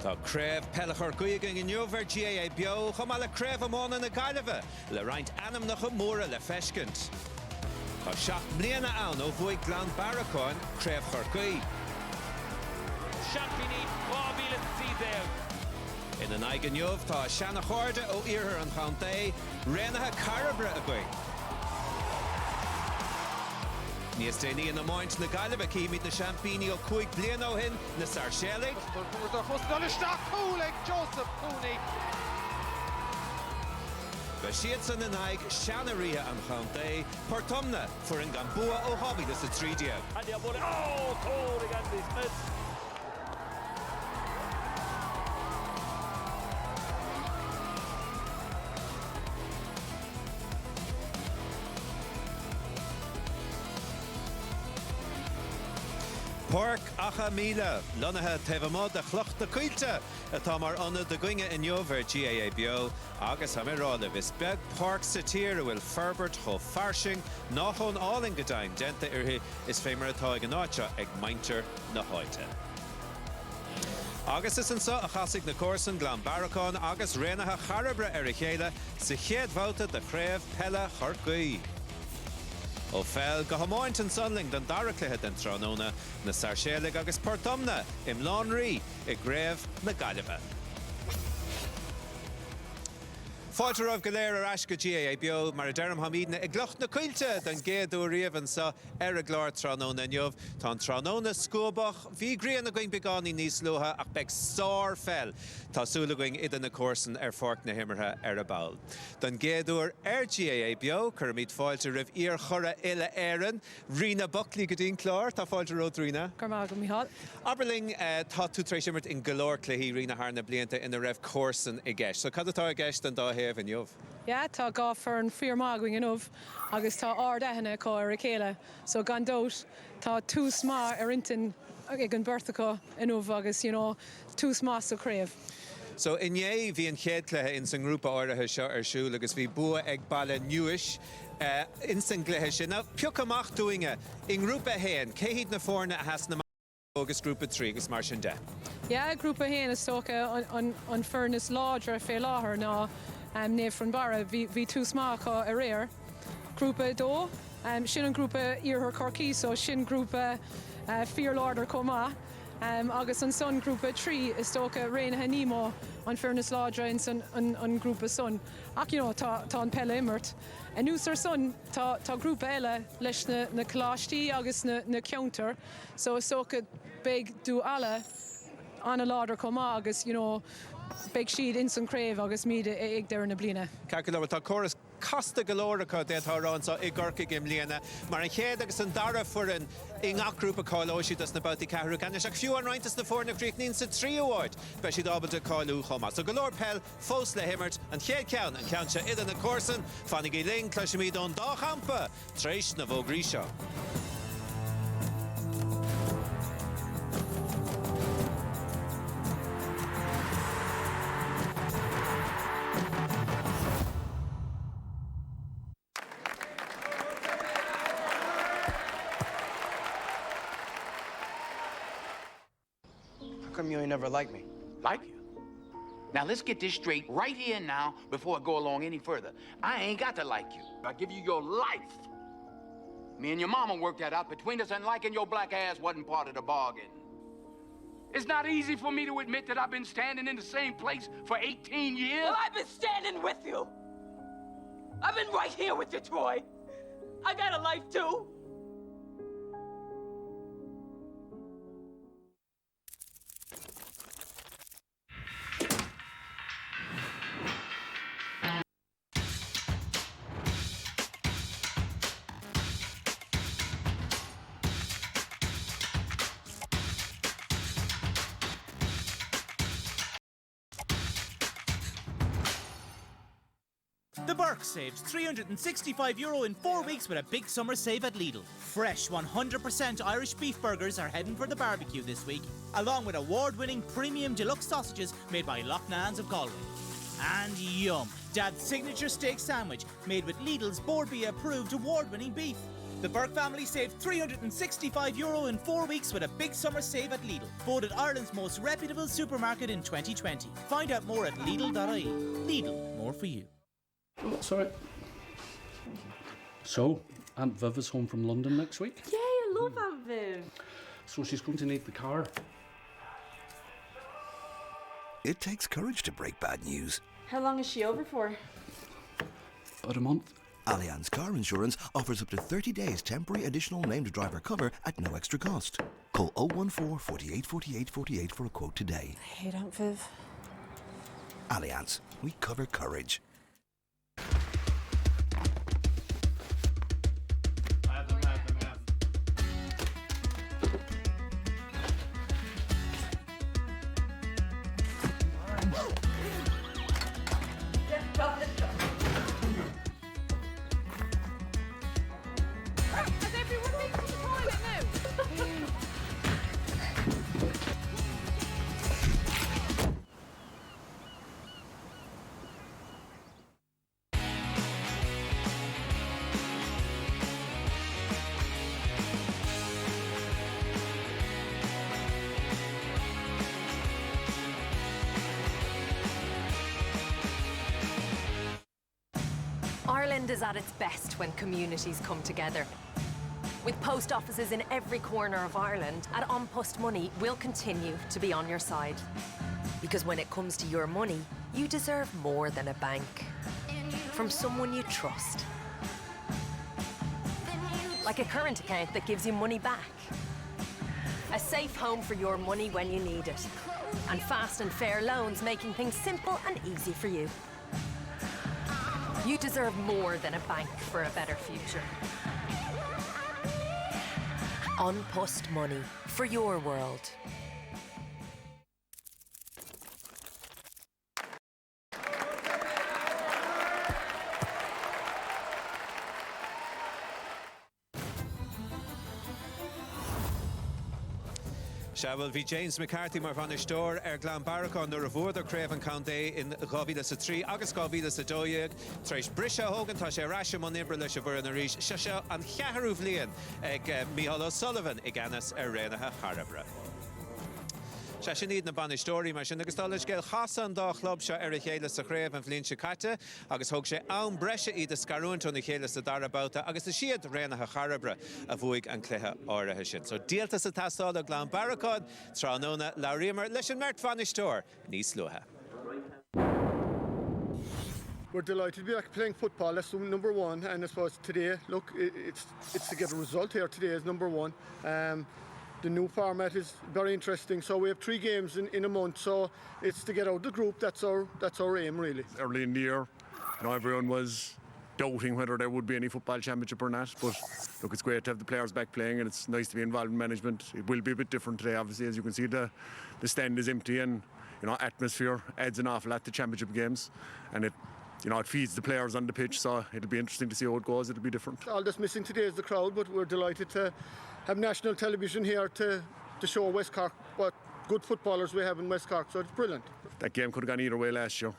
Tá craobh pelachar guigan in Newver GAA bio chumala craobh amóna na Gaillimhe le roint anam na chumóra le feiscint. Tá 7 bliana ann ó bhuaigh Glan Baracáin craobh chorcaí. Champigny, 2010. In an aigen Newv tá Shanna Chorda ó Iarthar an Chaunté rénathe Carbery a gcuig. Níos déanaí in na máint na Gaillimhe cíimiid na Champigny ó 5 blian ó hin na Sarshéalaigh. Joseph Cooney. Ba siad san an aig Shanna Ria an Chaunté Portumna for an Gambua ó Hobby the Tridia. And the ball, oh, cold against this miss. Cork acha míle lonathe taobh a chlocht na cuilte atá mar anna de guinge in Newver GAA bio agus ha mirála vis beg Park sa tír a bhfuil ferbert cho farsing nach chun áling godain denta irthe is fémar atá ag an áite ag mainter na háite. Agus is an sa a chasig na Corsan Glan Baracáin agus rénathe Carbery ar a chéile sa chéad bhóta de craobh pelle chorcaí. Ó fel go hamáint an sunling don daraclathe den Tránóna na Sarshéalaigh agus Portumna im Lánraí I gréibh na Gaillimhe. Fáilte raibh go léir ar ais go GAA bio mar a deirm hamídna ag glucht na cuilte den géadú riamhan sa ar a glár Tránóna inniuh tá an Tránóna scóbach bhí grian na going beánaí níos luatha ach beag sár fel tá súla going iad na Corsan ar forc na himmartha ar a bail. Den géadú ar GAA bio chuirmid fáilte raibh íor chora ile éireann Rina Buckley go dtíon clár tá fáilte ród Rina. Carmaga Mihal. Aberling tá tú trééis simmert in golóir cluichí Rina Harna blianta ina raibh Corsan I gceist. So cad atá a gceist an dá in Newv? Yeah, tá gá for an fear magwing in Newv, agus tá ardehana có ar a chéile. So gan dót tá tús má ar intin ag an berthacha in Newv agus, tús más a craobh. So inné bhí an chéad cluiche in san grúpa áirithe seo ar siúl agus bhí bua ag baile nuais in san cluiche sin. Now, peoc amach dúinge in grúpa héin, cé hiad na fórna a has na agus grúpa 3 agus mar sin de. Yeah, grúpa héin is tóca an furnace ládra fé láthair ná né fran bara bhí tús má có ar réir. Grúpa 2, sin an grúpa Iarthar Corky, so sin grúpa fear lárdar comá. Agus an son grúpa 3 is tóca réinithe nímó an furnace ládra in san an grúpa son. Ach, tá an pelle immert. En nús ar son, tá grúpa eile leis na cláistí agus na counter, so is tóca beag dú ala an a ládar comá agus, beag siad in san craobh agus míad ag deir na bliana. Calculaba tá choras casta golóracha détá ránsa I gcorcaigh im líana, mar an chéad agus an dara furin I ngach grúpa cáilóisiad as na bátaí ceathrú canis ach fiú an rointas na fórna chríochnaíonn sa trí óháid be siad ábalta cáilú chomá. So golóir pell fós le himmert an chéad ceann an ceann se iad na Corsan fannig I ling cloisiimiid ón dá champa tréis na bhógraí seo. How come you ain't never liked me? Like you? Now let's get this straight right here and now before I go along any further. I ain't got to like you. I give you your life. Me and your mama worked that out between us, and liking your black ass wasn't part of the bargain. It's not easy for me to admit that I've been standing in the same place for 18 years. Well, I've been standing with you. I've been right here with you, Troy. I got a life too. The Burke saves €365 in 4 weeks with a big summer save at Lidl. Fresh 100% Irish beef burgers are heading for the barbecue this week, along with award-winning premium deluxe sausages made by Loughnans of Galway. And yum, Dad's signature steak sandwich made with Lidl's Board B approved award-winning beef. The Burke family saved €365 in 4 weeks with a big summer save at Lidl. Voted Ireland's most reputable supermarket in 2020. Find out more at Lidl.ie. Lidl, more for you. Oh, sorry. So, Aunt Viv is home from London next week. Yeah, I love Aunt Viv. So she's going to need the car. It takes courage to break bad news. How long is she over for? About a month. Allianz Car Insurance offers up to 30 days temporary additional named driver cover at no extra cost. Call 014 48 48 48 for a quote today. I hate Aunt Viv. Allianz, we cover courage. Ireland is at its best when communities come together. With post offices in every corner of Ireland, at An Post Money, we'll continue to be on your side. Because when it comes to your money, you deserve more than a bank. From someone you trust. Like a current account that gives you money back. A safe home for your money when you need it. And fast and fair loans making things simple and easy for you. You deserve more than a bank for a better future. An Post Money, for your world. Well, bhí James McCarthy mar bhain isteoir Glanbaracán nuair a bhuair Craven County in 2003 agus 2002 treis Brisha Hogan tá sé ráise man ibre leis a bhuair an arís se an cheathrú bhliain ag Micheál O'Sullivan ag Anas réanathe Carbery. Se sin iad na banistóí mar sin agus tá leis géil chasan dá chlub seo ar a chéile sa chréibh an bhliain se caite agus thug sé ann breise iad a scarúntú na chéile sa darabáta agus is siad réanathe Carbery a bhuaig an cluiche áirithe sin. So díalta sa tastáil a Glanbaracán tránóna labhríomar leis an mert banistóir níos luatha. We're delighted to be back playing football. That's number one. And I suppose today, look, it's to get a result here today is number one. The new format is very interesting. So we have 3 games in a month. So it's to get out the group. That's our aim, really. Early in the year, everyone was doubting whether there would be any football championship or not. But look, it's great to have the players back playing, and it's nice to be involved in management. It will be a bit different today, obviously. As you can see, the stand is empty, and atmosphere adds an awful lot to championship games, and it feeds the players on the pitch. So it'll be interesting to see how it goes. It'll be different. All that's missing today is the crowd, but we're delighted to have national television here to show West Cork what good footballers we have in West Cork. So it's brilliant. That game could have gone either way last year.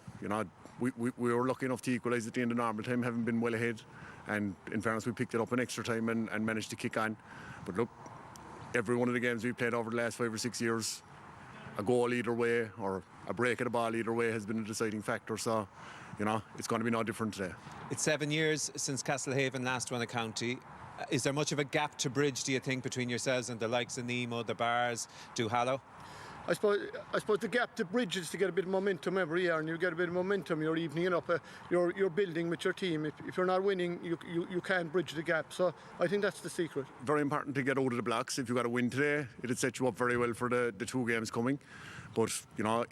We were lucky enough to equalise at the end of normal time, having been well ahead, and in fairness we picked it up in extra time and managed to kick on. But look, every one of the games we've played over the last 5 or 6 years, a goal either way or a break of the ball either way has been a deciding factor. So it's going to be no different today. It's 7 years since Castlehaven last won a county. Is there much of a gap to bridge, do you think, between yourselves and the likes of Nemo, the Bars, Duhallow? I suppose the gap to bridge is to get a bit of momentum every year, and you get a bit of momentum, you're evening it up, you're building with your team. If you're not winning, you can't bridge the gap. So I think that's the secret. Very important to get out of the blocks. If you got a win today, it'd set you up very well for the 2 games coming. But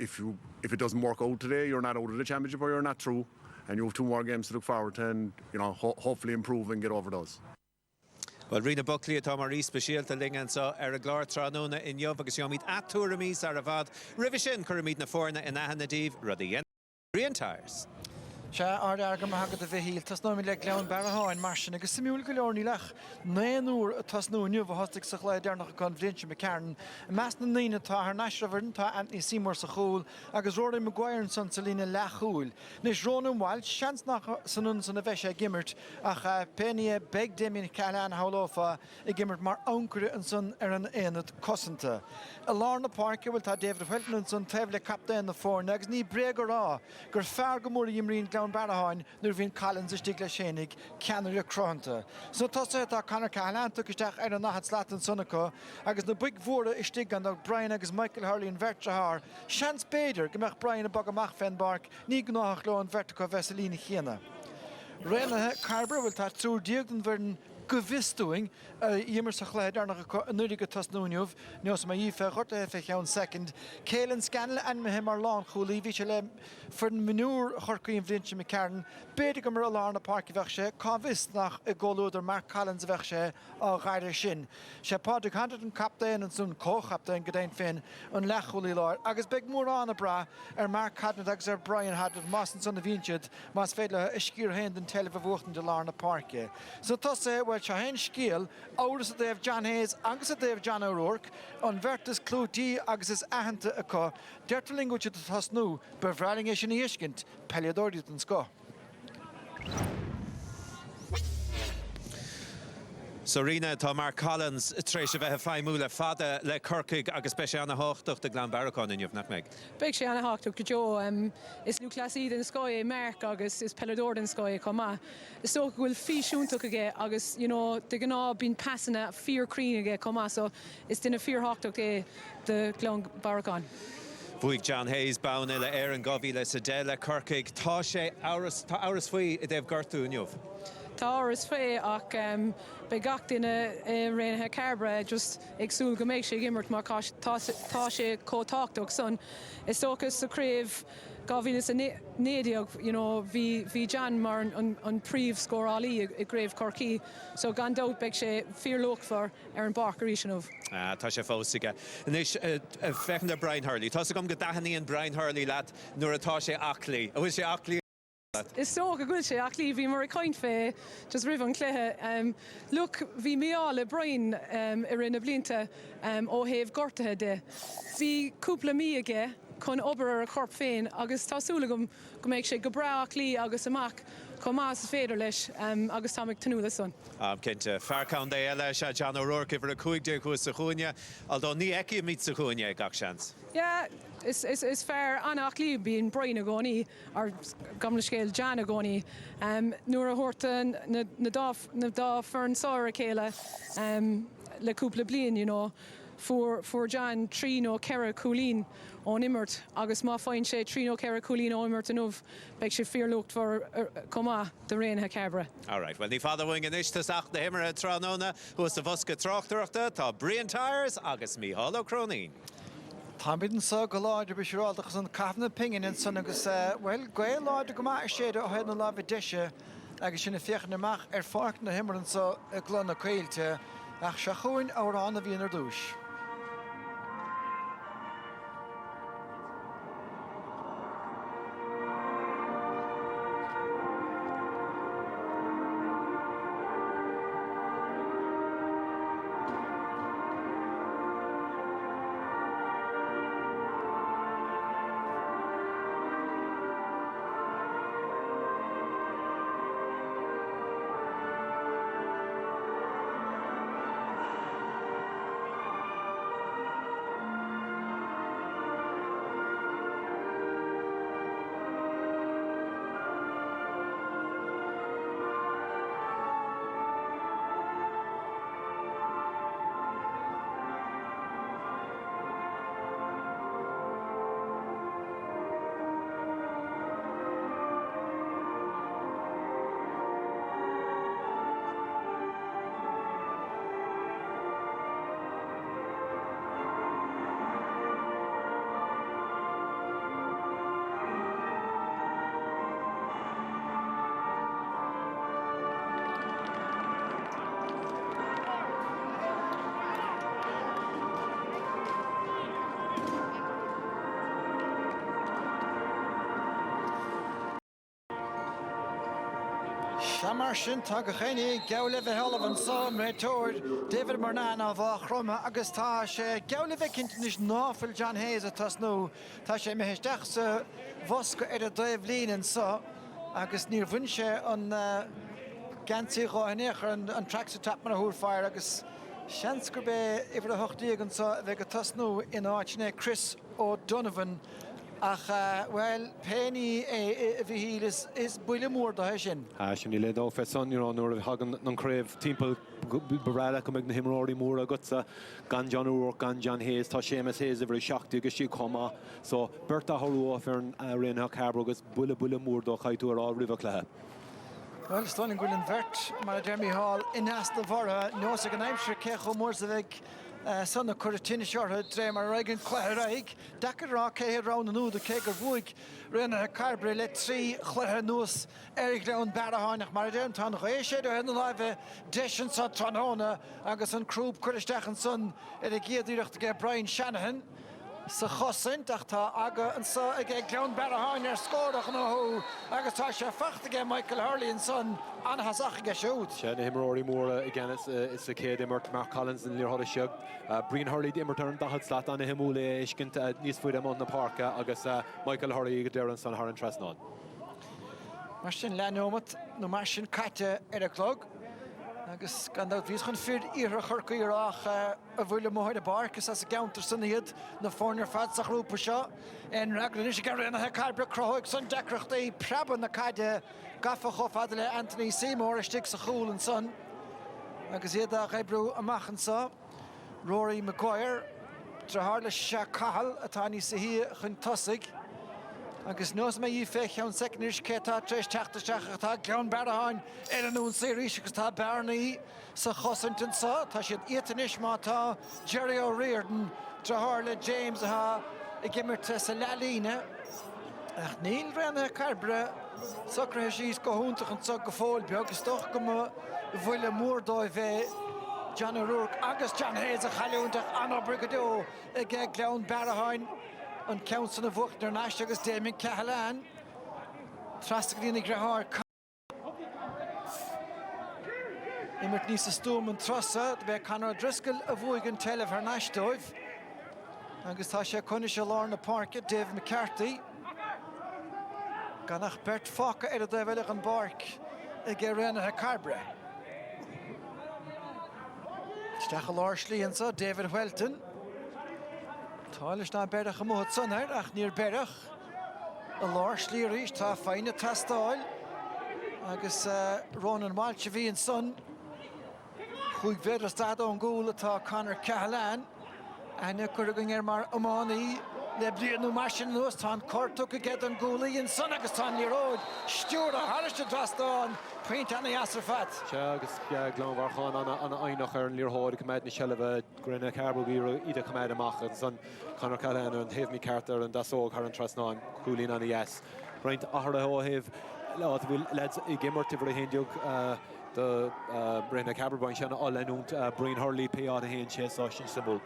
if it doesn't work out today, you're not out of the championship or you're not through, and you have 2 more games to look forward to, and hopefully improve and get over those. Well, Rina Buckley atá mar rí speisialta lingan sa ar a glár tránóna in Jobh agus Jomid atúra mís ar a bhad rih sin chuir míad na fórna in ahanna díobh rud a dhéanamh Rian Tires. Se arga mahagad a bheithíil, tas ná le leann baraháin mar sin agus simúil go leorní lech 9 úr a tasnúniu bh hostig sa chléid dearnach gan bhrinse me cairn. Meas na níine tá ar neisrahn tá Anthony Seymour sa chúl agus Rory Maguire san sa lína lechúil. Nis Rónum Wild seans nach sanún san a bheith sé gimmert ach penny beg démin Cailán Howlófa I gimmert mar ancre an san ar an éad cosanta. A Lárna Park bhfuil tá David Felton san tefle captain na fórne agus ní bregar rá gur fear go mór imrín Glan Baraháin nuair bhíon Collins is le sénig ceannaí a cránta. So tá sé tá Conor Cailán tuisteach ar an nachad slatan sunnacha agus na big mhóra istí gan Brian agus Michael Hurley an vertrahar. Seans Beidir gombeach Brian a bag amach Fenbark ní gnáach le an verticha Veselína chéana. Rénathe Carbery bhfuil tá trúr díagdan bheirin govisúing immer sa chléid ar nach nuige tasnúniuh neos ma ífe chorta fe cheann second. Célan scanal an me him ar lán choúlaí bhí se le for an minúr chorcaíon bhlinse me cairn. Beidir go mar a Lárna Park bheith sé cávis nach I ggóúidir Mark Collins bheith sé á gaidir sin. Se pádig handed an captain an sún cóchaptain go dain fin an lechúlaí láir agus beg mór an a bra ar Mark Haddon agus ar Brian Haddon mas an son a bhísead mas féile iscír hen den telefahúchtan de Lárna Park. So tá sé well se hen scéal áras a déobh John Hayes agus a déobh John O'Rourke an vertas clútí agus is ahananta acu deirtalingúte a tasnú bevraling é sin íiscint peleadóirí an sco. So Rina tá Mark Collins tréis a bheith feimúla fada le Corcaig agus be sé anna háchtach de Glan Baracán inniuh nach meid. Beg sé anna háchtach go Joe is Lú Clasíd an scoil Mark agus is Pelador an scoil comá. Is so bhfuil fíisiúntaach aige agus de gná bín passanna fíor crín aige comá so is duna fíor háchtach é de Glan Baracán. Bhuaigh John Hayes bána le an gohí le sa dé le Corcaig tá sé áras faoi I déobh gartú inniuh. Tá áras fé ach be gach duine réanathe Carbery just agsúil go méid sé gimmert mar tá sé cótáchtach son. Is tóchas saréomh gáhílas a néideag bhí John mar an príomh scórálaí I gréibh Corcaí, so gan dót beag sé fíorlóchfar ar an barcarí sinmh. Tá sé fósaige. Nis fechan de Brian Hurley. Tá go go dahannaíon Brian Hurley leat nuair atá sé aclaí. A bhfuil sé aclaí. Is so go good sé aclaí bhí mar a coint fé just rih an cléthe. Look, bhí méála Brian I rinne blianta ó héobh gortathe de. Bhí cúpla mí aige chun obair ar a corp féin agus tásúla go méid sé go bra aclaí agus amach chun más féidir leis agus táimeach tanúla son. Cinnte fearcán é eile se John O'Rourke ifar a 50 chuas sa chúine, although ní eici míid sa chúine gach seans. Yeah, is fair anna aclaí bíon Brian a gcónaí ar gamla scéil John a gcónaí. Nuair a thuirta na dá fearn sáir a chéile le cúpla bliain, fuair John tríno ceithre cúlín ón immert agus má fáin sé tríno ceithre cúlín ón immert anmh beidh sé fíorlócht for comá de réanathe Carbery. All right, well ní fada bhain an istas ach de himmarthe tránóna chuas a bhosca tráchtarachta tá Brian Tyres agus Mícheál Ó Crónaín. Tá bín sa go láidir be seráldachas an cafna pingin in san agus well gael láidir go máis séide ó head na lábh deise agus sinna fiochan amach ar fácht na himmaran sa Clonakilty ach se chuin árán a bhíon ar dúis. Shamarsin tá go chéine geamh helavan sam rétóir David Murnan á bhá chroma agus tá sé geamh cinnis náfuil John Hayes a tasnú tá sé meisteach sa bhosca ar a dóibh línan sa agus níor bhain sé an gantaí ráineach an tracksa tapman a thuúrfáir agus seans gur bé ifir a hochtaí an sa bheith go tasnú in áitne Chris O'Donovan ach well Penny bhí is buile mór da sin. Sin le dó fe son nuair hagan an craibh timppel bereile go na himráí mór a gotsa gan John O'Rourke gan John Hayes tá sémas Hayes a bhrí seachtaí agus sí comá so berta thorú ar an réna Carbery agus buile mór do chaitú á rih clethe. Well, stunning Gwilyn Vert, mar Jeremy Hall in Aston Vora, nos ag an aimsir cecho mór sa bheith son a Curtin Shorthood, dre mar Reagan Claraig, Dakar Rock, round the nude, the cake of Woig, Rena Carbery, let 3 Clare Nus, Eric Down Barahanach, Maradon Ton, Reished, and the live Deshin Son Tronona, Agason Krupp, Kurdish and Son, and a gear direct to get Brian Shanahan. Sa chosint ach tá aga an sa ag Clown Barahan scórdach nó agus tá sé facht ag Michael Hurley and son anna hasach ag siút. Sé na himráí mór again is a céad immert Mark Collins in líor seag. Brian Hurley immert an dahad slat anna himúla iscint níos fuid am na parka agus Michael Hurley ag deran san Haran Tresnán. Mar sin leómat nó mar sin caite ar a clog. Agus gandát vís chun fir íre churca íach a bhfuil móid a barcas as a gauntar san iad na fórnear fad sa grúpa seo en raglan is gar na Carbery croig san decrocht é preban na caide gafa chofad le Anthony Seymour a stig sa chúl an son agus iad a rébrú amachchan sa Rory Maguire trahar le se cahal atá ní sa hí chun tosig agus nos me í fech an secondis cétá treis teachtasteach atá Clown Barahan ar an ún séris agus tá Barnaí sa chosantin sa tá siad ítanis má tá Jerry O'Riordan trahar le James a gimmerte sa lelíne ach níl rena Carbery sacra síos go húntaach an sa go fóil be agus toch go bhfuil mór dói bheith John O'Rourke agus John Hayes a chaúntaach an Brigadó ag Clown Barahan an council of Vocht Nash agus Damien Cahalan Trastalína Grahar Immert níos a stúm an trosa be Conor Driscoll a bhuaigh telh ar Nashdóibh agus tá sé coine se lá na parke Dave McCarthy ganach Bert Fáca ar a bheith an barc ag réna Carbery. Steach a lár slíonn sa David Welton Táilis ná berach a mód sonar ach níor berach a lár slíoris tá féine tastáil agus Ronan Walsh a bhí an son chuig bhéidir stad an gúil atá Conor Cahalan ana chuirgin mar amánaí le blianú marsin nuas tá Cork a get an gúlaí an son agus tá níróid stúr a háiste tastáin Paint anna yasar fat. Agus Glanmharchan anna einach ar an líorthóid go méid na sellh Grinna Carbery ide go méid amach an son Conor Cahalan an Taobh Carter an dasóg Haran Tresnán cúlín anna yes. Braint ahar a hóhéh bhfuil leds I gimmert bhar a héideog the Grinna Carbery sin á lenúnt Brian Hurley PA a héin sé á sin symbol.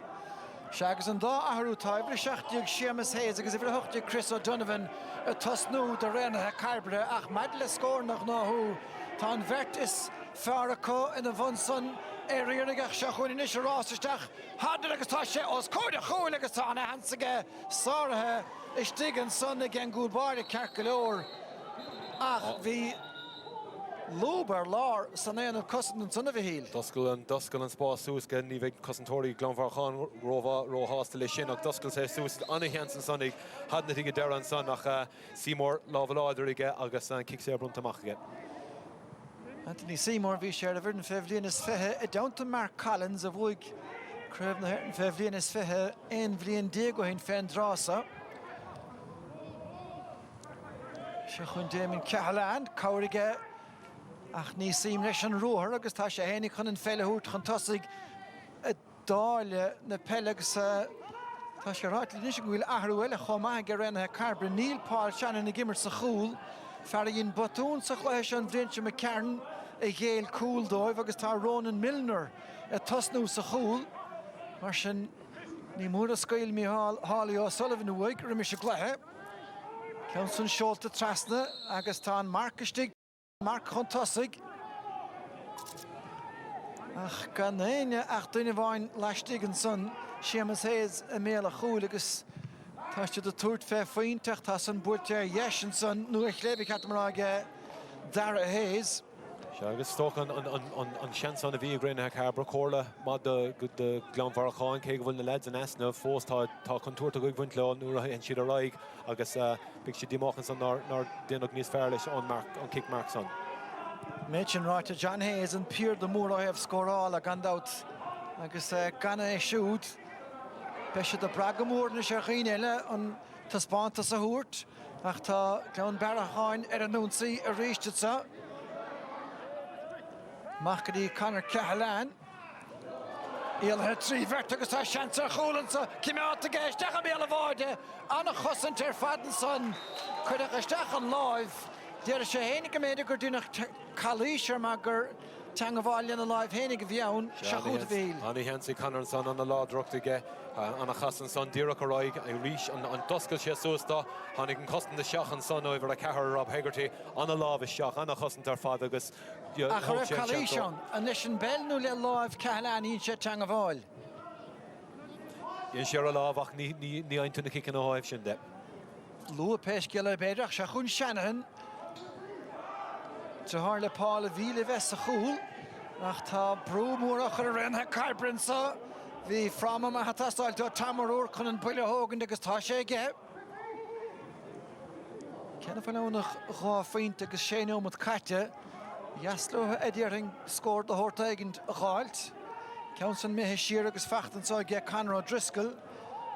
Seagus an dá ahrú táibh seachtaíag Seamus Hayes agus ifir hochtaíag Chris O'Donovan a tosnú de réna Carbery ach maid le scórnach náthú tá an bheirt is fearracó ina bhain son éiríonigach se chuin inis rásisteach hadar agus tá sé os cóide chúil agus tá na hansaige sáirithe is tigan son ag an gúbáir cearcailóir ach bhí Lúbar lár san éanam cosan an sunna bhíl. Doscail an spás súsca ní bheith cosantóirí Glanmharchan róhásta le sin ach doscail sé sús anna Hansen sonnig hadna ige deir an son ach Seymour lábhaláidir ige agus an cic sé brunta amach ige. Anthony Seymour bhí sé a bhir an febhlíon is fithe I downta Mark Collins a bhuaig cruibh na an febhlíon is fithe ein bhlion déag hin féin drása. Se chun Damien Cahalan cáirige ach ní sim leis an ruthar agus tá sé hénig chun an féileút chun tosaigh a dáile na pelle agus tá sé ráitli níos bhfuil ahrú eile chomá go réna Carbery Neil Paul Shannon na gimmert sa chúl fear íon botún sa chléis an bhrinnte me cearn a ghéal cúl dóibh agus tá Ronan Milner a tosnú sa chúl mar sin ní mór a scail mí Hálaí O'Sullivan uig ri mis a glethe ceann san seolta trasna agus tá an Marcastig Mark chun tosig Ach, gan éine ach duine bhain leistigan son, Seamus Hayes a méle chúil agus táiste de túirt fé faointeach tá san búirte Yesin son nu a chléibh hat mar aige Dara Hayes. Agus stoch an chance on a bhí Grenna Carbery cóla má de Glanmharacháin cé bhfuil na lads an asna fós tá contúirta go bhaint le nuair an siad a raig agus big si dimachchan san nar déanach níos fearr leis an kick mark son. Méidsin ráite John Hayes an pír de mór a hebh scóráil a gandát agus ganna é siúd. Beise de bragamór na sé chinéile an taspáanta sa thuairt ach tá Glanmharacháin an núnsaí a réiste sa. Machcadí Conor Cahalán. Ialthe trí bheirt agus tá seansa a chúlann sa cíimeáta géisteach a béla bháide anna chosint fadan son chuideach isteach an láimh. Déir sé hénig go méidir gur dúnach chalísear má gur teanga bháilíon a láimh hénig a bheann seachúd bhíl. Anna Hensi Conor son an a ládrochtaige anna chasan son díreach a roig a ríis an doscail sé suasta hánig an costan de seach an son over a cehar Rob Hegarty anna láimh seach anna chosint fad agus a chu raibh chalíseán a leis an bellnú le láimh Cahalán íon sé teanga bháil. Íon sé a láimh ach ní aintú na cic an áibh sin de. Lua péisciile beidirach se chun Shanahan. Tá háir le pála bhíle bheits a chúl ach tá brúmúrach ar a rinthe Carbery sa bhí framam a hatáil do tamarúr chun an buile hógan agus tá sé ge. Cenna fanónach gá faointe agus sé nómad caite Jasló Ediring scór de hórta eigint a gáilt. Ceansan méthe siar agus fechtan sa ge Conor O'Driscoll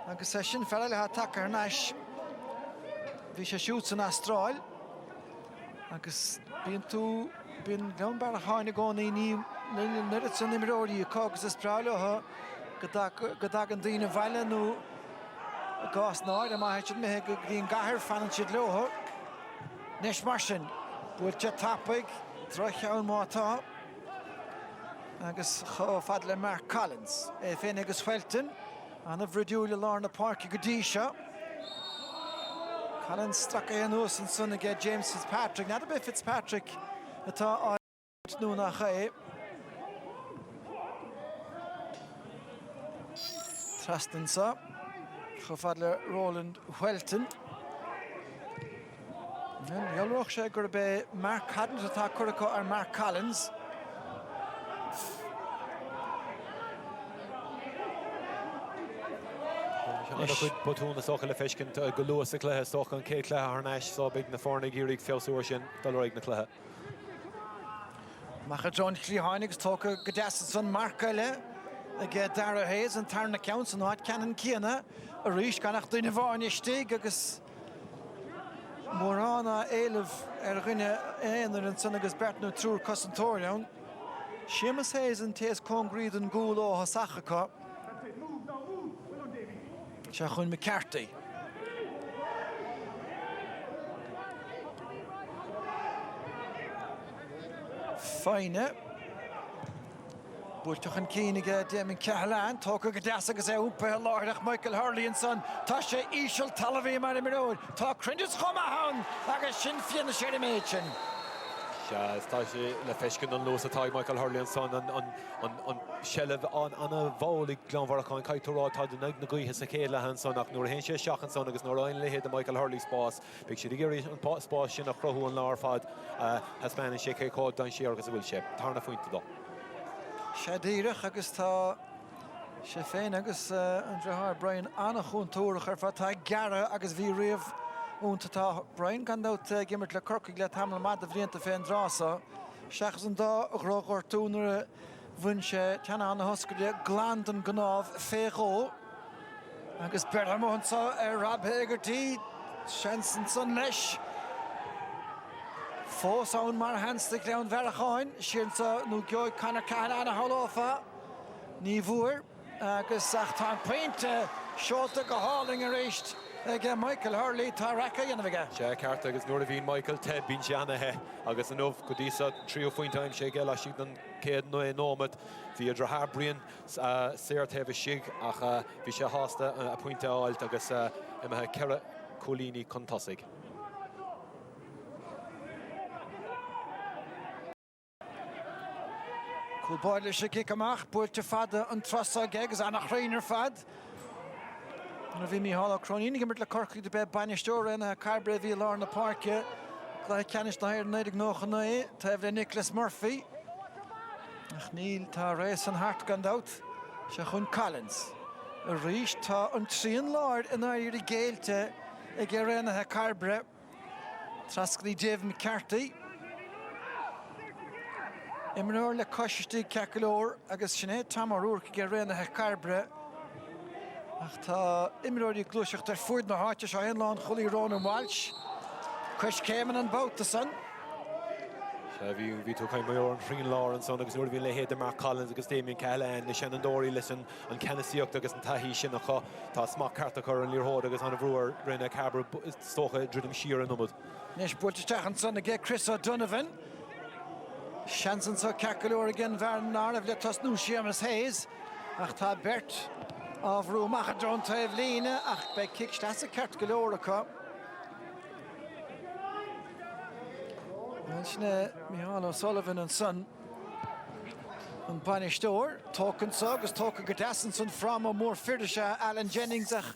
agus sé sin fearil ha takear náis. Bhí sé siút san Astráil agus bíon tú bíon Glanmharacháin a gánaí ní nuirid san imiróí cógus is práilethe go dag an daoine bhaile nó gás náid a maithe méthe go dtíon gaiir fanan siad leotha. Nes mar sin búilte tappaig Droicheann mátá agus cho fad le Mark Collins é féin agus Welton anna bhreidúla lár na parki go dtí seo. Collins struck an ús an son aige James Fitzpatrick. Nada be Fitzpatrick atá áit nó nach é. Trastan sa cho fad le Roland Welton. Iolroch sé gur be Mark Haddon atá chuiricá ar Mark Collins. Anna chuid botúna socha le feiscint go luas a chluthe socha an cé chluthe ar neis só beag na fórna gírig fiosúir sin dal roiig na chluthe. Macha John Clíháin agus tóca go deasan san marcaile ag Dara Hayes an tarna ceann an áid ceann cíanna a ríis ganach duine bháin istíigh agus Móránna éileh ar rinne éanaar an san agus bertnú trúr cosantóireann. Seamus Hayes an téas congríd an gúil ó sachacha. Se chun McCarthy. Fáine. Búirteach an cíinige Damien Cahalán, tóca go deas agus é úpa láireach Michael Hurley an son, tá sé íseal talabhí mar i miróid, tá crindes chumahan agus sin fianna sé méid sin. Tá sé le feiscin an luas atá Michael Hurley an son an selleh anna bhálaigh Glanmharacháin caiiturrá tá den na gaotha sa chéile an son ach nuair a hen sé seach an son agus nuair aon lehéad a Michael Hurley spás, beidh siad géirí an spás sin a chrothú an lár fad Haspanin sé céicáid don sé agus a bhfuil sé. Tarna faointe dó. Sé díireach agus tá sé féin agus an drethir Brian anna chun túrach ar fad tá gearra agus bhí riamh únta tá Brian gandát gimmert le Cork le tamla mad a bhríonta féin drása. Seachas an dá chróchar túnar bhain sé teanna anna hoscaile gland an gnámh féchó agus berhamónsa ar Rob Hegarty seansan san leis. Fós ann mar hansta Glanmharacháin, siarnsa nó geoid Conor Cahalán a hallófa, ní bhuair agus ach tá pointe seolta go háling a réist ag Michael Hurley tá racha dhéanamh. Sé ceart agus nuair a bhíon Michael Ted bín sé anathe agus an nómh go dtí tríú faointáim sé geile siad an céad nó nómad hí a drathbríon séart hebh sig ach bhí sé hásta a pointe áilt agus imethe ceire cholíní contosaigh. Chulbáile sé kick amach, builte fada an trosa gegus annach reiner fad. Na bhí Mícheál Cronín gimert le Cork de be banisteúr in Carbery bhí lá na parke. Gleich canis na hir neidig noch na é, tá bhí Nicholas Murphy. Ach níl tá réis an hart gandout, se chun Collins. A rís tá an tríon láir in áir I géilte ag réna Carbery. Trasclí Dave McCarthy. Imreoir le coisistí cecolóir agus sinné tamarúr ag réna Carbery. Ach tá imreoir glúiseach tar fuid na háte se Inlán chulí Rón an Walsh. Chris Cayman an Boutason. Bhí tú caim maior an Frín Lawrence son agus nuair bhí le héad Mark Collins agus Damien Callahan na Shannon listen an Kennesíocht agus an taihí sin acha tá smach carta chur an líorthód agus an bhrúar rinne Carbery stocha drudim siar an numad. Nes builteach an son ag Chris O'Donovan. Shanson sa cecolóir again bhean nára bhile tas nú Seamus Hayes. Ach tá Bert á bhrú machadrón taobh líne ach be kickstas a cert golóir acu. Sinne Mícheál O'Sullivan and son an banisteúr tócan sa agus tóca go dasan son from a mór firdeise Alan Jennings ach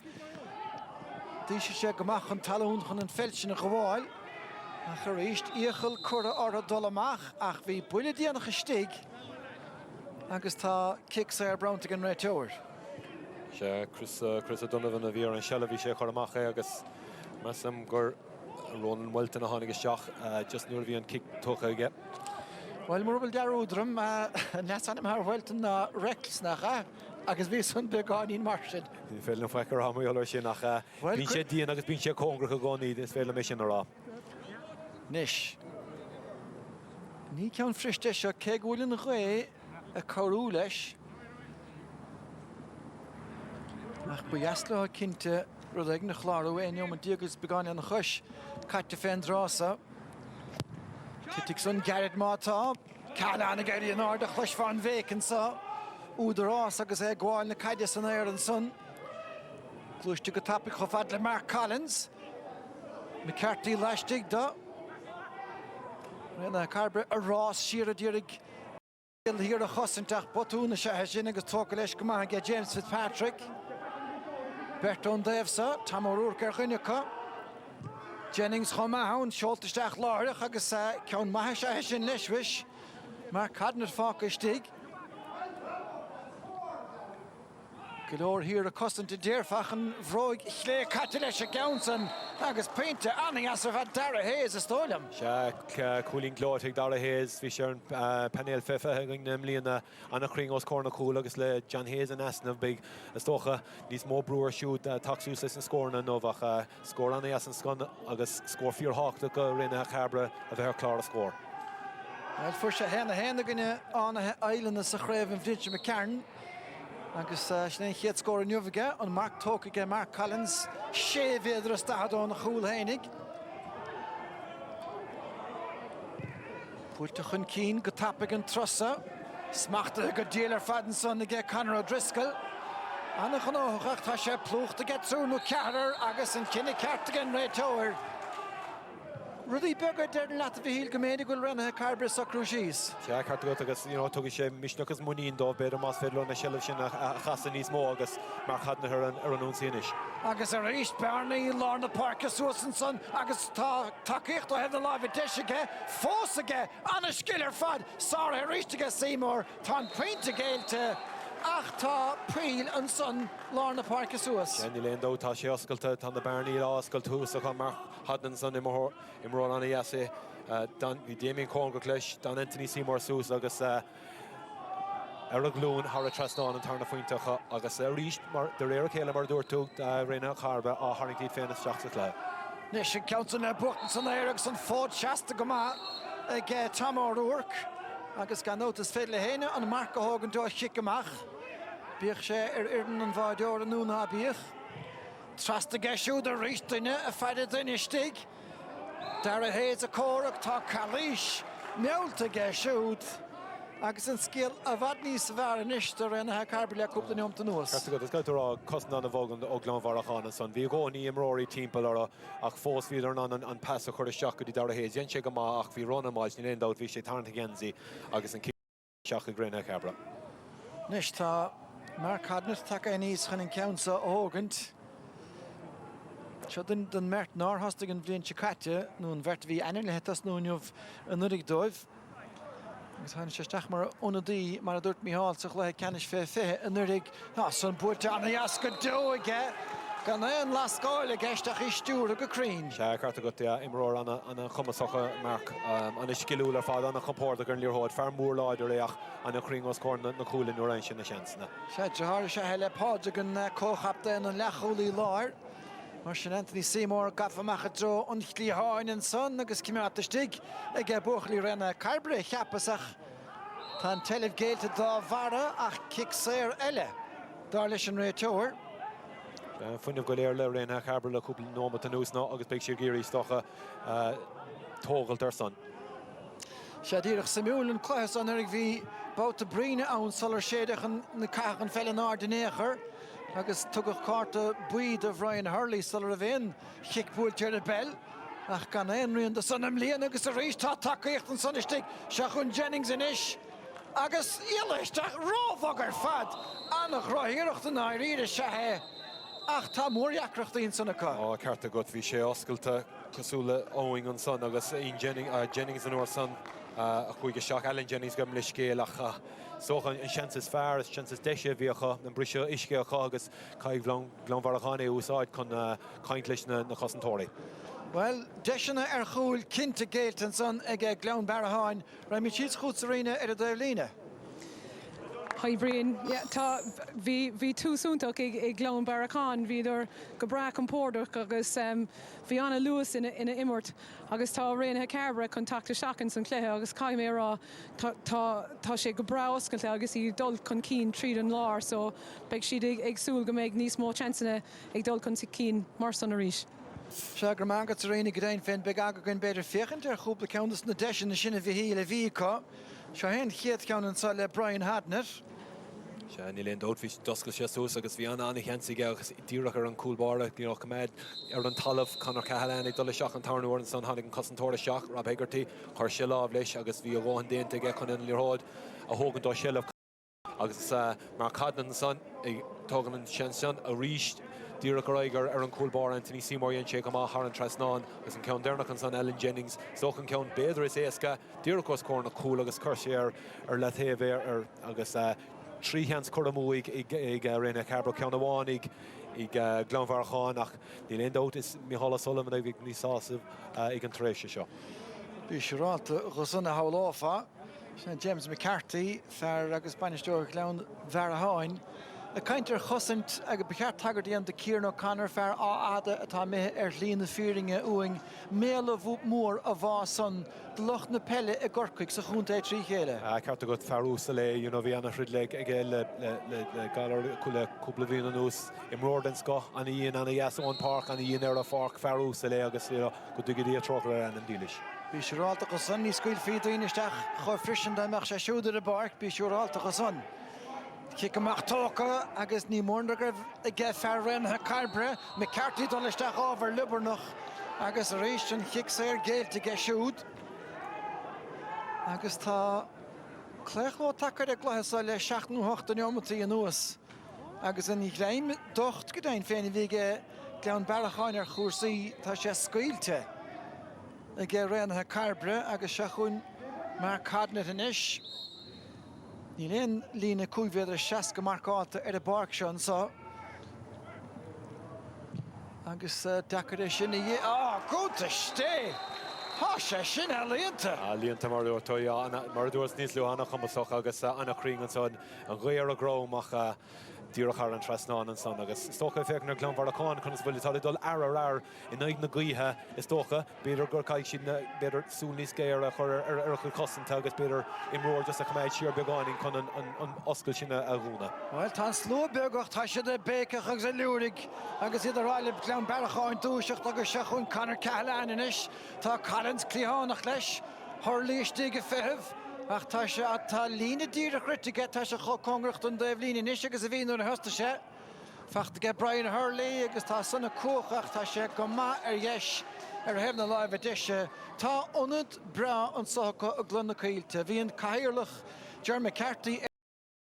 díise sé gomach an talún chun an felsin a gháil ach a ríist íochail cura ortha dul amach ach bhí buile díanach a stig agus tá kick sé Brown an réiteúir. sé Chris O'Donovan a bhí ar an seala bhí sé chur amach agus measam gur Ronan Welton a hánig isteach just nuair bhí an kick tócha aige. Well, mór bhfuil dear údram nes anam ar Welton na Rex nach agus bhí sun beáín mar sin. Ní féil na feicear hamuoir sin nach bhín sé díon agus bín sé cóngra go gáí is féile mé sin ará. Nis. Ní ceann friste seo cé bhfuil na chué a choú leis. Ach bu jasla cinnte rud ag na chláú éon an díagus beáin an chuis caite féin drása. Kittig son Garrett mátá, Callahan a gairí an áda chluis fan bhécin sa, údar rás agus é gháil na caide san éir an son. Glúiste go tapig cho fad le Mark Collins. McCarthy leistig da. Réna Carbery a rás siar a dírig hir a chosintach botúna se sin agus tóca leis go maith ge James Fitzpatrick. Bertón Davesa, Tamarúr gur chuinecha. Jennings chomahán, seoltaisteach láireach agus ceann maithe se sin leisvis. Mar cadnar fáca stig. Golóir hir a cosanta déirfach an bhróig chlé caite leis a gceansan agus peinte anning as a bheith Dara Hayes a stólam. Se cúlín glóirteag Dara Hayes, bhí sé an panel fefa ag na mlíana anna chring os córna cúil agus le John Hayes an asnamh big is tócha níos mó brúar siúd taxús leis an scórna nómhach scór anna as an scon agus scór fíor háachta go rinne Carbery a bheith clár a scór. Well, fuair sé héna gine anna eileanna sa chréibh Bridge McCarn. Agus sné chéad scór an nuamhaige an Mark tóca Mark Collins sé bhéidir a stadón na chúl hénig. Púirte chun cín go tapig an trosa. Smachta go dílar fadan son ige Conor O'Driscoll. Anna chun óthach tá sé plúcht a get trúnú cearar agus an cinenne ceart an réiteoir. Rudí begur deir leat a bhí go méidir goil rinne Carbery sa cruisís. Se carta agus tugadh sé misneachas muíon dó beidir más féile na seileh sin a chasan níos mó agus mar chadna ar an úsíis. Agus ar ríist bearnaí lá na parca suasan son agus tá takeíocht ó hefna lábh deisige fósaige anna skillar fad sá ar ríisteige Seymour tá peinte géilte ach tá príl an son lá na parca suas. Ní léon dó tá sé oscailta tá na bearnaí áscail túsa chu mar hadan son imrór anna iasa hí Damien Congra leis don Anthony Seymour sús agus ar a glún thar a trasnáin an tarna faointecha agus ríist mar de réir chéile mar dúirtú réna Carbery á Harrington féin isteach le. Nes sin ceantan na buchtan san éir agus an fód seasta go maith ag Tom O'Rourke agus gan nótas féad le héine an Mark go hágan dó chic amach. Bíoch sé ar iardan an bháideoir an núna bíoch. Trasta geisiúd a ríist duine a feidir duine stig. Dara Hayes a córach tá Calís meolta geisiúd agus an scéal a bhad níos bhar in istar rinne Carbery le cúpla neomta nuas. Is gaitarrá cosna na bógan ó Glanmharachána son. Bhí gcónaí imróirí timppla ar ach fós bhíidir an pass a chuir isteach go dtí Dara Hayes. Dhéan sé go má ach bhí runna máid ní léon dát bhí sé tarnta gensaí agus an seach a Grenna Cabra. Nis tá mar cadnat take a níos chun an ceansa ógant. Seo den mert ná hastig an bblion chicate nún bheirt bhí ainear le hetas núneamh an nurig dóibh. Agus hain seisteach mar onadí mar a dúirt míháilteach le ceannis fé an nurig san búirte anna as go dó aige gan an lascáil a geisteach í stúr a go crín. Se carta go imróir anna chumasacha Mark anna skillúla fád anna chompórda gur líorthóid fear mór láidir réach anna cring os córna na cúlin nuair ein sin na seansna. Se dehar se heile páide gan cóchapta in an lechúlaí láir. Mar sin Anthony Seymour gafamach a dro an chlí háin an son agus cimiata stig ag buachlí rena Carbery cheapasach tá an telih géilte dá bhara ach kick séir eile dar leis an réiteoir. Funneh go léir le réna Carbery le cúpla nóma an ús ná agus beidh sé géirí stocha tógalt ar son. Se díreach Samuel an chluas an ag bhí bouta bríne ann solar séideach na cachan fell an ardenéacher. Agus tugach carta buid of Ryan Hurley solar a bhéin chiicbúil tear a bell ach gan éonraíonn de son am líon agus a rís tá takeíocht an sonistig se chun Jennings in isis agus ileisteach rábhagar fad annach ráthíireacht an áiríre sethe ach tá mór eacreachtaíon sanna cá. Carta go bhí sé oscailta cosúla óing an son agus Jennings an uair son a chuige seach Alan Jennings gom le scéalach sochan an chances fear as chances deise bhíocha an brise isceacha agus caiig glánmharachána úsáid chun caint leis na chosantóirí. Well, deisina ar chúil cinnte géilt an son ag glán baraháin ra mi tíos chútsarína ar a daolína. Hi Brian, tá bhí túsúntaach ag glán baracán híidir go brach an pórdach agus bhí anna luas ina immort agus tá réonthe Carbery chun tacta seachan san cléthe agus caiim mé rá tá sé go bra oscailte agus í dul chun cín tríd an lár so beidh siad ag súil go méid níos mó chansanna ag dul chun sa cín mar san a rís. Se gur mágad sa réna go daon féin beag againn beidir féchant ar chúpla ceantas na deisin na sinna bhí le bhíá. Se hen chéad ceann an sa le Brian Hadner. Se níléon dóidhís doscail sé sús agus bhí anna cheansaige agus díreach ar an cúlbára gníoch go méid ar an talamh chunar cehaláin ag dul seach an tarnúir an son tháinig an cosantóra seach Rob Hegarty chuir sé láh leis agus bhí bháin déanta ag chun in líorthóid a thugann dó siileh agus mar cadnan son ag tugan an seansan a ríist díreach roigar ar an cúlbára Anthony Seymour dhéon sé go má thar an trasnáin agus an ceann déirnach an son Alan Jennings soch an ceann béidir is éasca díreach os cór na cúil agus chuir sé ar le taobh agus tríhans churamúig ag réna Carbery ceann amháin ag glánmharacháin ach ní léon dót is Micheál Sullivan ag níos sásamh ag an tréise seo. Bhí siráta go sanna háláfa James McCarthy fear agus banisteoir glán bharaháin. A caiintear chosint ag becheart tagardaí an de Ciarán O'Connor fear áada atá mithe ar líon na fíringe uing méle bhú mór a bhá san de loch na pelle a gorcaig sa chúnta trí chéile. Carta go fearúsa le bhí anna chrid le galar cúpla bhíon an ús imróir den sco anna íon anna Yasón Park anna íon ar a fárc fearúsa le agus go dugadí a trochar ar an dílis. Bhí siúrálta go san ní scuil fiúdaoineisteach chuir frisin daimach sé siúdar a barc bhí siúrálta go san. Kick amach tóca agus ní mórnagur a gé fear rénathe Carbery McCarthy dolisteach ábhar libernach agus a rééis an chiic séir géilte ge siúd. Agus tá cléchló takeir ag gluthasa le 16 neomataí an nuas. Agus in gléim docht go daon féin bhí glán baracháin ar chúrsaí tá sé scaoilte a gé rénathe Carbery agus se chun mar cadnat in isis. Ní léon lína cúivéidir 60 go marcáta ar a barc seán sa. Agus decair sinna góta sté! Tá sé sin a líonta! Líonta mar dúir tú mar dúirs níos leú anna chumasach agus anna cring an son an ghuiar a grómach díreach ar an trasnáin an son agus stocha fécnar glánmharacháin chun bhfuil tá dul ar in éag na gaotha is tócha beidir gur caiig sin beidir súl níos géir a chur ar chu cosanta agus beidir imróir just a chuméid siar beáin chun an oscail sinna a gúna. Well tá sló beagach tá siad a bécach agus a luúrig agus iad ráile glán baracháin dúiseach agus se chun canar cehaláin inis tá Collins clíánach leis thurlíiste go feheh ach tá sé atá lína díreach ritige tá sé congracht an déobh lína inis agus a bhíonú na hosta sé. Feachta ge Brian Hurley agus tá sanna cuaach tá sé go maith ar dheis ar hebhna láimh deise tá ionad bra an socha a Clonakilty. Bhíon caiirlach Ger McCarthy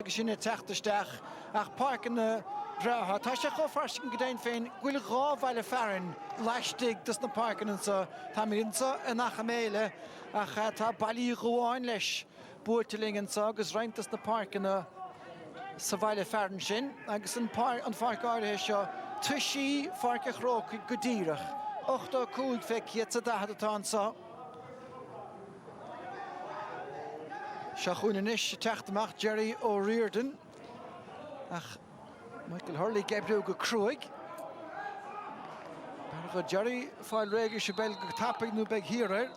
agus sinna teachtasteach ach park na bratha tá sé go farsing godain féin ghuiil ráhhaile fearin leistig dus na parkin an sa tá minsa in nach méile ach tá bailí roáin leis buirtelingen sa agus reintas na parkin sa bhaile fearin sin agus an farcáir seo tuisí farcach róca godíireach 8-2 feic sa dahatá sa Seachún inis teachtamach Jerry O'Riordan ach Michael Hurley gebrú go cruig go Jerry fáil réige se bel go tapig nú beg híir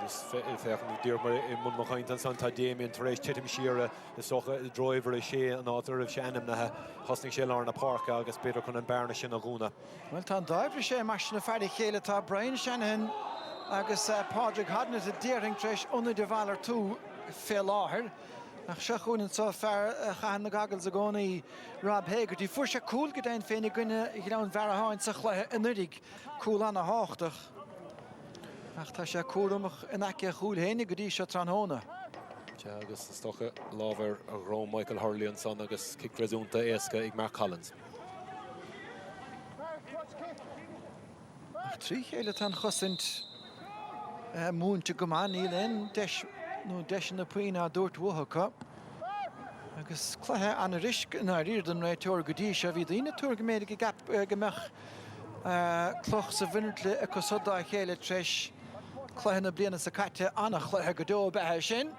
is fechan dúr mar in mun mochaint an Santa Damien taréis titim siire is socha driver is sé an átar of Shannon na hosning sé lá na park agus beidir chun an bearna sin a gúna. Well tá dáibhre sé mar na feidir chéile tá Brian Shanahan agus Padraig Hodnett a déing treis unna de Valar 2 fé láthir ach seachún an sa fear chaan na gagals a gcónaí Rob Hagerty fuair sé cúil go dain féinnig gine i an bheartháin sa chléthe inurig cúil anna háchtach ach tá sé cúramach in aice chúil hénig go dtí seo tróna. Agus is stocha lábhar a ró Michael Hurley an son agus kick réúnta éasca ag Mark Collins. Ach trí chéile tan chosint múnte gomáin í len nó deis na puoine a dúirt wathacha agus chluthe an risc na riordan réiteoir go dtí se bhí daoine túir go méid gombeach cloch sa bhinirtli a cosodá chéile treis chluithe na bliana sa caite annach chluithe go dó bethe sin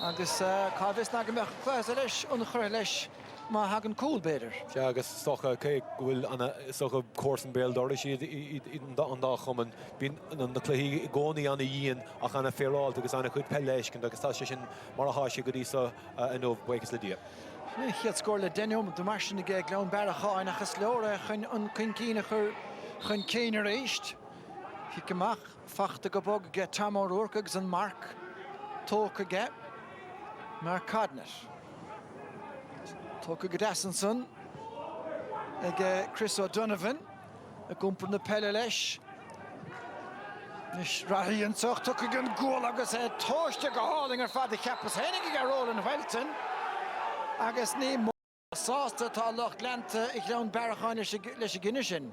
agus cábhís na gombeach chluithe leis ón chuir leis má hagan cúil beidir. Agus stocha cé bhfuil anna socha cósan béaldóir siad an dá chuman bín an na cluí gcónaí anna dhéon ach anna féráil agus anna chuid peléiscin agus tá sé sin mar a háise go dtí an óh buchas le dia. Chiad scóir le dennom do mar sinna ggé leann bearacháin achas leora chun an cíine chun céine réist. Hi goach fachta go bog ge Tamar O'Rourke agus an Mark tóca ge Mark Cadnett. Tóca go Dassenson ag Chris O'Donovan a gúmpar na pelle leis. Nis rahíonn soch tóca gan gúil agus tóiste go háling ar fad ceappas hénig go Roland Welton agus ní mó sásta tá locht lenta ag leann bearacháin leis a gine sin.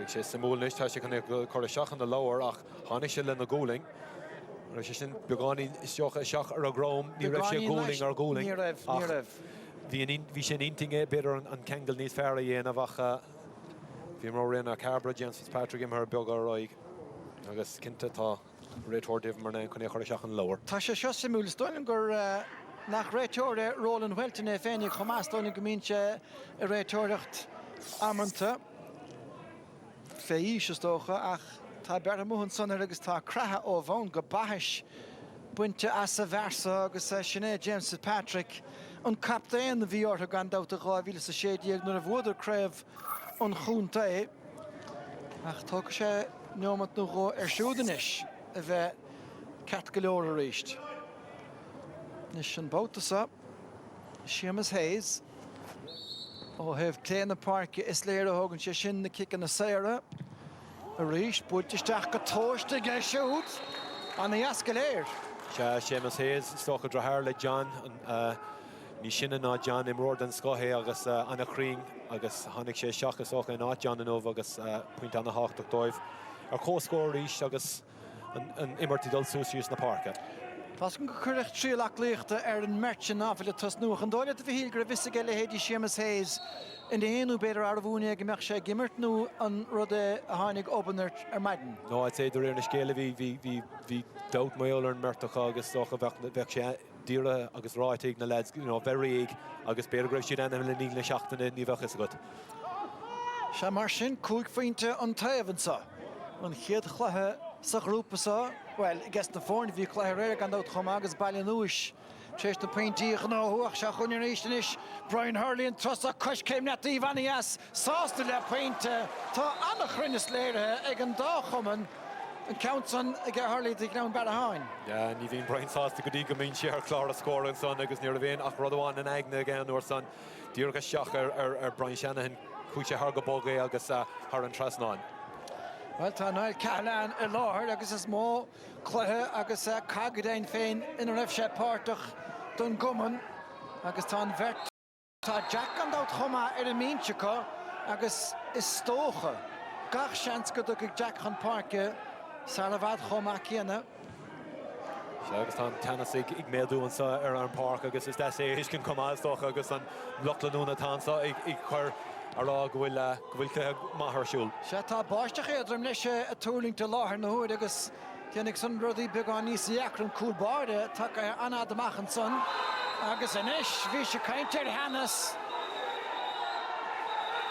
Rig sé samúlnis tá sé chuna chuir seach an na láir ach tháinig sé le na gúling. Ra sé sin beáí seach ar a gróm ní raibh sé gúling ar gúling. Ní raibh. Bhí sé intinge beidir an kegel níos fearr a dhéanamh ach bhí mar rinne Carbery James Fitzpatrick imar beag ar roiig agus cinnte tá réitóir mar na chuna chuir seach an láir. Tá sé seo simúil stoilm gur nach réiteoir Roland Welton féinnig chomás stoilm gomínte a réiteoireacht amanta fé se tócha ach tá bear móhann sanna agus tá crathe ó bhain go baiis buinte as a versa agus sinné James Fitzpatrick an captain na bhí ortha gan dáta gáhíle sa sédíag nuair a bhúidir craibh an chúnta ach tócha sé neomad nó go siúdanis a bheith ceat go leor a ríist. Nis sin bótasa Seamus Hayes ó heh cléan na parke is léir a thugann sé sin na kick na saoire a ríist buirteisteach go tóiste ge siút an na easca léir. Seamus Hayes stocha drathir le John ní sinna ná John imróir den scothe agus anna chrín agus tháinig sé seachas ócha ná John an óh agus puint anna háach dóibh ar cóscóir ríist agus an immartí dul súsíos na parke. Tás go chuirecht tríach léachta ar an mertse náfile tus nuach an dóile a bhí gur visa geile héadí Seamus Hayes in de héanú beidir ar bhúna go meach sé gimmert nó an rud a tháinig obanart ar maidin. No, I'd say the real scale vi doubt my own mertach agus stocha vech sé díra agus ráitig na lads, very ig agus beirgrif si an le níl na seachtainna ní bhechas agat. Se mar sin cúig faointe an taobhansa an chéad chluthe sa grúpasa, well, I guess na fórn bhí chluthe réir gan dát chum agus bailile núis. Tréis na pointíoch ná huach se chuine ríistenis Brian Hurley an trosa cos céim net í bhaías sásta le pointe tá annach rinne léirethe ag an dá chuman an countson ag Hurley ag ná bear háin. Ja, ní bhíon Brian sásta go dtí go mín sé ar chlár a scór an son agus níor a bhéon ach rud amháin an aigna gan nuair son díorcha seach ar Brian Shanahan chuite thar go bóga agus thar an trasnáin. Well, tá náil Callahan láthir agus is mó chluthe agus cagadain féin in raibh sé páirteach don goman agus tá an bheirt tá Jack an dát chuma ar a mínsecha agus is stócha. Gach seans go do Jack an parke sa a bhd chuma chéana. Agus tá tennis ag méadú an park agus is sé is cin cumá stócha agus an lochlanúna tása ag chur ará go bhfuil maitharsúil. Se tá báisteach éadrom leis a túlingta láthir na húid agus déananig san rudí beagán níos iacran cúlbáide tá anad amachchan san agus inis bhí sé caintear hanas.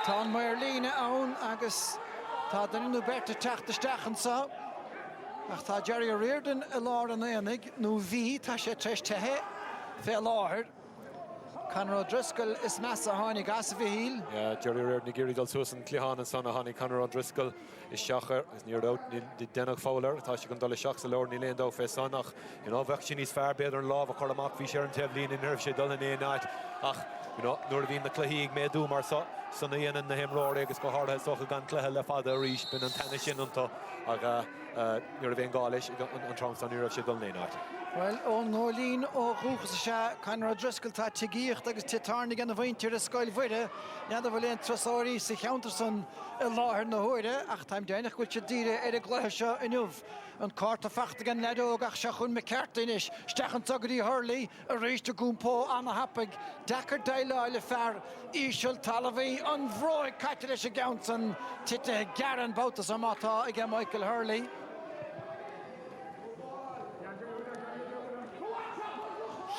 Tá an mair lína ann agus tá dainú berta teachtaisteachchan sa. Ach tá Jerry Reardon a lár an éananig nó bhí tá sé treis tethe fé láthir. Conor O'Driscoll is measa tháinig as a bhí híl. Jerry Reardon géirí dal suasan Cleahan san a tháinig Conor O'Driscoll is seachar is níor dát ní denach fáilir tá sé go dul seach sa leir ní léon dó fé sanach bheith sin níos fear beidir an láh a chuir amach bhí sé an teblín in nerv sé dul in éanaid ach nuair a bhíon na cluthaíigh méadú mar sanna dhéanaan na himráir agus go hátha socha gan cluthe le fada a ríis bin an tennis sin antá ag nuair a bhíon gáis an trams an nuair sé dul in éanaid. Well, ó ngólín ó rúchas se Conor O'Driscoll tá tígíocht agus títarnig an a bhaintear a scoil bhuiide, nead a bhfuil éon trosáirí sa cheantar san i láthir na huaide, ach táim déanach goil se díre ar a gluthe seo inniuh. An cáta fachta gan ledóg ach se chun me ceartainis, stechan tugadí Hurley a réiste gúmpó anna hapig, dechar daileáile fear, ísisiil talahí an bhróid caite leis a gaunsan, tite garan bautas amátá ige Michael Hurley.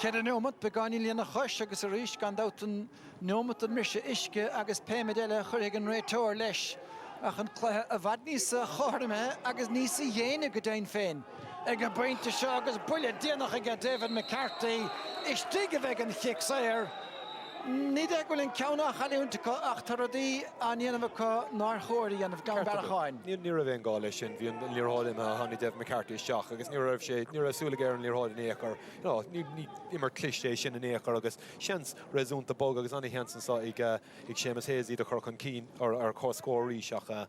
Chead an nómat begáin líana chuis agus a ríis gan dát an nómat an mise isce agus péimeile chuir an réiteir leis ach an cluthe a bhd níos a chóirme agus níos a dhéana go dain féin. Ag a bainte seo agus buile déanach ag a David McCarthy is tí a bheith an chiic saoir. Ní ag bhfuil an ceannach chaúntacha ach tar dí an dhéanamh ná chóirí anmh gan bearacháin. Ní a bhéon gáil leis sin, bhí an líortháil a tháinig David McCarthy seach agus ní raibh sé ní asúla ar an líortháil in éachar. Ní immer cliché sin in éachar agus seans réúnta bog agus anna Hansen sa ag Seamus Hayes iad a chur chun cín ar cóscóirí seach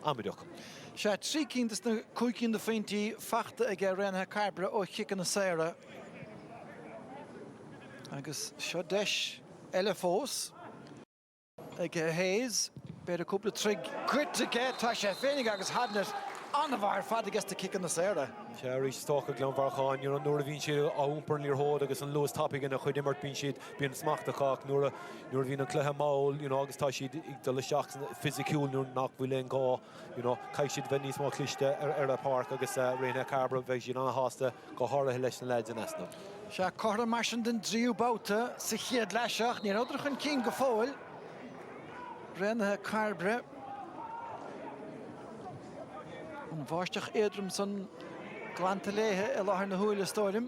amideach. Se trí cíntas na cúicín de féintí fachta ag rénathe Carbery ó chiic na saoire. Agus seo deis eile fós ag Hayes beidir cúpla trig cuit aige tá sé féinnig agus hadnet anna bhar fad agus de cic na saoire. Se rís tócha glanmharcháin ar an nuair a bhíonn siad á úmpar líorthóid agus an luas tapig na chuid immart bíonn siad bíon smachtaach nuair a bhíonn an cluthe máil agus tá siad ag do le seach fisiciúil nuair nach bhfuil léon gá caiith siad bheith níos má cliste ar a park agus réna Carbery bheith siad anna hásta go háirithe leis na leid in esna. Se chora marsin den dríú báta sa chiad leiseach ní óidir chun cín go fóil. Rénathe Carbery. An bháisteach éadrom san glanta léthe i láthir na húil stóirim.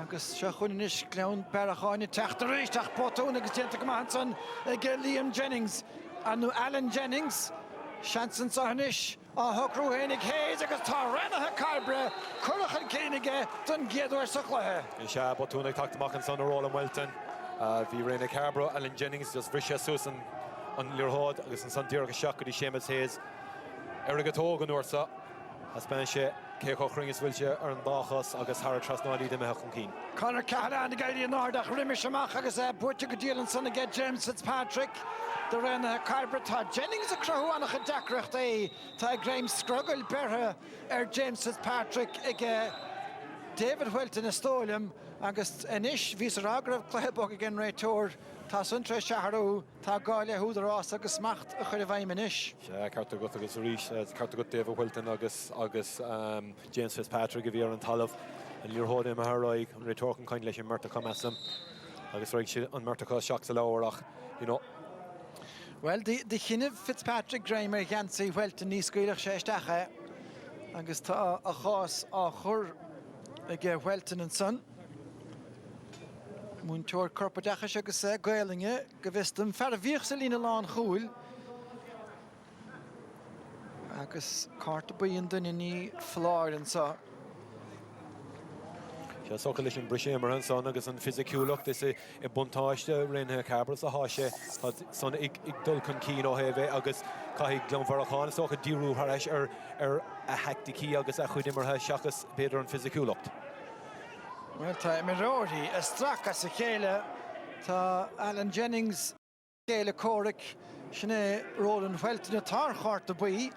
Agus se chun inis gleann bearacháine teachta rééis ach pótún agus déanta go maith san ag Liam Jennings a nó Alan Jennings. Seansan sa hanis a thocrú hénig Hayes agus tá Rénathe Carbery chuirach an céinige don géadúir sa chluthe. Se pótún ag taachtamach an san a Roland Welton. Bhí Réna Carbery, Alan Jennings just bhrisise suasan an líortháid agus an san tíir agus seach go dtí Seamus Hayes. Ar go tóg an uairsa as ben sé cé chochringus bhfuil sé ar an dáchas agus thar trasnáidí de meach an cín. Conor Callahan ag éirí an ardach riimiis amach agus buirte go díalann san ag James Fitzpatrick. De Rénathe Carbery tá Jennings a crothú annach a deacreacht é tá Graham Struggle bertha ar James Fitzpatrick ag David Welton is tóilm agus inis vís ar agrah chluthebog ag an réiteoir tá suntra seaharú tá gáile húdarrás agus smacht a chuir bhaim inis. Se carta go agus ríis carta go David Welton agus James Fitzpatrick a bhí ar an talamh an líortháid a thráig an réiteoir caint leis an Murta Comessam agus roiig si an Murta seach sa leabharach. Well, the chinnev Fitzpatrick Graham ar Jancy Welton níos scuilech sé isteacha agus tá a chás á chur ag Welton an son. Mún teoir corpadeacha agus gailinge go bhistam fear a bhíoch sa lína lán chúil agus carta buíon duine ní fláir an sa. Se socha leis an brisé mar an son agus an fisiciúlacht is i buntáiste Rénathe Carbery a háise son ag dul chun cín ó hébh agus caithigh glanmharcháin socha díú tharéis ar a heicticí agus a chuid immerthe seachas beidir an fisiciúlacht. Well, tá Rory, a strach a chéile tá Alan Jennings chéile Cork sinna Roland Welton a tar chart a bui.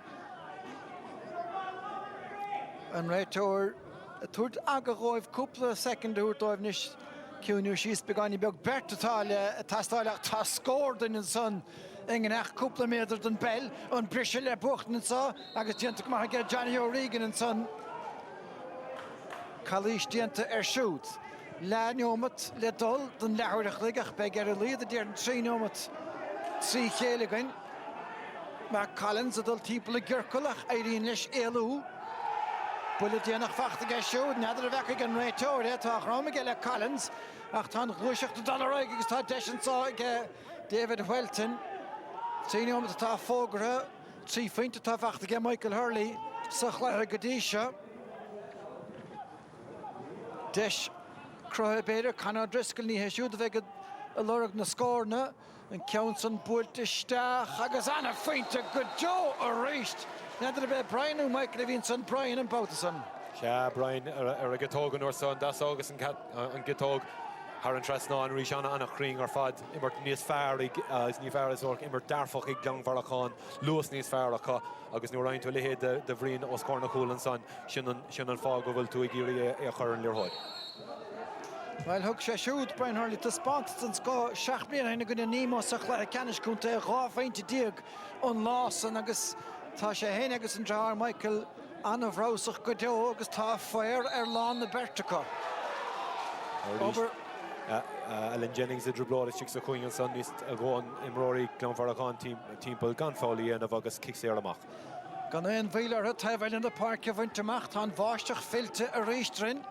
An réiteoir a tuairt aga roimh cúpla second dúirt óibh níos ciúniú síos beáinní beag bertatáile a tastáileach tá scór den san ingen ach cúpla méadar den bell an brise le buchtan sa agus dianta mar ge Johnny O'Regan an san Calís dianta siúd. Le neomat le dul den leabhar ligach be ar a líad a déir trí neomat trí chéile gain. Mar Collins a dul timp le ggurcolach éiríonn leis éalú. Bula déanach fachta ge siúd, neidir a bhecha an réiteoir tá chráma le Collins ach tá gluiseach do dalaráig agus tá deisian sa ge David Welton. Trí neomat atá fógara, trí faointe tá fachta ge Michael Hurley sa chléir go dtí seo. Deis crutha beidir Conor Driscoll ní heisiúd a bheith a lorg na scórna an ceann san búilt isteach agus anna faointe go Joe a ríist. Neidir a bheith Brian ó Michael a bhíonn san Brian an bouta Yeah, Brian ar a gitógan or son das agus an gitóg har an tresná an rís anna chring ar fad immer níos fearr is ní fearr is orc immer darfach ag gangharachán luas níos fearracha agus ní rain tú lehéad de bhrín os Cornachúlan san sin an fág go bhfuil tú ag géirí a chur an leorthóid. Well, thug sé siúd Brian Hurley tá spáint san scó 6 bliana hena gona nímó sa chléir ceannis cúnta rá faointe díag an lásan agus tá sé héine agus an dráir Michael anna bhrósach go deo agus tá féir ar lán na Bertacha. Alan Jennings a dribblóir is sa chuing an san níos a gháin imróí Glanmharachán timppel gan fálaí anamh agus kick sé amach. Gan éon bhílar a taibhil in the park a bhainteach tá bháisteach filte a ríistrin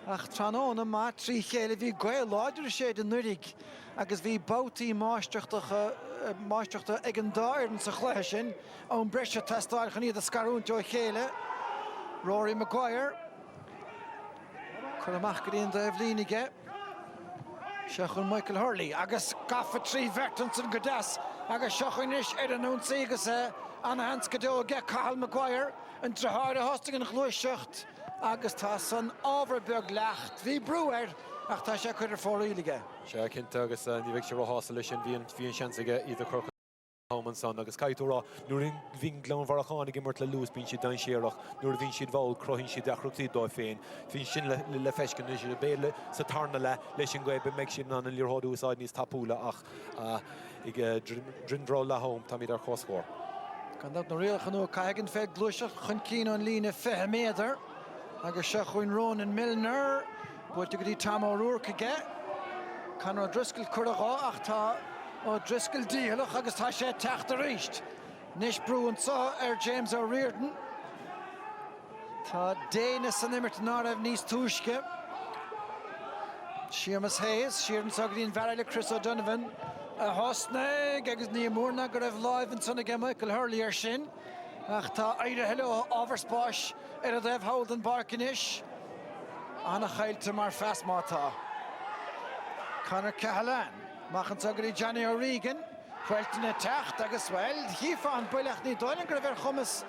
ach trána má trí chéile bhí gail láidir sé den nurig agus bhí bátaí máisteachta ag an dáir sa chléir sin ón breise testáil chaníad a scarúnt ó chéile. Rory Maguire chun amach go dtíon de bhlínige Seachún Michael Hurley agus gafa trí vertan san godas agus seachúnis ar an únsaí agus anna hans go deo ge Cathal Maguire an trethir a hosting an chluiseacht agus tá san ábhar lecht bhí breúir ach tá sé chuir fóríige. Se cinnte agus ní bheith sé ráthasa leis sin bhíon seansaige iad a Cork Homan san agus caiitúrá nuair bhín Glanmharachán gimmart le lús bín siad dan séireach nuair bhín siad bháil crohinn siad deachreachtaí dó féin bhín sin le feiscin is a béle sa tarna leis an gcuid be meid sin an líorthódú úsáid níos tapúla ach ag drindrá le hóm tá míad ar chóscór. Gan dat na réalchan ó caigan fed gluiseach chun cín an lína 5 méadar agus se chuin Ronan Milner builte go dtí Tom O'Rourke aige. Conor Driscoll curará ach tá ó Driscoll díalach agus tá sé techt a ríist. Nis brúan sa James O'Riordan. Tá déine san imirt ná raibh níos túisce. Seamus Hayes, siaran sa go dtíon bheile Chris O'Donovan. A hosna agus ní mórna go raibh láimh an sanna Michael Hurley ar sin. Ach tá aire heile ábharspáis ar a bheith Holden Barkinis. Anna chailte mar fast mátá. Conor Cahalane. Machan sa go dtí Johnny O'Regan. Welton a techt agus well. Hífa an buileach ní dóilean go raibh chumas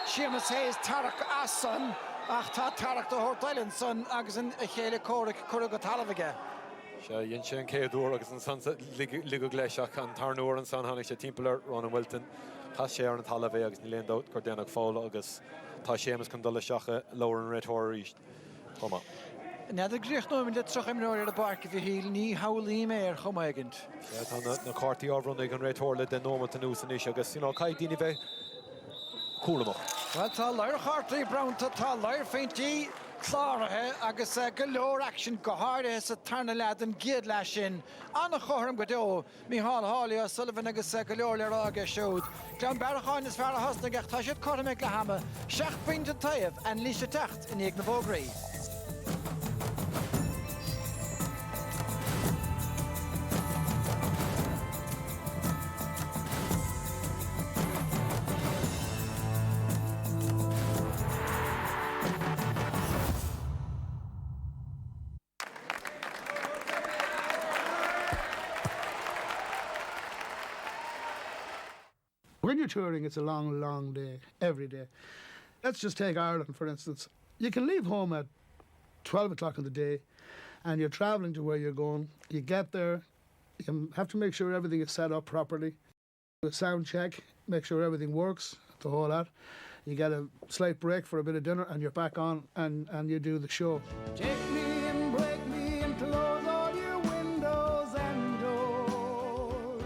Seamus Hayes Tarach as son ach tá Tarach do Hortailen son agus an chéile Cork go talamhaige. Se dhéon sé an céadú agus an san ligú gléiseach an tarnúir an san tháinig sé timpplair Ronan Welton chas sé ar an talamh agus ní léon dót gur déanach fála agus tá Seamus chun dul seacha leabhar an réithóir ríist. Chomá. Neidir gríoch nóiminn le troch imreoir ar a barca bhí híl ní haulaí mé ar chomaigint. Tá na cártaí ábhrún ag an réithóir le den nómata nús inis agus cai daoine bheith cúlamach. Well, tá leir chartaí brownta tá leir féintí chláirithe agus go leor action go háirithe sa tarna lead an giad leis sin. Anna chóthram go deo, Mícheál Hawley Sullivan agus go leor le rága siúd. Glanmharachán is fearr a hosna ach tá siad cormaigh le hama. 6 pointe taobh an líse techt in ag na bógraí. When you're touring, it's a long, long day, every day. Let's just take Ireland, for instance. You can leave home at 12 o'clock in the day and you're travelling to where you're going, you get there, you have to make sure everything is set up properly. Do a sound check, make sure everything works, the whole lot. You get a slight break for a bit of dinner and you're back on and you do the show. Take me and break me and close all your windows and doors.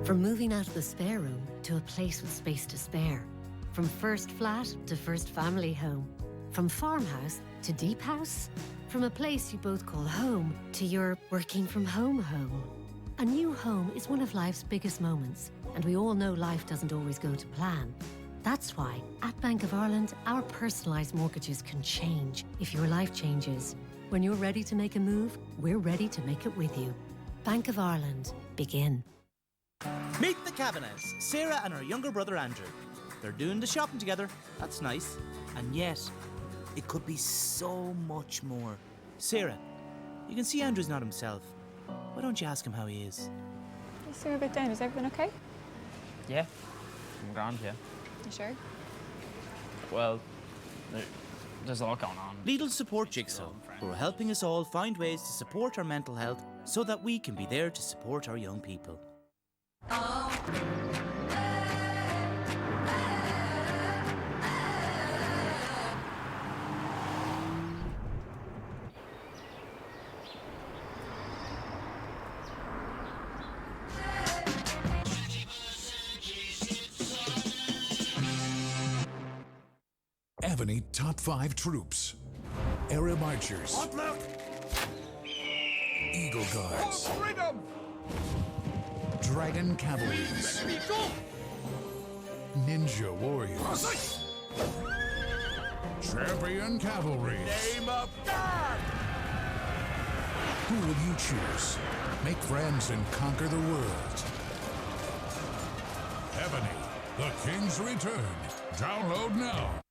From moving out of the spare room to a place with space to spare. From first flat to first family home. From farmhouse to deep house. From a place you both call home to your working from home home. A new home is one of life's biggest moments, and we all know life doesn't always go to plan. That's why, at Bank of Ireland, our personalised mortgages can change if your life changes. When you're ready to make a move, we're ready to make it with you. Bank of Ireland. Begin. Meet the Kavanaghs, Sarah and her younger brother Andrew. They're doing the shopping together, that's nice. And yet, it could be so much more. Sarah, you can see Andrew's not himself. Why don't you ask him how he is? You seem a bit down. Is everything okay? Yeah, I'm grand, yeah. You sure? Well, there's a lot going on. Lidl support Jigsaw, who are helping us all find ways to support our mental health so that we can be there to support our young people. Ebony Top 5 Troops. Arab Archers. Eagle Guards. Dragon Cavalries. Ninja Warriors. Champion Cavalry. Name of God! Who will you choose? Make friends and conquer the world. Ebony, the King's Return. Download now.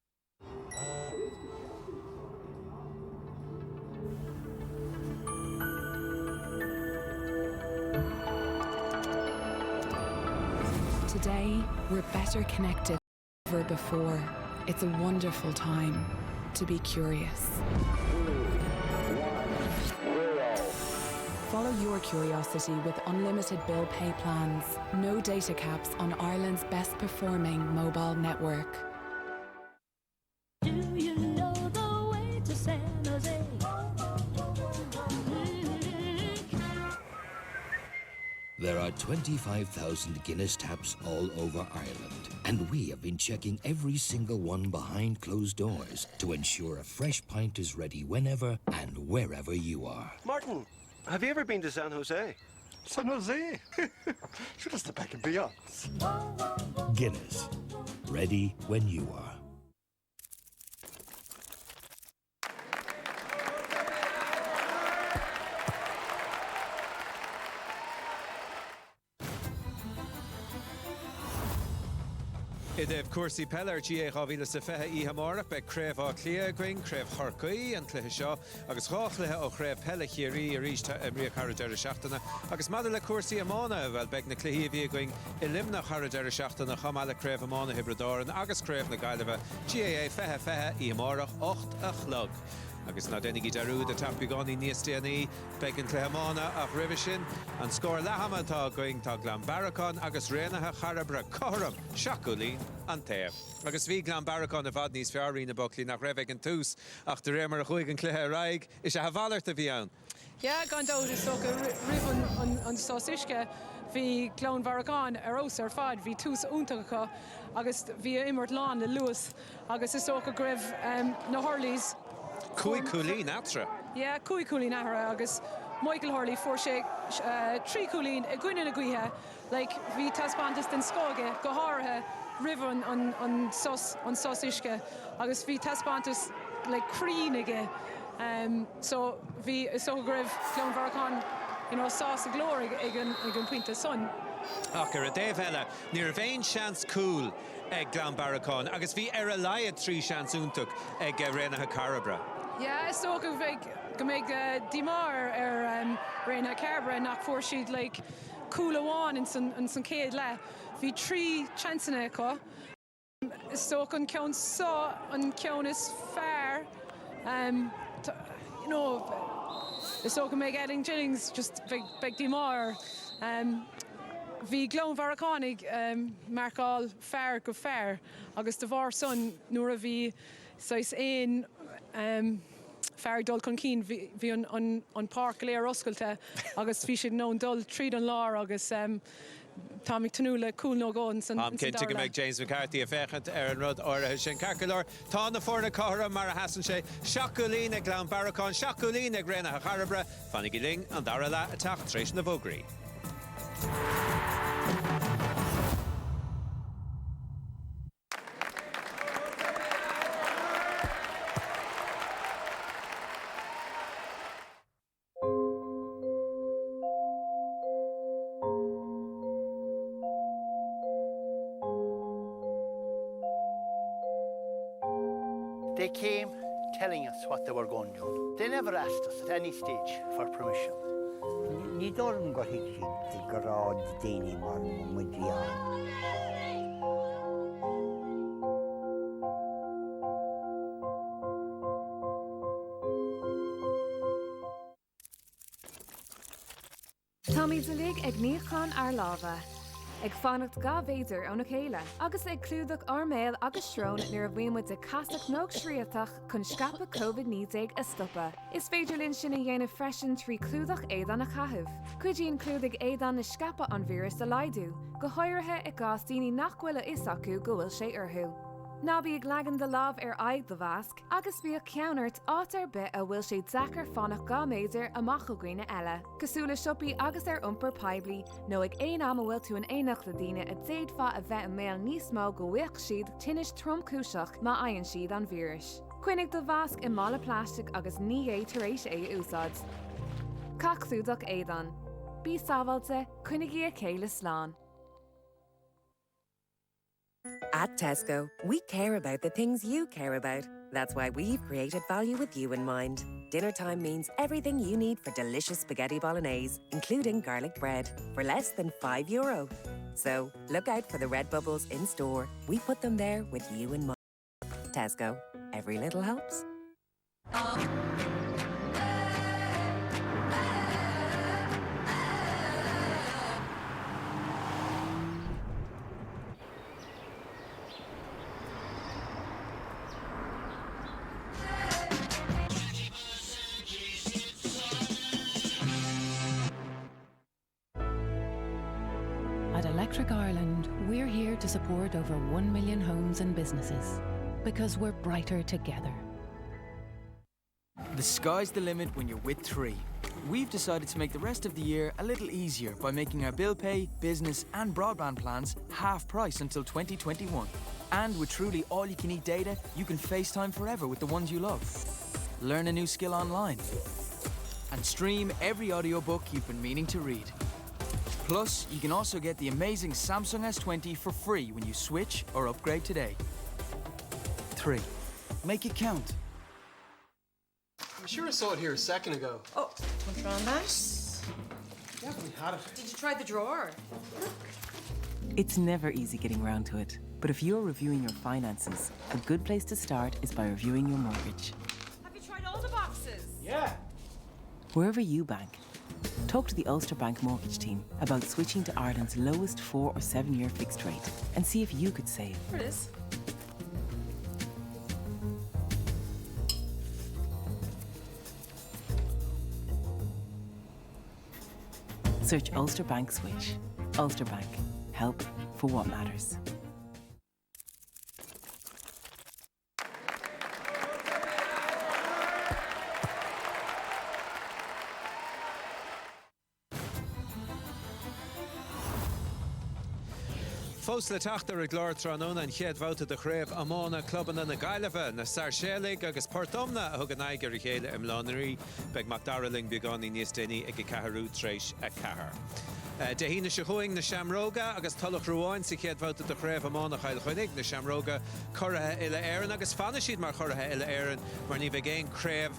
Today, we're better connected than ever before. It's a wonderful time to be curious. Follow your curiosity with unlimited bill pay plans. No data caps on Ireland's best performing mobile network. Do you know the way to San Jose? There are 25,000 Guinness taps all over Ireland, and we have been checking every single one behind closed doors to ensure a fresh pint is ready whenever and wherever you are. Martin, have you ever been to San Jose? San Jose? Sure, that's the back and beyond. Guinness, ready when you are. Idef Cursi Peller G Ravila Safeha Ihamara, Beck Crave or Clear Green, Crave Harkui, and Clehishaw, Agus Rochle or Crave Pellichiri, reached Maria Caradera Shachtana, Agus Madala Cursi Amona, well Beck Niclehivi going, Elimna Caradera Shachtana, Hamala Crave Amona Hibrador, and Agus Crave Nagaleva, GAA Feha Ihamara, Ocht Achlog. Agus na denigi daru the tap begoni niestiani begin Clehamana ach Rivishin and score Lahamata going to Glambaracon agus Renaha Carbery Coram Shakulin and Ter. Agus vi Glambaracon of Adnis Fiarina Buckley nach Revig Tus ach the Remer Huigan Clehe Raig is a Havaler to Vian. Yeah, gone down to stock a ribbon on Sausishka. Vi Clonakilty Eros fad vi tus untaka agus vi immert lan the Lewis agus is stock a grev na Harleys. Cui Coolin Atra. Yeah, Cui Coolin Ahara agus Michael Hurley for shake Tree Coolin a Gwyn Guiha like vi Taspantis den Skoge Goharha River on Sausishka agus vi Taspantis like Creenige so vi so grev Clonakilty you know sauce of glory again Pinta Sun. Acher a Davella near vein chance cool ag Glambaracon agus vi Ereliad 3 chance untuk ag Renaha Carbery. Yeah, so go make Dimar Renaha Carbery knock for she'd like cool one and some kid la. Vi 3 chances ko. Stoke an ceann an ceann is fair. You know, Stoke an make Edding Jennings just big more. Bhí glón Varacánig marcáil fair go fair agus de bhar son nuair a bhí sais éin fair dul chun cín bhí an park léir oscailte agus bhí siad nó dul tríd an lár agus Tommy Tanula cool no gon san Cinnte go méid James McCarthy a fechant an rud orthe sin Carceller tá na fórna cára mar a hasan sé seaculín ag glán Baracán seaculín ag rinne a Carbery fannig i ling an dara le a tacht tréis na bógraí. They came telling us what they were going to do. They never asked us at any stage for permission. Ní dóran go hiig siad go rád daoine mar muidián. Táimid lig ag níocháin ar lábha. Ag fánacht gá bhéidir óna chéile, agus ag clúdach arméil agus srón nuair a bhíomad de casach nóg sríothach chun scapa COVID-19 a stoppa. Is féidir linn sin a dhéanamh freisin trí clúdach éadan a chathamh. Cuidíonn clúdaigh éadan na scapa an vírus a laidú, go háirithe ag gás daoine nach bhfuil is acu go bhfuil sé orthú. Ná bí ag leagan de lámh ar aig do bhasc, agus bí a ceannart áit ar bit a bhfuil sé dachar fánach gá méidir amach go gcuoine eile. Cosúla siopaí agus ar iompar poiblí, nó ag éon am bhfuil tú an éanacht le daine a déad fá a bheith an méal níos mó go bhuiach siad tinnis tromcúiseach má aonn siad an víris. Cuinnig do bhasc i mála plastic agus ní é tar éis é úsáid. Caclúdach éadan. Bí sábhailte cuinigí a céile sláán. At Tesco, we care about the things you care about. That's why we've created value with you in mind. Dinner time means everything you need for delicious spaghetti bolognese, including garlic bread, for less than €5. So, look out for the red bubbles in store. We put them there with you in mind. Tesco, every little helps. At Electric Ireland, we're here to support over 1 million homes and businesses because we're brighter together. The sky's the limit when you're with 3. We've decided to make the rest of the year a little easier by making our bill pay, business and broadband plans half price until 2021. And with truly all-you-can-eat data, you can FaceTime forever with the ones you love. Learn a new skill online. And stream every audiobook you've been meaning to read. Plus, you can also get the amazing Samsung S20 for free when you switch or upgrade today. 3. Make it count. I'm sure I saw it here a second ago. Oh, what's wrong that? Definitely had it. Did you try the drawer? It's never easy getting round to it. But if you're reviewing your finances, a good place to start is by reviewing your mortgage. Have you tried all the boxes? Yeah. Wherever you bank, talk to the Ulster Bank mortgage team about switching to Ireland's lowest 4 or 7 year fixed rate and see if you could save. There it is. Search Ulster Bank Switch. Ulster Bank. Help for what matters. Fós le tachtar a glár tránóna an chéad bhóta de chréibh amána clubbanna na gaiileheh na Sarshéalaigh agus Portomna a thug an aigear i chéile im Lánairí beag mac daraling beagání níos déine ag ceathrú tréis a cethar. De hína se chuing na Seamróga agus talach ruáin sa chéad bhóta de chréibh amána chail chuinnig na Seamróga chorathe ile éireann agus fanna siad mar chorathe ile éireann mar ní bheith géin chréibh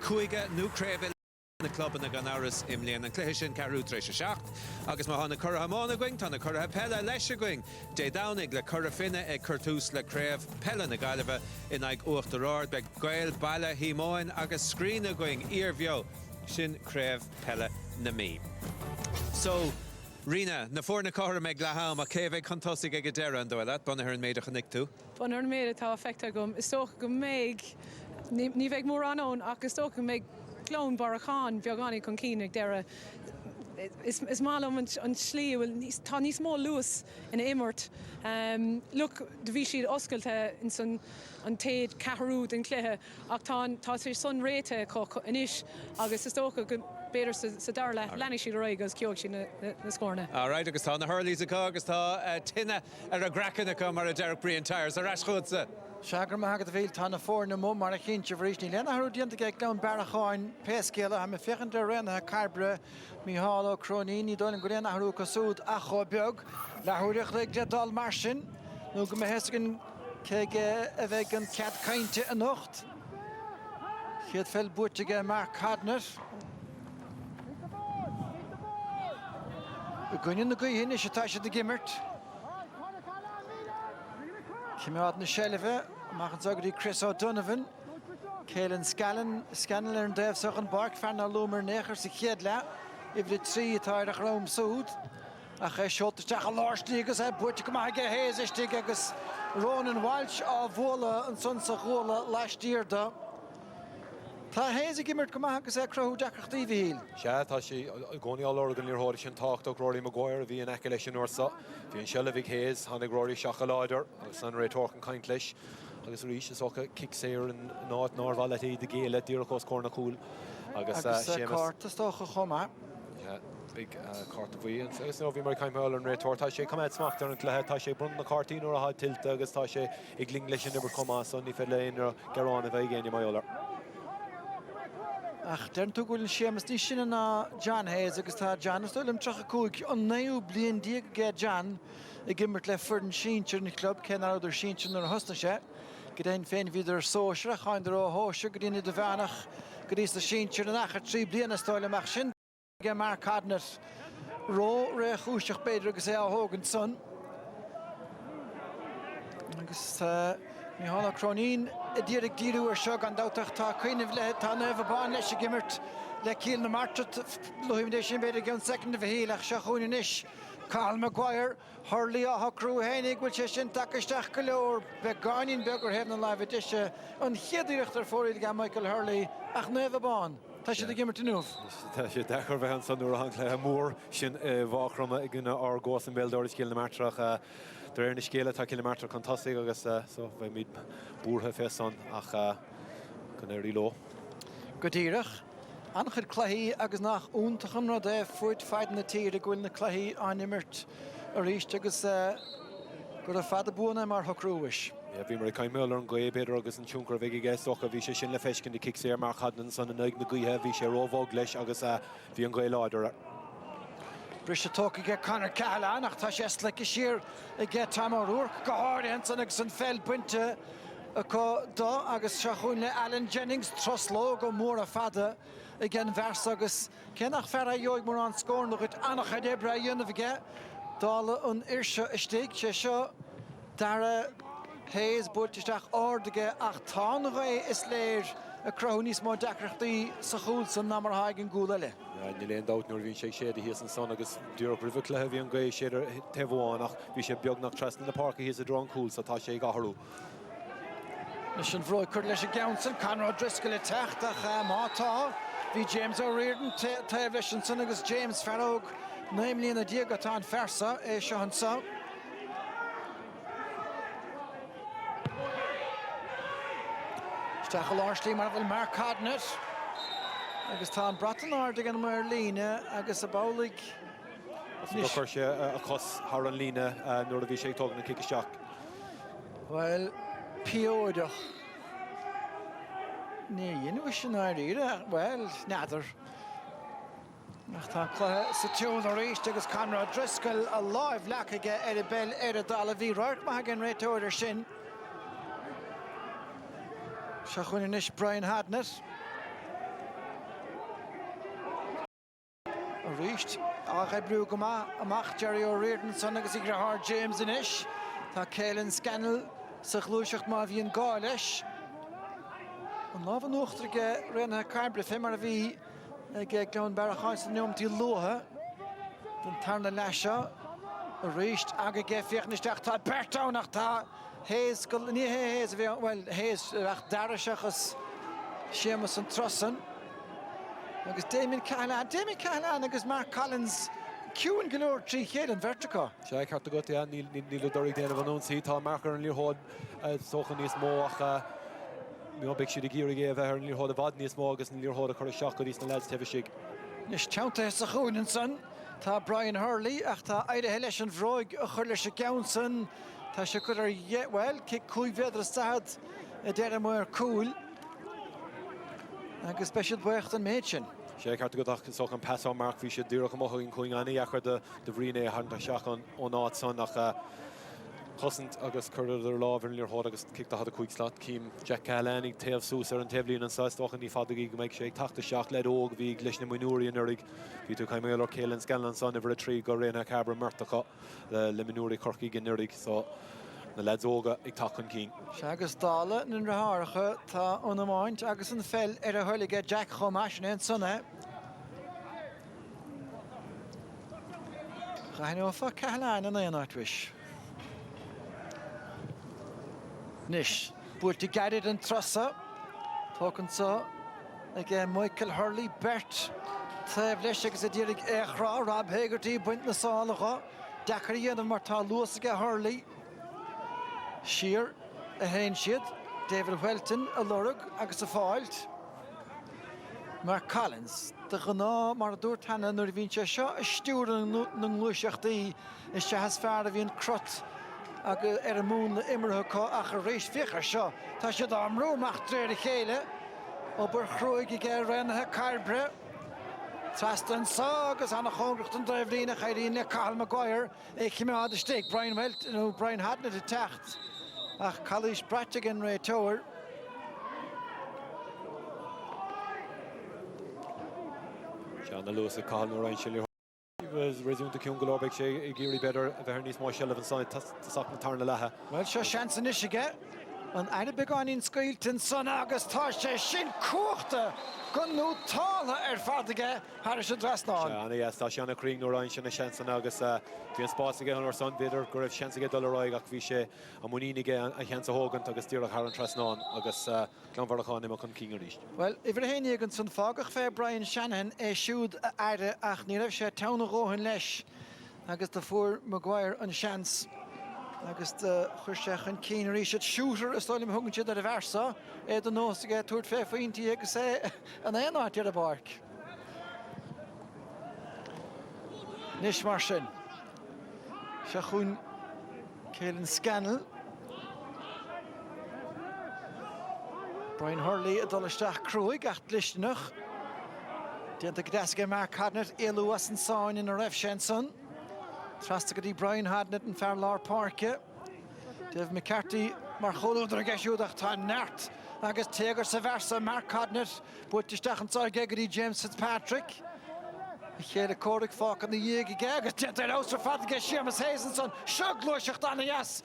cuaige nó chréibh na club na gan áras im léana an cléisi sin carú tréis seacht agus má hána chur hamána going tána chur pelle leis going dé dánig le chur finne ag curtús le créibh pelle na gaiileh in ag ucht arád be gail baile hímáin agus scrína going íormheo sin créibh pelle na mí. So Rina, na fórna cára meid letham a céimh chuntósaigh ag deire an dóile buna ar an méideach an nictú. Buna ar an méide tá feiceata gom is tócha go méid ní bheith mór anón agus tócha méid clón barachán beagání chun cíneach deire. Is málam an slí bhfuil tá níos mó luas in immort. Look, de bhí siad oscailte in san an téad ceathrúd an chluthe ach tá sé son réite inis agus is tócha go beidir sa darla lena siad a roiig agus ceog sin na scórna. Right, agus tá na Hurleys acu agus tá tinine ar a grachanna chu mar a Derek Brian Tires a ras chudsa. Seagar mágad a bhíl tá na fórna mó mar a chinse bhrísní lena hrú dianta ag glán baracháin pescéile ha me fechan de réna Carbery Míhála Croní ní dóin go réna hrú cosúd a cho beag lethúireach le gredal mar sin nó go me hescin cé a bheith an cead cainte a nocht. Chéad fel búirteige Mark Cadner. Gwynin na gwyhin is tá sé de gimmert. Cymryd na Shellife, machen zogri Chris O'Donovan. Caelan Scanlon ar an défsach an barc fan a lúmar nechar sa chéadla. Ifri trí táir ach róm súd. A ché seoltasteach a láirtí agus é buirte go maithe héas istí agus Ronan Walsh á bhóla an son sa chóla leistíirda. Tá héas a gimmert go maithe agus é crothú deachachtaí bhíl. Se tá sé gcóí álagan níor háir sin táchtach Rory Maguire a bhí an eice leis an orsa. Bhí an Shellife héas tháinig Rory seach a láidir agus an réitorcan caint leis. Agus rís is ocha kick séir an náit nárbhil a de géile díorchos córna cúil. Agus cartas tócha chomá. Big cart of wheel. So it's no bhí mar caiimhil an réitor tá sé cumad smacht ar an chluthe tá sé brun na cartíí nuair a há tiltte agus tá sé ag gling leis an ibar comá son ní fed léon ar garrán a bheith géine maiollar. Ach, dern tú gwyl sémas ní sinna na John Hayes agus tá John is tólim trocha cúig an naú blion díag ge John I gimmert le fyrden síintir na club cén áidir síintir ar hosna sé. Gydéin féin viidir sóisir a cháindir ó hóisir gydíine de bheanach gydís na síintir na achar trí bliana stáile amach sin. Ge Mark Cadner ró ré chúiseach beidir agus é á hógan son. Agus Míhála Cronín I ddírig díú ar seo an dáteach tá chuoineh le tá nefh bán leis gimmert le cíl na martrat luhimdé sin beidir gan second a bhíach se chuúin inis. Carl Maguire, Hurley a hocrú hénig bhfuil sé sin takeisteach go leor be gáinin begur hefna leibh deise an chéadíireachtar fóriad ga Michael Hurley ach nefh bán. Tá sé gimmert inúh. Tá sé dechar bheith an san nuair a hang le mór sin bháchrama I gine ar gás an béildóir cíl na martrach Dréir na scéile tá kilometr contásaigh agus so bheith míad búrtha fésan ach gan éirí ló. Go díireach, anchar claí agus nach úntacham nó é fuid feid na tíir a gúil na claí animmirt a ríist agus gur a fada búna mar thocrúis. Bhí mar caiimil ar an gcuibéidir agus an túncar bhí ggéisteach a bhí sé sin le feiscin de kick sé mar chadan san na gcuithe bhí sé rómhóg leis agus bhí an gcuiláidir. Bris sé tóca ge Conor Cahalán ach tá sé le sir I ge tam ar úrc go háir san agus an fel buinte a có dó agus se chuún le Alan Jennings trosló go mór a fada I gin vers agus cenach fer a joig mór an scór nach annach a débre dionmh ge dála an irse istíigh sé seo dar héas búirteisteach ádaige ach tá bheith is léir a crothú níos mó deachreachtaí sa chúl san namar haig an gúla le. Ní léon dát nuair bhíonn sé séad híos an son agus dúr brifh le bhí an gcuid séidir tehháinach bhí sé beag nach trasna na parca híos a drón cúil sa tá sé gatharú. Leis an bhróid chuir leis a Gaunson Conrad Driscoll le techtach mátá bhí James O'Riordan taobh leis an son agus James Farróg 9 mbliana díag atá an fersa é seo an sa. Steach a láirslí mar bhfuil Mark Cadner agus tá an bratan áirde gan mar líne agus a bálaigh. Chuir sé a chos thar an líne nuair a bhí sé tógan na cicaisteach. Well, Pióideach. Ní dhéanamh sin áiríre, well, neadar. Nach tá chluthe sa tiún a ríist agus Conrad Driscoll a láimh lechaige ar a bell ar a dal a bhí roirt maith an réitóidir sin. Se chuin inis Brian Hadner. Ríist a Carbery go amach Jerry O'Riordan son agus i grahar James in ish. Tá Caelan Scannell sa chlúiseacht má bhíon gá leis. An lábhan uachtarige rinne Carbery fé mar a bhí ag Glán Baracháin san neomtí lutha den tarna leise. Ríist aga ge fiachnisteach tá Bertánach tá Hayes go ní Hayes bhí well Hayes ach daraseachas Seamus an Trossan. Agus Damien Callahan agus Mark Collins Cuan galore trí chéad an vertical. Sé carta go níl dorí déanamh an sí tá marcar an líorthód sochan níos mó ach mí big siad gíir gé bheith an líorthód a bhd níos mó agus an líorthód a chuir seach go dís na leid tefisigh. Nis teanta sa chuúin san tá Brian Hurley ach tá éirithe leis an bhróig a chuir leis a Gownson tá sé chuir well cic cúig bhéidir stad a deire muir cúil agus beisiad buocht an méid sin. Sé carta go soch an pass mark bhí sé dúach amach in chuing aní a chuir de bhríné a harnta seach an áit san nach chosint agus chuidir lábhar an líorthód agus cic a chuig slot cím Jack Callahan ag taobh sús ar an taobhlíonn an sáistochan ní fadaí go méid sé tata seach le óg bhí leis na minúí an urig bhí tú caiimméil ar Caelan Scannell san a bhar a trí go réna Carbery murtacha le minúí Corcaí gin urig so na leid óga ag tachan cín. Se agus dála na ratháiricha tá ionamáint agus an fel ar a thuirlige Jack Chomáis in sanna. Chainú fa Callahan an éon áitris. Nis, búirtí gairid an trosa, tócan sa ag Michael Hurley, Bert, taobh leis agus a ddírig éachrá, Rob Haggerty, buint na sálacha, dechar dhéanamh mar tá luas ag Hurley, Shear a hain siad, David Welton a lorug agus a fáilt. Mark Collins, de gná mar dúirt hana nuair bhíonn sé seo a stúr na ngluiseachtaí is se has fear a bhíon crot agus ar a mún na imirtha ach a rééis fichar seo. Tá siad amrúmach tréir a chéile ó bur chróig i gcéir rénathe Carbery. Trastan sa agus anna chóngracht an dreibhlína chairína Carl Maguire ag chimeád a stig. Brian Welton, Brian Hadnett a techt ach Callis Bratigan Ray Tower. Seanna Lewis a Carl Moran Shelley was resumed to Ciún Glórbeg sé géirí beidir a bheith níos má seileamh an sáid tasach na tarna lethe. Well, seo seansan isige an aine begáin scailtin san agus tá sé sin cuachta gon nó tála fadaige thar sé drasnáin. Seanna yes, tá Seanna Cring nóráin sin na seansan agus bhí an spásaige an or son beidir go raibh seansaige dul roiig ach bhí sé an muínige a cheansa hógant agus tíreach thar an trasnáin agus Clonvarlachán imach chun cín ríist. Well, i bhar héine an san fágach fé Brian Shanahan siúd a aire ach ní raibh sé tana róhan leis agus de fuair Maguire an seans agus de chuirseach an cín ríist siútar is stáilim thugann siad ar a bhersa é don nósaige tuairt fé faointí agus é an éonáid ar a barc. Nis mar sin. Se chun Caelan Scannell. Brian Hurley a dolisteach cruig ach listenach. Dianta gdasga Mark Hadnett éú as an sáin in a raibh sin son. Trasta go Brian Hadnett an Fairlár Parke. Dave McCarthy mar choúidir a geisiúdach tá neart agus téagar sa versa Mark Hadnett buirtisteach an sáige go James Fitzpatrick. Chéad a córic fác an na dhéag ige agus dianta ar austra fadaige Seamus Hazenson seo glúiseacht anna yes.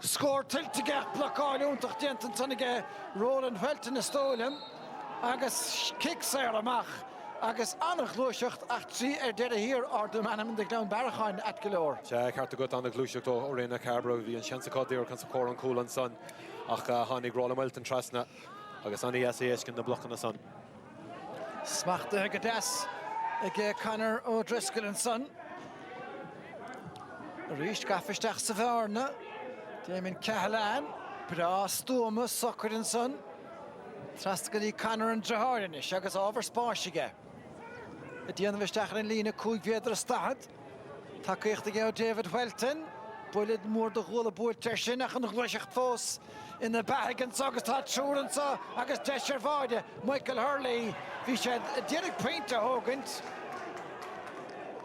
Scór tiltige blocáilúntaach dianta sanige Roland Welton na stólim agus kick sair amach agus annach glúiseacht ach trí deire hir ar do manam de Glán Baracháin at golóir. Sé carta go anna glúiseacht ó réna Carbery bhí an seansa cadíor can sa cór an cúil an son ach tháinig Roland Welton trasna agus anna yes éiscin na blochan na son. Smachta ag des ag Conor O'Driscoll an son. Ríist gafisteach sa bhearna. Damien Callahan, bra stúma soccer an son. Trasta go Conor an Draharnish agus ábhar spáisige. A díanamh isteach an lína cúig bhéidir a stad. Tá cíochta go David Welton. Builid mór do ghuala búirteir sin ach an gluiseacht fós ina bhegan agus tá trúran sa agus deisir bháide Michael Hurley bhí sé dírig pointe hógant.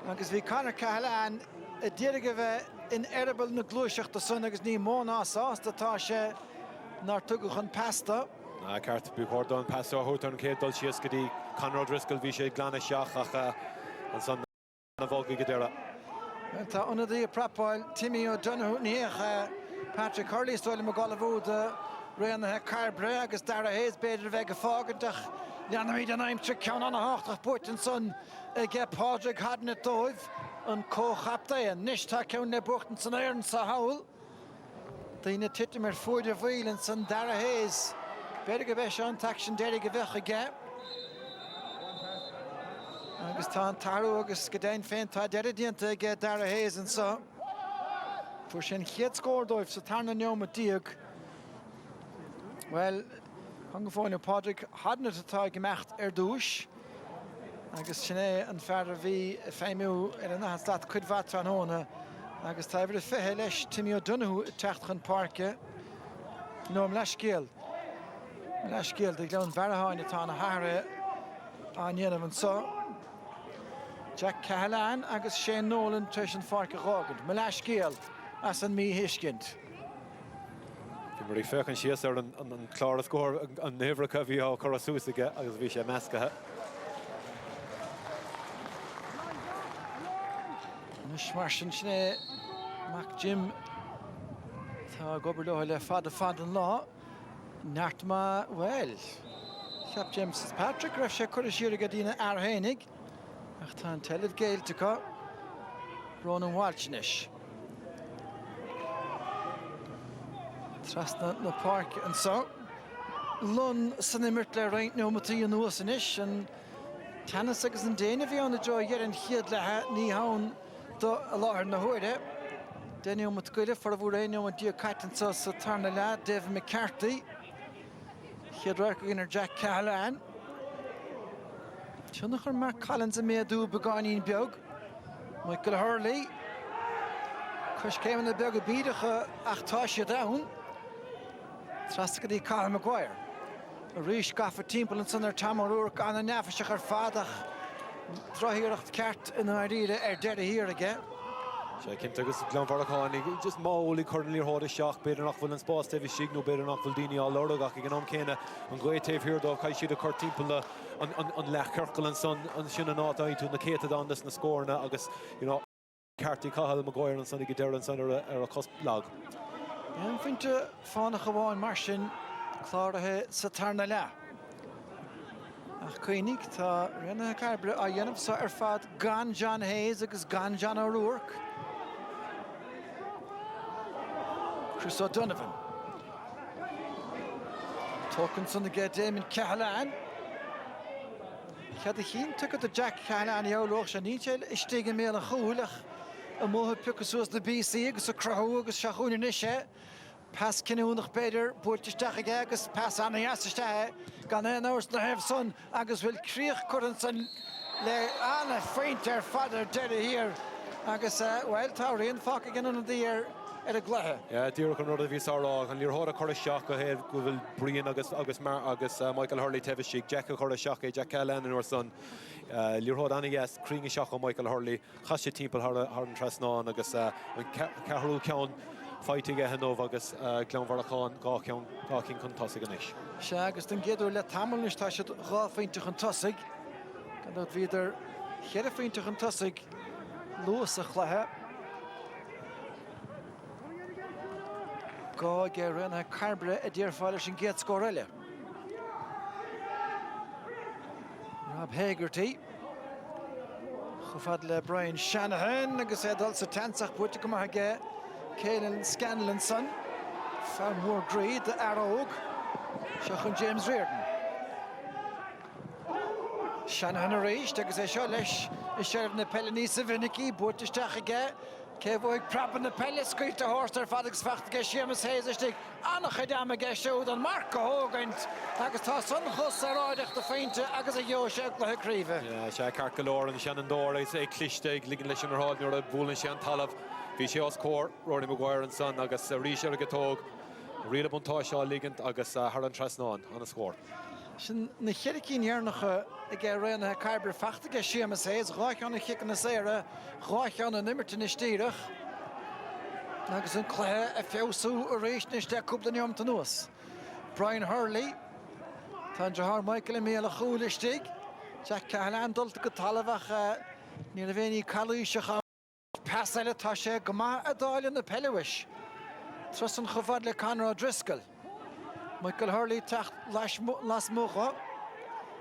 Agus bhí Conor Callahan a dírig a bheith in erbal na glúiseachta son agus ní móna sásta tá sé nar tugach an pasta. Na cart bu chódán pasta a thutar an céad dul sios go dtí Conor O'Driscoll bhí sé glána seach ach an san na bhógaí go deireadh. Tá una dí prapáil Timmy O'Donoghue níoch Patrick Hurley stoile mo galabhú de réanathe Carbery agus Dara Hayes beidir bheith go fágantach leanna míad an aimtre ceann an háach buit an son ige Padraig hadna dóibh an cóchapta níos tá ceann le buchtan san éireann sa hawl. Daoine titim fuidir bhíl an san Dara Hayes beidir go bheith seán taction deidir go bheith aige. Agus tá an tarú agus go dain féin tá deidir dianta ige Dara Hayes an sa. Fuair sin chiad scór dóibh sa tarna neoma díag. Well, hang fáinne Padraig hadna atá gemacht dúis. Agus sinné an fearr bhí féimú ar an nachas cuidhhat an hóna. Agus tá bhir fithe leis Timmy O'Donoghue techt chun parke. No am leis céal. Leis céal ag leann bharaháin atá na haire an dhéanamh an sa. Jack Cahalane agus Shane Nolan treis an farca rágant. Me leis céal as an mí hiiscint. Bhí mar féchan sios ar an clár a scór an néhracha bhí á chur súsaige agus bhí sé meascathe. Nus mar sin sinné Mac Jim tá gobar le le fad an lá. Neart má, well, Cheap James Patrick raibh sé chuir siar go dtíine arhénig. Ach tá an teileadh Gaeltacha Ronan Walshnis. Trasna na park an so. Lun san imirt le reint nómatí an nuas an ish an tenas agus an déine bhí an joy ar an chiad le ní hawn do a láthir na huaide. Déine ómat goile for a bhúr éine ómat dío caitan sa tarna le Dave McCarthy. Chiad roic ar Jack Cahalane. Tionnach ar Mark Collins a méadú begáinín beag. Michael Hurley. Chris céim na beag a bídacha ach tá sé dawn. Trasta go dtí Carl Maguire. A rís gaffa timppla an san ar Tamar O'Rourke an a neafaiseach ar fadach drothíocht ceart in áiríre ar deire hir aige. Sé cinnte agus Glanmharacháin just máolaí chuirn líor háda seach beidir nach bhfuil an spás David Signó beidir nach bhfuil daoine á loragach ag an am céine an gcuid taobh hirdó cai siad a chuir timppla an lechcircail an son an sin an áit aitú na céad andas na scórna agus Carty Cathal Maguire an sanna go deir an san ar a cosp lag. An finte fánach amháin mar sin chláirithe sa tarna le. Ach chuoinnig tá rinne Carbery a dhéanamh sa ar fad gan John Hayes agus gan John O'Rourke. Chris O'Donovan. Tócann san aige Damien Cahalane. Chead a chin tucha a Jack Cahalane i eolóch se níteil istíige mé a chúlach a móthe puchasúas na BC agus a crothú agus seachúna nisise. Pas cinúnach beidir búirteisteach aige agus pas anna heastastethe gan éon áras na hebh son agus bhfuil críoch churann san le anna faoint ar fadar deire hir agus well tá rion fáca gan an dí ar a gluthe. Díreach an rud a bhí sárá an líor háda chuir seach go héad go bhfuil Brian agus Michael Hurley tefisig Jack a chuir seach é Jack Cahalane an son líor háda anna yes críing seach ó Michael Hurley chas sé timppla thar an trasnáin agus an ceathrú ceann fáitige henóh agus Glanmharacháin gá cinn chun tosaigh an isis. Se agus den géadú le tamilnis tá siad gá féintach an tosaigh. Gan dat bhíidir chead a féintach an tosaigh luas a chluthe. Gá ige rinne Carbery a ddíorfáile sin géad scór eile. Rob Hegarty. Chufad le Brian Shanahan agus dul sa tansach buite go maithe Caelan Scanlon son. Far mór Greed de Arrow. Seachn James Reardon. Shanahan a réist agus seo leis I séirh na pelle níos a vinnicí buirteisteach aige. Cé bhfuil prapan na pelle scuit a hórst ar fad agus fecht ige Seamus Hayes istigh annach a dam aige siúd an Marco Hógaint agus tá son chus a ráideach do féinte agus a gheo sé le críomh. sé carcalór an Shannon Dóir é cliste ag ligan leis an ráid nuair a bhúlann sé an talamh. Bhí sé os cór Rory Maguire an son agus ríise ar a gotóg riad buntá seo ligant agus thar an trasnáin an a scór. Sin na cheiricín dhearnacha ag réanathe Carbery fecht aige Seamus Hayes ráithán na chican na séire ráithán na nimirta na stíireach agus an chluthe a feosú a rééis níos de cúpla neomta nuas. Brian Hurley tá Michael mé a chúlaistigh Jack Cahalane dulta go talamhach Ní a bhéí callúiseach pass eile tá sé go maith a dáil na peleis. Tros an chofad le Conor O'Driscoll. Michael Hurley tacht las mocha.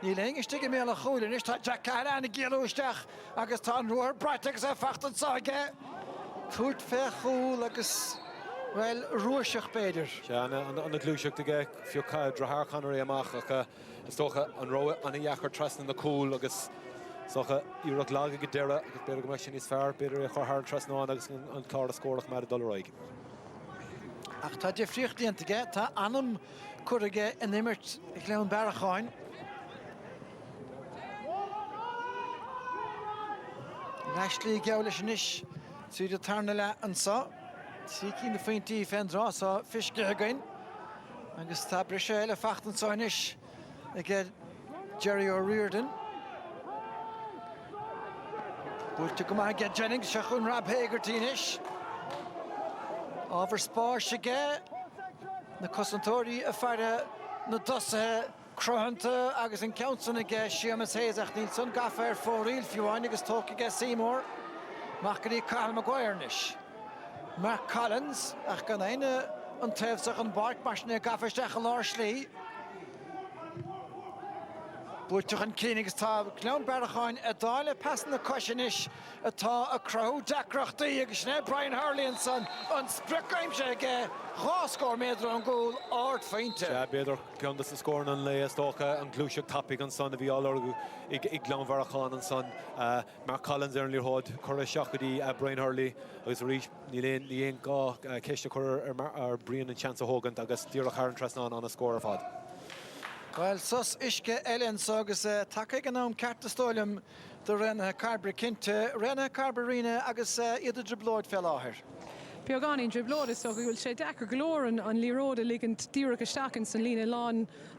Ní leingiste go mé a choúlin is tá Jack Callahan géúisteach agus tá ruair breitegus a fachtan sáige. Tuairt fé chúil agus well ruaiseach beidir. Se an glúiseach de fiú drathar Conor amach ach is tócha an roa an iachar trasna na cúil agus socha íireach lága go deire agus beidir go me sin níos fearr beidir a chuthair trasná agus an clár a scórach mar a $1. Ach tá defriocht díontaige tá anam chuige in imirt ag leann bearacháin. Leistlí geall leis inis súd a tarna le an sa. Sí cín na faointí fendrá sa fisce again. Agus tá brise eile fachtan sáinis ag Jerry O'Riordan. Búirte go maith get Jennings se chun Rob Hagerty inis. Ábhar spáis aige na cosantóirí a fearre na dosathe crohananta agus an countsan aige Seamus Hayes ach níl son gafa ar fóríl fiúáin agus tóca aige Seymour. Machcarí Carl Maguire inis. Mark Collins ach gan aine an taobhsach an barc maisna gafaisteach a lár slí. Búirteach an cíine agus tá cleann bearacháin a dáile pasan na coisinis atá a crowd deacreachtaí agus sné Brian Hurley an son an spricaimse aige gháscór méadar an gúil áirt faointe. Se beidir ceandas a scór an le tócha an glúiseach tapig an son a bhí álargu ag gleann bearacháin an son Mark Collins ar an líorthóid chur seachadí Brian Hurley agus ríis ní léon gá ceiste chur ar bríon an chance a hógant agus díreach ar an trasná an a scór a fad. Well, sus isce Ellens agus take gan am carta stóilm do rinne Carbery cinte, rinne Carberyne agus idir driblóid fel áthir. Beagán driblóid is so bhfuil sé dechar glóran an líróda ligint díreach isteachn san lína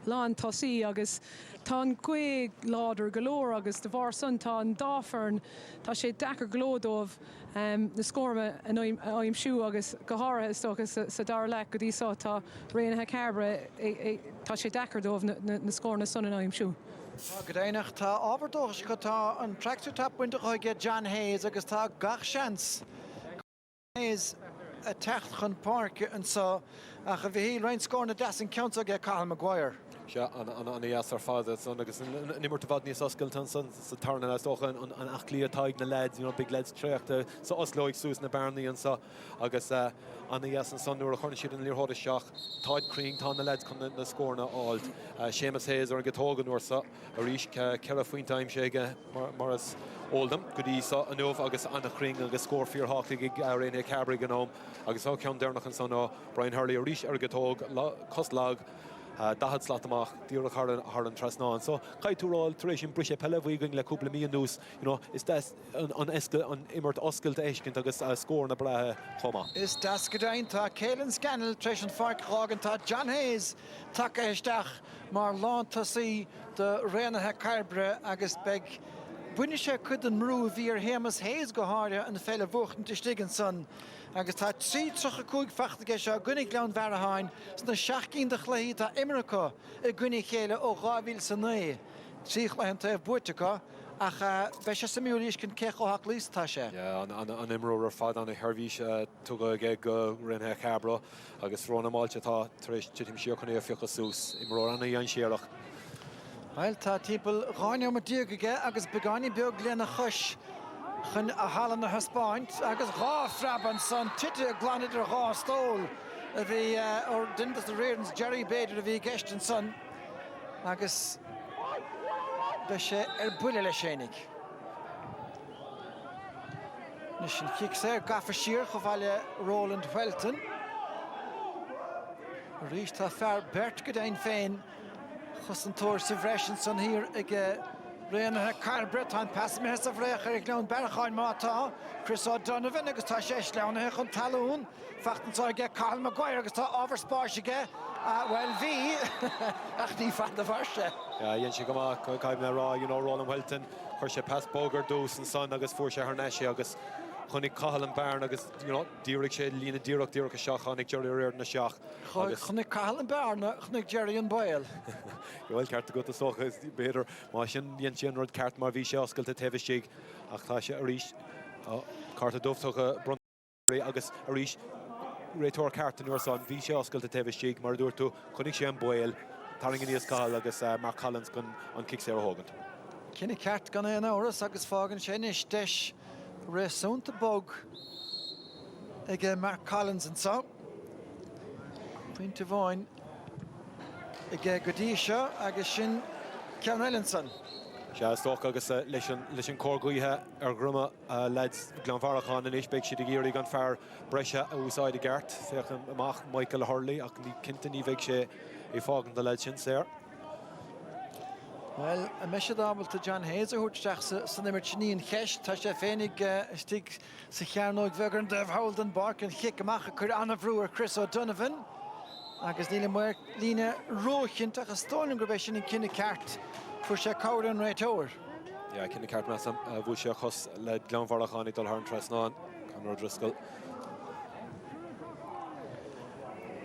lán tosaí agus tá an gcuig láidir golóir agus de bhar san tá an dáfern tá sé dechar glódómh na scórma an aimimsú agus go háirithe is tócha sa dar le go dtí tá réanathe Carbery tá sé dechar dómh na scórna san an aimimsú. Go déanaach tá ábhardóchas go tá an tractor tap buinte chuige John Hayes agus tá gach seans. Hayes a techt chun parke an sa ach a bhí rein scór na deas an count aige Carl Maguire. Se an iasar fád son agus nimmer te vad níos oscailtan san sa tarna as tócha an achlí atáig na leds, big leds tréachta sa osloig sús na Barnaí an sa agus an ias an son nuair a chorna siad an líorthóda seach táid cring tá na leds chun na scórna áilt. Seamus Hayes ar an gotógan nuair sa a ríis ceara faointáim sé aige mar as Oldham, go dtí sa an nuamh agus anna chring agus scór fíor háclaigh réine Carbery gnóm agus á ceann dearnach an san Brian Hurley a ríis ar gotóg coslág dahad slát amach díreach ar an trasná. So caiitúráil tar éis sin brise pelehhuiing le cúpla míon nús, is des an immert oscailt éiscint agus scór na brethe chomá. Is das go dainn tá Caelan Scannell treis an farcágan tá John Hayes take isteach mar lán tosaí de réanathe Carbery agus beg buine sé chud an mrú bhí ar Seamus Hayes go háire an féile bhuachtan tistigan san. Agus tá 3-3 fachtaige seo gunnig leann Bhearacháin sna 16 de chluí tá Imreacha i gunnig chéile ó 2009. Tríoch le an taobh buirtecha ach be sé samúlís cin cechoach lís tá sé. An imróir fad an Hervís tuga ag go rinne Carbery agus róna máilte tá taréis titim siar chun é fiocha sús imróir anna dhéan siarach. Well, tá timpeall ráine am díogaige agus begáinní beag léana chuis chun a hallan na Hispáint agus ráfraban san tite a glanid ar rá stóil a bhí or dintas na réirans Jerry Bader a bhí gestin san agus be sé ar buile le sénig. Nis sin chiic sé gafa siar go bhaile Roland Welton. Rís tá fear bert go dainn féin chus an tóir sa bhreisin san hir ag réanathe Carbery tá pas mé sa bhréach ar ag leann Bearacháin mátá Chris O'Donovan agus tá sé leanathe chun talún fachtan aige Carl Maguire agus tá ábhar spáis aige well bhí ach ní fan a bharse. Dhéan si go caiim le rá Roland Welton chuir sé pas bógar dús an son agus fuair sé thneise agus chunig cahal an bearn agus díreach sé lína díreach a seach chunig Jerry réir na seach. Chunig cahal an bearn chunig Jerry an Boyle. Well ceart go a socha is beidir má sin dhéon sin rud ceart mar bhí sé oscailte taobhiste ach tá sé arís carta dómhtócha bron agus arís réitor carta nuairsáin bhí sé oscailte taobhiste mar dúir tú chunig sé an Boyle taring níos cáil agus Mark Collins gon an kick sé hógant. Cinnig ceart gan éon áras agus fágan sé níos deis réasúnta bog ag Mark Collins an sa. Pointe bháin ag godí seo agus sin Ceann Ellinson. Se stoch agus leis an cógaíthe ar gruma leds Glanmharachán in isbeig si géirí gan fear breise a úsáid a gceart féchan amach Michael Hurley ach ní cinnta ní bheidh sé I fágan de leid sin séir. Well, a meisiad ábalta John Hayes a húteach sa nimir tníon cheis tá sé féinnig stig sa chearnóid bhegur an Dave Holden Bark an chic amach a chur anna bhrúar Chris O'Donovan agus níle muir lína róchint ach a stólan go bheith sin in cinna ceart fu sé cáir an réitóir. Ja, cinna ceart me sam bhú sé chus le Glanmharachán ag dul thar an trasnáin Conor Driscoll.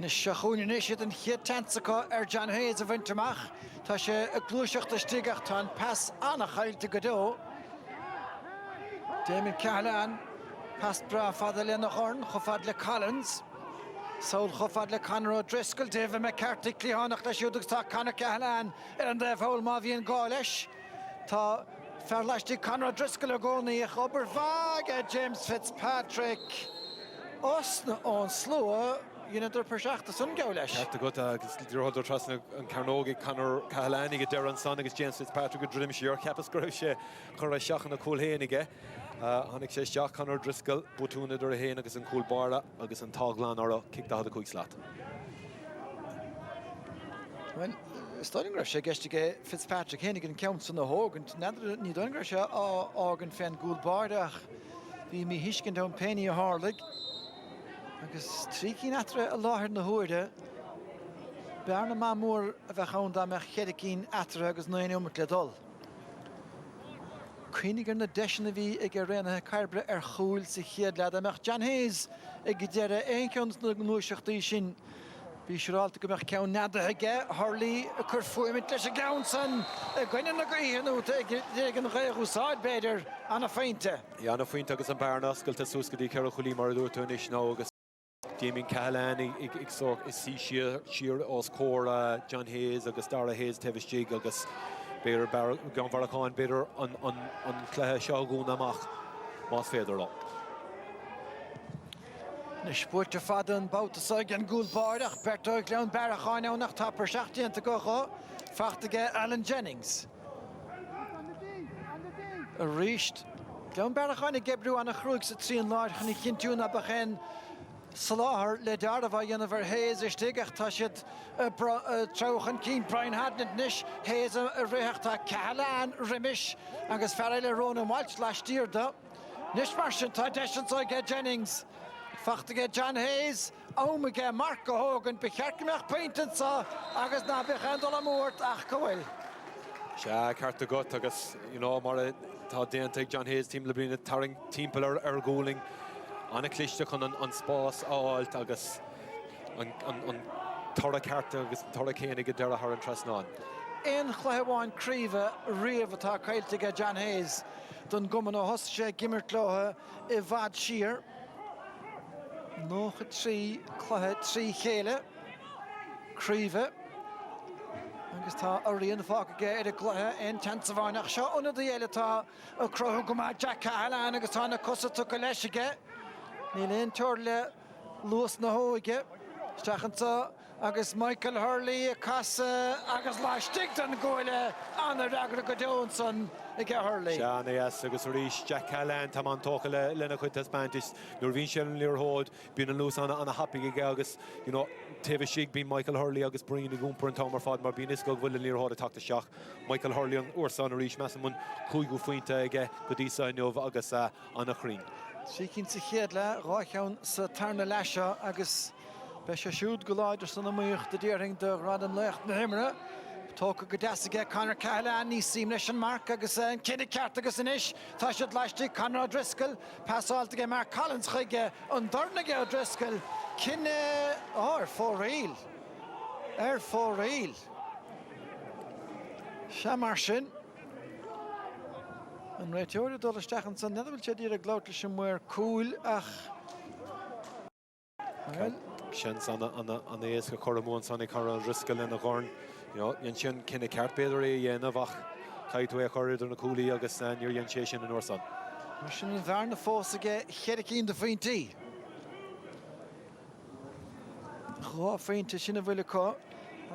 Nis seachúin isiad an chiad tansacha John Hayes a bhainteach tá sé a glúiseach a stigach tá an pass annach chailte go dó. Damien Callahan pass bra fada le nach orn chofad le Collins. Saul chofad le Conor O'Driscoll David McCarthy cliánach le siúdach tá Conor Callahan an Dave Hole má bhíon gá leis. Tá ferlaistí Conor O'Driscoll a gcónaí a chobar bhag James Fitzpatrick. Osna ón slua Unidir per seachta sun gá leis. Cearta go agus dúrthóidir trasna an Carnóga Conor Callahan ag Darren Son agus James Fitzpatrick go drim sé ceapas go raibh sé chur a seachan na cúlhéanige. Tháinig sé seach Conor Driscoll butúna idir a héin agus an cúl barla agus an táglan ar a kick da chuig slát. Well, Stalin raibh sé geistige Fitzpatrick hénig an ceann san na hógant nadidir ní don raibh sé ágan féin gúl bardach bhí mí hiiscin don Penny a Harlig. Agus trícín atre a láthir na huairde bearna má mór a bheith chun dá meach cheadicín atre agus 9 le dul. Cuinnig na deisina bhí ag rénathe Carbery ar chúil sa chiad lead amach John Hayes ag deire éoncant na gnúiseachtaí sin bhí seráilta go meach ceann neadathe Hurley a chur fuimid leis a gceann san a gcuine na gaíhanúta ag an réach úsáid beidir anna féinte. Ja, anna féinte agus an bearna oscailta súscadí cear a chulí mar dúirtú inis ná agus Damien Callahan ag sí siar os cór John Hayes agus Dara Hayes taobhiste agus beidir Glanmharachán beidir an chluthe seo gún amach más féidir lá. Na spúirte fada an bátasáid an gúl bardach Bertóid Gleann Barachán ánach tá per seachtaíonta gocha feachtaige Alan Jennings. A ríist Gleann Barachán ag gebrú anna chrúig sa tríon láir chunig cintiúna bachéin Saláthar le dearmh dhéanamh Hayes istigach tá siad trochan cín Brian Hadnett níos Hayes a réitheachta Callahan rimis agus fearréile Róna Walsh leistíirda. Níos mar sin tá deisiantáige Jennings. Fachtaige John Hayes ómaige Mark go hógan bechearcameach paintansa agus ná bechandal amúirt ach go bhfuil. Se cearta gut agus mar tá déanta John Hayes tím le blina taring timppla ar gúling. Anna cliste chun an spás áilt agus an tora carta agus tora chénig go deire thar an trasnáin. Éon chluitheháin críomh riamh atá cailteige John Hayes don gumann ó thosa sé gimirtlóthe I bhfad siar. Nócha trí chluthe trí chéile críomh agus tá a rion fácaige ar a gluthe in tansamhainach seo úna dhéile tá a crothú go má Jack Callahan agus tá na cosa tu go leisige. Níl éon tuair le luas na hóige steachanta agus Michael Hurley a casa agus láistigh don ggóile anna reagra go dún san I g Hurley. Seanna yes agus rís Jack Callahan tá an tócha lena chuid Spantis nuair bhín sé an líorthóid bíon an lús anna happig ige agus taobhiste bín Michael Hurley agus bríon I gúmpar an támar fád mar bíon isco bhfuil an líorthóid a tata seach. Michael Hurley an uairsan a rís measamún chuigú faointe ige go dtí neomh agus anna chrín. Sícinn sa chéad le rácheann sa tarna leise agus be sé siúd go láidir san amíocht de ddíirthing de rad an lecht na himre. Tóca go deasige Conor Callahan ní sim leis an marc agus cinna ceart agus inis tá siad leistigh Conor O'Driscoll pasáiltige Mark Collins chuige an dornaige O'Driscoll cinne ar fór réal se mar sin an réiteoir dul san neidir sé dír a glóir sem muir cúil ach sin an éas go chomón sanna Conor O'Driscoll in a gháin Jan sin cinna ceart beidir é dhéanamh ach caiithú a choidir na cúlaí agus níor dhéan sé sin an uairsan. Mar sin an bhar na fósaige cheiricín de faointí. Chá faointe sinna bhfuile có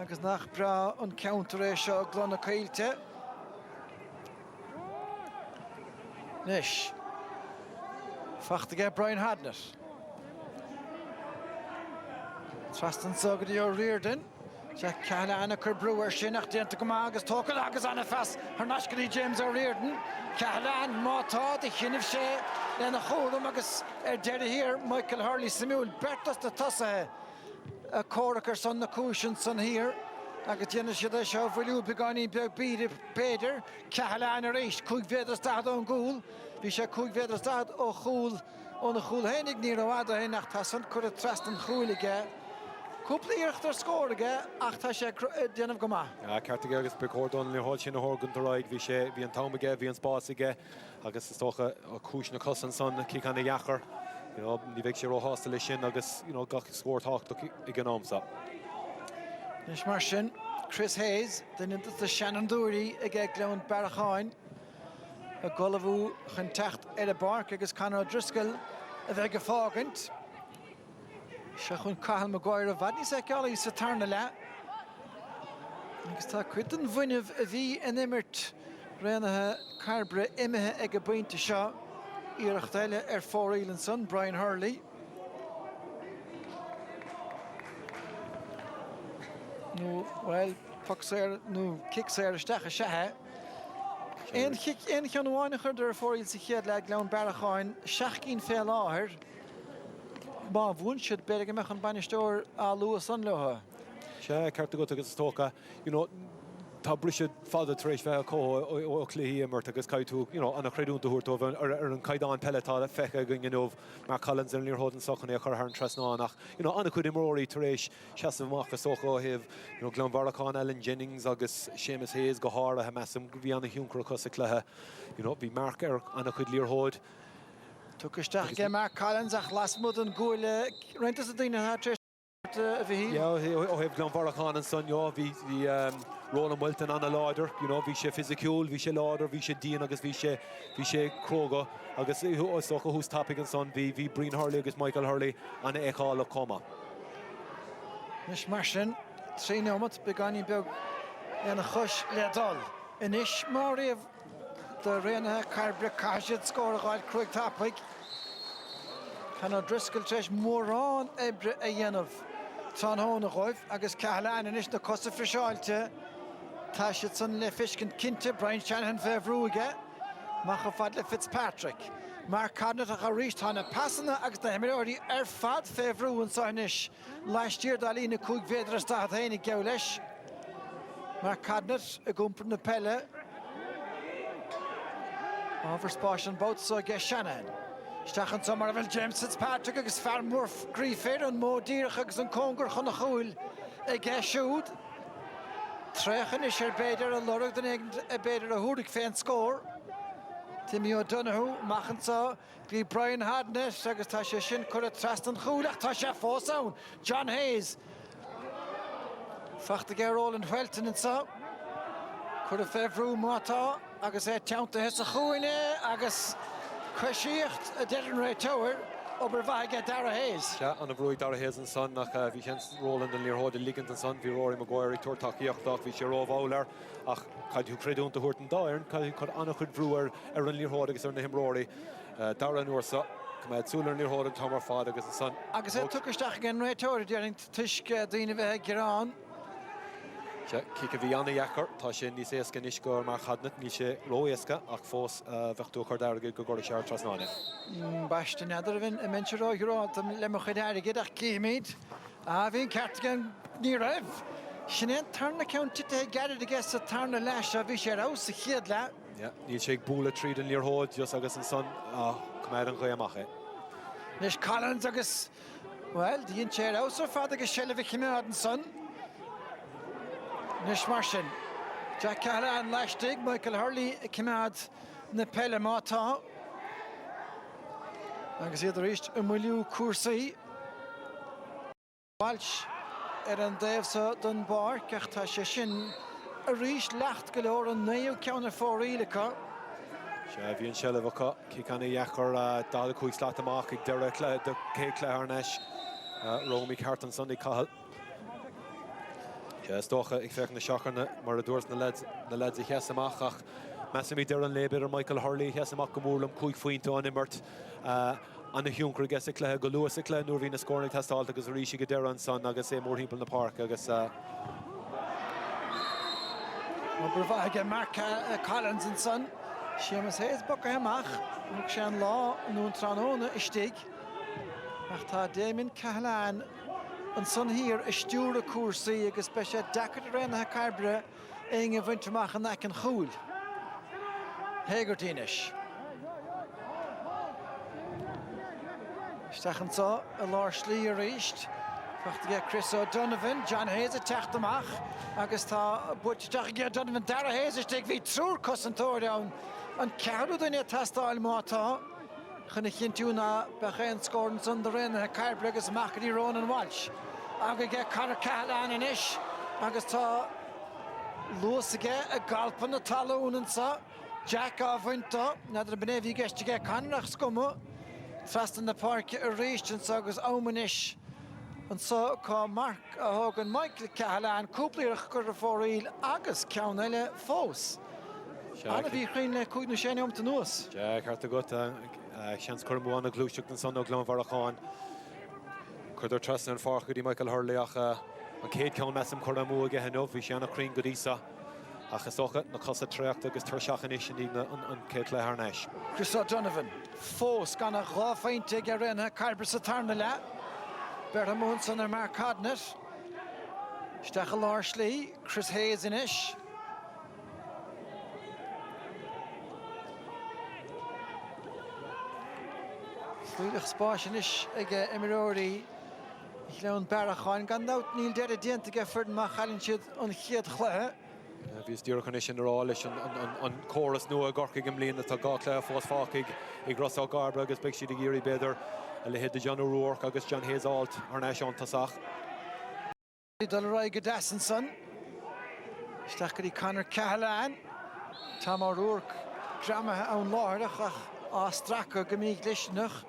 agus nach bra an counter é seo Clonakilty. Nis. Fachtaige Brian Hadner. Trastan sogad ó Reardon. Jack Callahan a Carbery sin ach déanta go agus tóca agus anna fas ar nascaí James O'Riordan. Callahan mátá de chinmh sé lena chórum agus deire hir Michael Hurley Samuel Bertas de Tussathe a Cork ar son na cúsin san hir agus déanana siad é seo bhfuilú begáí beag bíide Péidir Callahan ar éis cúig féidir stad ón gúil bhí sé cúig féidir stad ó chúil ó na chúil hénig ní óhada hé nach tá san chur a trastan chúilige. Cúpla íochttar scóraige ach tá sé déanamh go maith. Ceartaige agus becordón le háil sin na hórgan doráig bhí an támaige, bhí an spásaige agus is tócha a cúis na cosan son cíchanna dheachar. Ní bheidh sé róthasta lei sin agus gach scórtácht i gnámsa. Nis mar sin, Chris Hayes, den inta Shannon Dúirí ag Gleon Baracháin a golamhú chun techt ar a barc agus Conor O'Driscoll a bheith go fágant. Se chun Cathal Maguire a bhad ní sé ceala sa tarna le. Agus tá cuid an bhuiineh a bhí in imirt réanathe Carbery imethe ag a bainte seo iarracht eile ar fóréilean son Brian Hurley. Nó, well, kick sé ar isteach a sethe. Ein cheanháinechar ar fóréil sa chéad le Gleon Baracháin 16 fé láthir. Má bhún siad beir go meach an banisteoir a luas an lethe. Se ceartta go agus tóca, tá brise fada tar éis bheith ó chluí imirt agus caiithú anna chréúnta thuirtómh ar an caiidán pelletá a fecha go gninmh mar Collins ar níor hódan sochan é chur an trasnáach. Anna chud imróí tar éis seasamach a socha ó hih Gleon Baracháin Ellen Jennings agus Seamus Hayes go háir a meam bhí anna hiúncra cosa chluthe. Bhí marc ar anna chud líorthóid. Tucasteach ge Mark Collins ach lasmud an gúile rintas a daine háte a bhí hí? ó heh Gleon Baracháin an son, bhí Roland Wilton anna láidir, bhí sé physiciúil, bhí sé láidir, bhí sé díon agus bhí sé cróga agus socha hús tapig an son, bhí Brian Hurley agus Michael Hurley anna eáil a coma. Nis mar sin, trí nómat beganí beag ana chus le dul. Inis má riamh de réanathe Carbery caiisiad scór a gháil cruig tapig. Conor O'Driscoll treis mórrán ebre a dhéanamh tá hóna roimh agus Callahan inis na cosa frisáilte tá siad san le fiscin cinnte Brian Shanahan bheithrúige macha fad le Fitzpatrick. Mark Cadnett a ríist tána passanna agus na himirí ar fad bheithrú an sáinis leistíir dá lína cúig féidir a stad hénig ge leis. Mark Cadnett a gúmpar na pelle ábhar spáis an bót so ge Shanahan. Stachan somar bhfuil James Fitzpatrick agus fearmór gríféir an módíirech agus an cóngur chun na chúil ag siúd. Trechan is beidir a lorug den a beidir a húrig féin scór. Timmy O'Donoghue machantá grí Brian Hadner agus tá sé sin chur a trastan chúlaach tá sé fósán. John Hayes. Fachta ge Roland Welton in sa. Chur a fehrú mátá agus é teanta hes a chúine agus Cresíocht a dean réiteoir obair bhaige Dara Hayes. Se anna bhrúig Dara Hayes an son nach bhí sin Roland an líorthóid ligant an son, bhí Rory Maguire tuairtaíochtach bhí sé róbháir ach caidú creúnta thuirt an dáirn, caidú chud anna chud bhrúir ar an líorthóid agus ar na himróirí Dara an uairsa. Cumad súlar an líorthóid an tamar fád agus an son. Agus é tucaisteach gan réiteoir dearing tuisce daoine bheith Gerán. Cica bhí anna dhechar, tá sé níos éasca níos go mar chadnat, ní sé róéasca ach fós bhechtú chuir deirge go gcóir sear trasnáine. Baiste neidir bhín a mense ráithráil le mo chuid airige ach cíimiid a bhín ceart gan ní raibh. Sinead Turner County to get it against the Turner Lash of Visher House, the Hiedla. Yeah, Neil Shake Bula Treed in your hold, just August and Son, come out and go Yamaha. Nish Collins, August. Well, the Incher House of Father Gishelevich Himad and Son. Nish Marshin. Jack Callahan Lashtig, Michael Hurley, Kimad, Nepele Mata. Agus iad reist Miliú Cuasaí. Walsh an Dave sa Dunbar, ceach tá sé sin a reist lecht go leor an naoú ceanna fórílacha. Se bhíonn Shellevacha, Kikana Yakar, Dala Cúig Slat amach, ag deire de cé Claharnesh, Romy Carton Sunday Cahal. Se stocha ag fech na seacharna, mar a dúirs na leds a cheasamach ach Messamí deir an lébeir Michael Hurley, cheasamach go mórlam cúig faointe an immert. An hiúncra gas a clé go luas a clé nuair hí na scóring testáil agus ríisi go deir an son agus é mór hímpel na park agus Brevage Mark Collins and Son. Seamus Hayes Buckerhamach, Mukshan Law, Noon Tranona, Istig. Achta Damien Cahalan and Son here, a Stura Cursi, a special Dacket Rena Carbery, Ing of Wintermach and Nack and Hool. Hagertinish. Stachen so, a largely reached. Chris O'Donovan, John Hayes a Tachtamach, Augusta Butch Donovan, Dara Hayes is take Vitrur Cossentor down, and Cardo the Tastal Mata, Hennichintuna, Bachen Scordons on the Ren, and Carbriggs, Macri Ron and Walsh. Aga get Connor Callahan and Ish, Augusta Lewis again, a gulp on the Talon and so, Jack of Winter, another Benevi gets to get Connor Scummo, fast in the park, a reached and so goes Omanish. And so come Mark Hogan, Michael Cahalan, Coupler Curforil, Agus Counelle Fos. Anna bhí chuoine cúig na séine to nuas. Jack harta gota, seans curmúna glúiseach den son ó glón Varachán. Chuidir trasna an fácha dí Michael Hurley ach an céad ceann mesam chuirmú aige henmh, bhí sé anna crín go dísa. Ach is socha na cosa tréachta agus tuirseach inis an céad le Harnesh. Chris O'Donovan, Fos gan a ráfeinte ag rinne Carbery sa tarna le. Bertha Munson and Mark Hodnett. Stachel Larshley, Chris Hayes in ish. Fluidich Spashinish again Emirori. Leon Barachan gan out Neil Derry Dient to get Ferdinand Machallinchid on Hiet Chle. Bhís dúra condition rá leis an chorus nua gorcaigh am líon atá gá clé fós fácaigh ag Rossá Garbre agus beidh siad ag iarraí beidir a le héad John O'Rourke agus John Hayes alt ar neis an tasach. Dalrai Gadasson. Stachari Connor Cahalan. Tom O'Rourke. Grama an láirdach a stracha gomíg leisnach.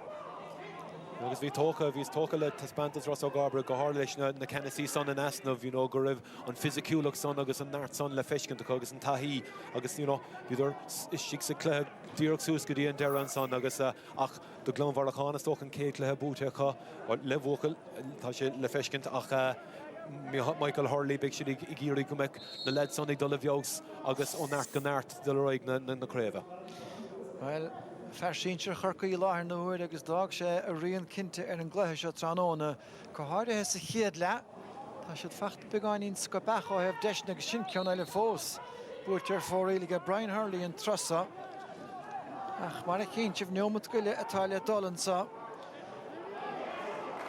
Agus bhí tóca le taspantas Rossá Garbre go háir leis na Tennessee son an asnamh, go raibh an physiciúlach son agus an náirt son le feiscint agus an taithí agus bhíidir istigh sa clé díreach sús go dtí an deire an son agus ach do glón Varachán is tócha an céad clé búteacha le bhuacail tá sé le feiscint ach Michael Hurley beidh siad ag iarraí go mbeidh na lead son ag dul a bheogs agus ó náirt go náirt dul roiig na créimhe. Well, Fersíntir churcaí láthir na huair agus dág sé a rion cinnte ar an gluthe seo tránóna go háirithe sa chiad le tá siad fecht beáinín go becha hebh deisna agus sin ceann eile fós búirtear fóréige Brian Hurley an trosa ach mar a cíntimh neomad goile atá le dolansa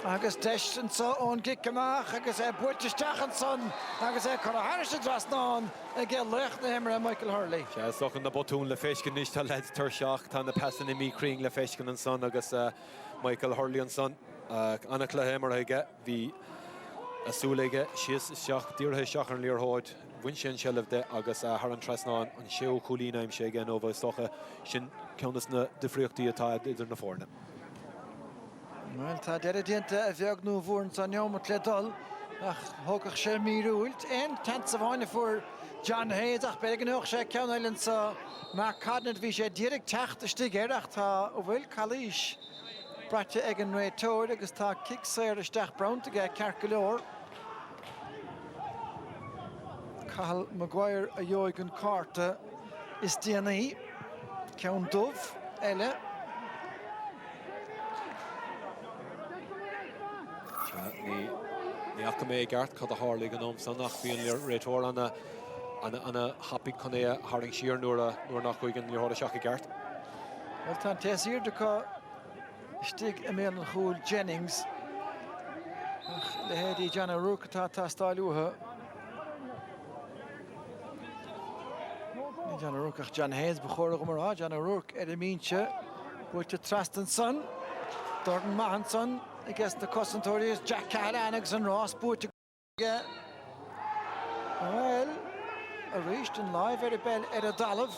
agus deistan sa ón gicamach agus búirteisteach an son agus chu a háirse dras ná ag lecht na himar Michael Hurley. Ja, soch an na botún le feiscin níos tá leid tuirseach tá na pesan imí cring le feiscin an son agus Michael Hurley an son anna le himar aige bhí asúlaige sios seach díortha seach an líorthóid bhain sin sellh de agus thar an tresnáin an séú cholínaim sé gan ó bheith stocha sin ceannas na difriochtaí atá idir na fórna. Well, tá deire dianta a bheag nó bhórn san neomad le dul ach thugach sé míúilt ein tent sa bhaine fuair John Hayes ach beag an uach sé ceann eilen sa Mark Hodnett bhí sé díreach teachtaiste ach tá ó bhfuil chalíis brate ag an réitóir agus tá kickséir isteach brauntaige ceart go leor. Cathal Maguire a dheoig an carta is déanaí ceann dubh eile. Níach go mé gart cad a Harley an omsan nach bhíon réitor an a happy conné haring sheer nuair nach chuigan níor hála seach gart. Well, tá téasír de có stig mé an chúil Jennings. Le héadí John O'Rourke tá stáiliúthe. John O'Rourke ach John Hayes bechóra go mará. John O'Rourke a mínse buirte Trastan son. Dordan Mahanson against the Cosantorius. Jack Callahan agus an Ross buirte ge. Well, a reached in live at a bell at a Dalav.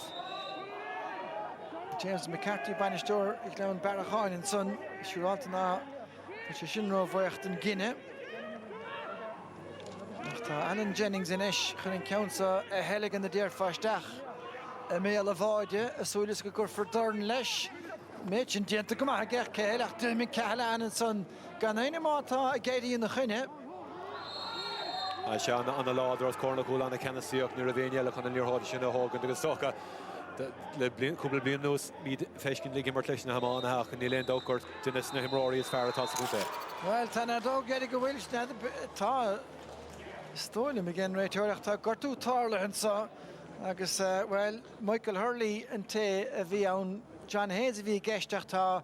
James McCarthy Bannister, ik leun Barrachain and son, Shiraltana, which is Shinro Voyacht in Guinea. Alan Jennings in Ish, Chun Council, a Helig in the Deer Fashtach, a male of Ode, a Sulis go for Durn Lesh, Mitch and Gent to come out, get Kelach, Dimmy Callahan and son, Ganina Mata, a Gady in the Chine. I shall on the law, there's Cornacul and the Canasiok, near Ravania, look on the near Hodge in a hog and the Soka. Le couple blian nos mid feskin ligin martlechen ha man ha kan Elaine Dockert Dennis na Himrory is fair tas good. Well, Tanner dog getting a Welsh now ta stolen again right here ta gortu tarle and so agus well Michael Hurley and te vi on John Hayes vi gestach ta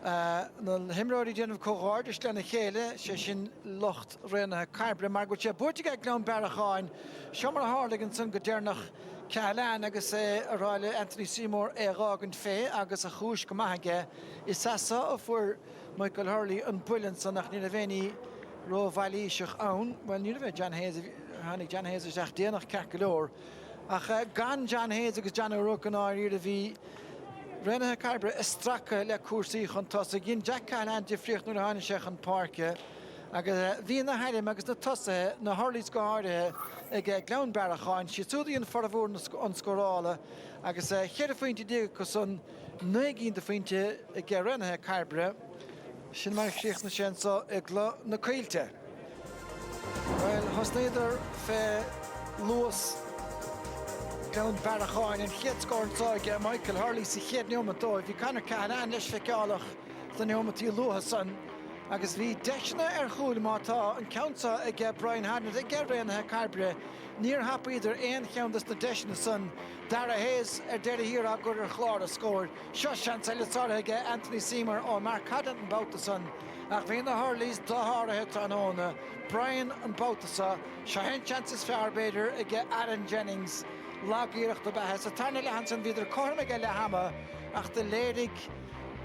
na Himrory den of Cork is dan a chele sin locht renne Carbery Margaret Burtiga Glan Barrachain Shamar Harligan son godernach Callahan agus Royal Anthony Seymour Ragand Fay agus a chúis go maithe is sasa for Michael Hurley an brilliant son nach níl a bhéine ro bhailí seach ann well níl a bheith John Hayes hánig John Hayes seach déanach cecolóir ach gan John Hayes agus John O'Rourke an áir a bhí Renathe Carbery is stracha le cuasaí chun tosa gin Jack Callahan difriocht nuair a hána seach an parke agus bhí na heilim agus na tosathe na Hurley's go áirithe ag Glan Barrachain si túdaíon farmhór an scorála agus chead a faointe díag go son 9 de faointe ag Renathe Carbery sin mar síoch na sénsa ag na Cailte. Well, hosnéidir fé luas Glan Barrachain an chéad scóirtáige Michael Hurley sa chéad neomató bhí Conor Callahan leis feiceálach sa neomatí luas san agus bhí deisna chúil mátá an ceansa ag Brian Hadnett ag Renathe Carbery níor hapa idir éon cheantas na deisna san Dara Hayes deire hir a gur chláir a scóir seo sean leitáir ag Anthony Seymour ó Mark Haddon an bouta san ach bhí na Hurleys dáthairthe tróna Brian an bouta sa seo hen chances fearbéidir ag Aaron Jennings lágíireacht do bethe sa tarna lehan san bhíidir cormaig le hama ach de léirigh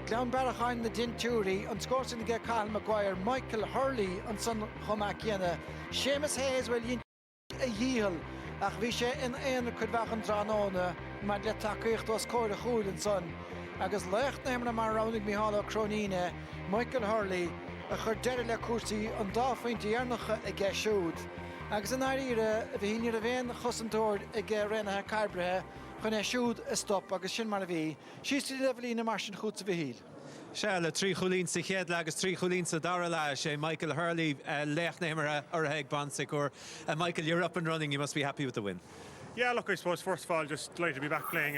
Glan Barrachain na Dintúri an scóirsin ag Cathal Maguire Michael Hurley an son chomach chéine Seamus Hayes bhfuil dhéon a dhíal ach bhí sé in éana chudbach an tránóna mar le takeíocht os cóir a chúil an son agus lecht na himna mar ránig Mihála Croníne Michael Hurley a chur deire le cuasaí an dáfaointe dhearnacha ag siúd agus an áíre a bhí híine a bhéon chosantóir ag Renathe Carbery chun siúd a stop agus sin mar a bhí síostí le bhlína mar sin chuút sa bhíl. Seala trí cholín sa chéad agus trí cholín sa dara lá sé Michael Hurley leichnimara ar heag Bansic or Michael, you're up and running, you must be happy with the win. Yeah, look, I suppose first of all just delighted to be back playing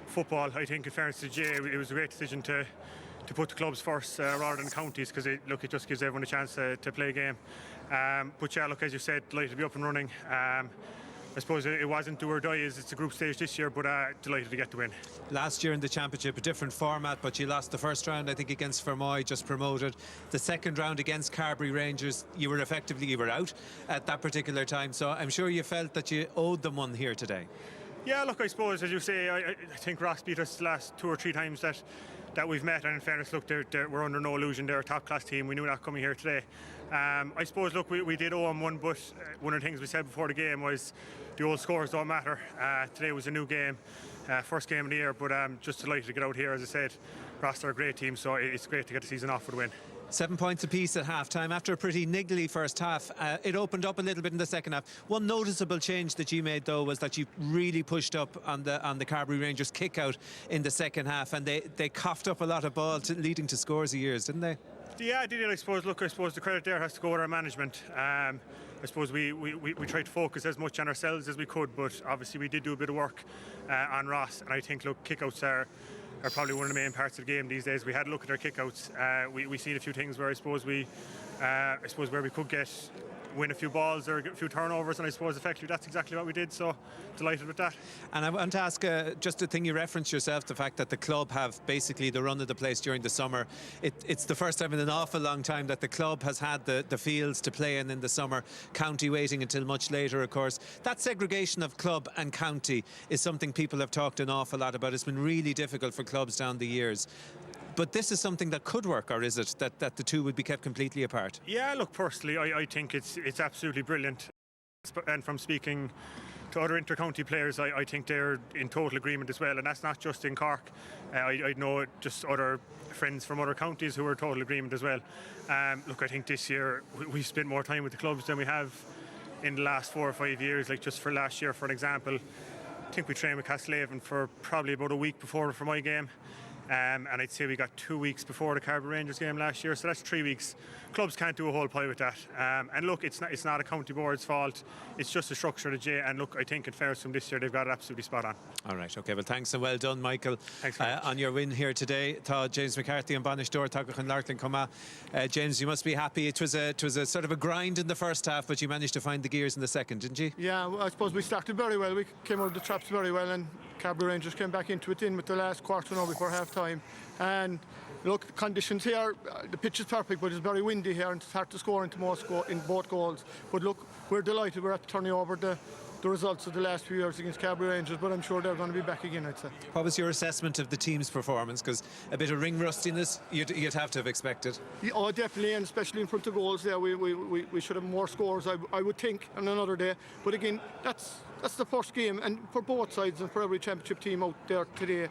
football. I think in fairness to Jay it was a great decision to put the clubs first rather than counties because it just gives everyone a chance to play a game. But yeah, look, as you said, delighted to be up and running. I suppose it wasn't do or die as it's a group stage this year, but delighted to get the win. Last year in the championship, a different format, but you lost the first round, I think, against Fermoy, just promoted. The second round against Carbery Rangers, you were out at that particular time, so I'm sure you felt that you owed them one here today. Yeah, look, I suppose, as you say, I think Ross beat us the last 2 or 3 times that we've met, and in fairness, look, we're under no illusion, they're a top-class team. We knew that coming here today. I suppose, look, we did owe them one, but one of the things we said before the game was the old scores don't matter. Today was a new game, first game of the year, but just delighted to get out here. As I said, Ross are a great team, so it's great to get the season off with a win. 7 points apiece at half-time. After a pretty niggly first half, it opened up a little bit in the second half. One noticeable change that you made, though, was that you really pushed up on the Carbery Rangers kick-out in the second half, and they coughed up a lot of ball, leading to scores of years, didn't they? Yeah, I did. I suppose. Look, I suppose the credit there has to go to our management. I suppose we tried to focus as much on ourselves as we could, but obviously we did do a bit of work on Ross, and I think, look, kick-outs are probably one of the main parts of the game these days. We had a look at our kick-outs. We seen a few things where I suppose we I suppose where we could win a few balls or get a few turnovers, and I suppose effectively that's exactly what we did, so delighted with that. And I want to ask just a thing you referenced yourself, the fact that the club have basically the run of the place during the summer. It's the first time in an awful long time that the club has had the fields to play in the summer, county waiting until much later, of course. That segregation of club and county is something people have talked an awful lot about. It's been really difficult for clubs down the years. But this is something that could work, or is it that the two would be kept completely apart? Yeah, look, personally, I think it's absolutely brilliant. And from speaking to other inter-county players, I think they're in total agreement as well. And that's not just in Cork. I know just other friends from other counties who are total agreement as well. Look, I think this year we've spent more time with the clubs than we have in the last 4 or 5 years. Like just for last year, for an example, I think we trained with Castlehaven for probably about a week before for my game. And I'd say we got 2 weeks before the Carbery Rangers game last year, so that's 3 weeks. Clubs can't do a whole pie with that. And look, it's not a county board's fault. It's just the structure of the J. And look, I think in fairness from this year, they've got it absolutely spot on. All right, okay. Well, thanks and well done, Michael, thanks on your win here today. Tá James McCarthy and Bannister, Tagachan Larkin Coma. James, you must be happy. It was a sort of a grind in the first half, but you managed to find the gears in the second, didn't you? Yeah, well, I suppose we started very well. We came out of the traps very well, and Carbery Rangers came back into it with the last quarter now before half time. And look, the conditions here, the pitch is perfect, but it's very windy here and it's hard to score in both goals. But look, we're delighted we're at turning over the results of the last few years against Carbery Rangers, but I'm sure they're going to be back again, I'd say. What was your assessment of the team's performance? Because a bit of ring rustiness you'd have to have expected. Yeah, oh, definitely, and especially in front of goals there, we should have more scores, I would think, on another day. But again, that's the first game, and for both sides and for every championship team out there today,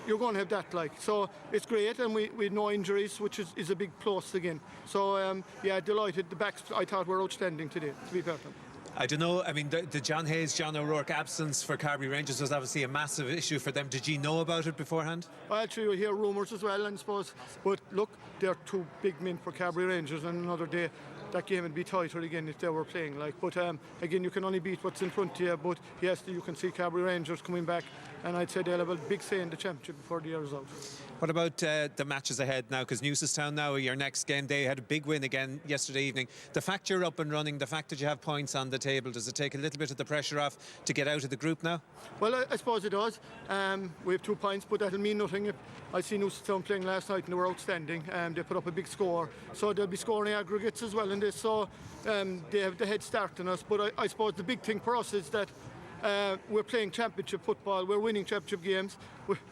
you're going to have that, like. So it's great, and we had no injuries, which is a big plus again. So yeah, delighted. The backs I thought were outstanding today, to be perfect. I don't know, I mean, the John Hayes, John O'Rourke absence for Carbery Rangers was obviously a massive issue for them. Did you know about it beforehand? Well, actually, you hear rumours as well, I suppose. But look, they're two big men for Carbery Rangers, and another day that game would be tighter again if they were playing. Like, but again, you can only beat what's in front of you. But yes, you can see Carbery Rangers coming back, and I'd say they'll have a big say in the championship before the year is out. What about the matches ahead now? Because Newcestown now, your next game, they had a big win again yesterday evening. The fact you're up and running, the fact that you have points on the table, does it take a little bit of the pressure off to get out of the group now? Well, I suppose it does. We have 2 points, but that'll mean nothing. If I see Newcestown playing last night and they were outstanding. They put up a big score, so they'll be scoring aggregates as well in this. So they have the head start on us. But I suppose the big thing for us is that we're playing championship football, we're winning championship games,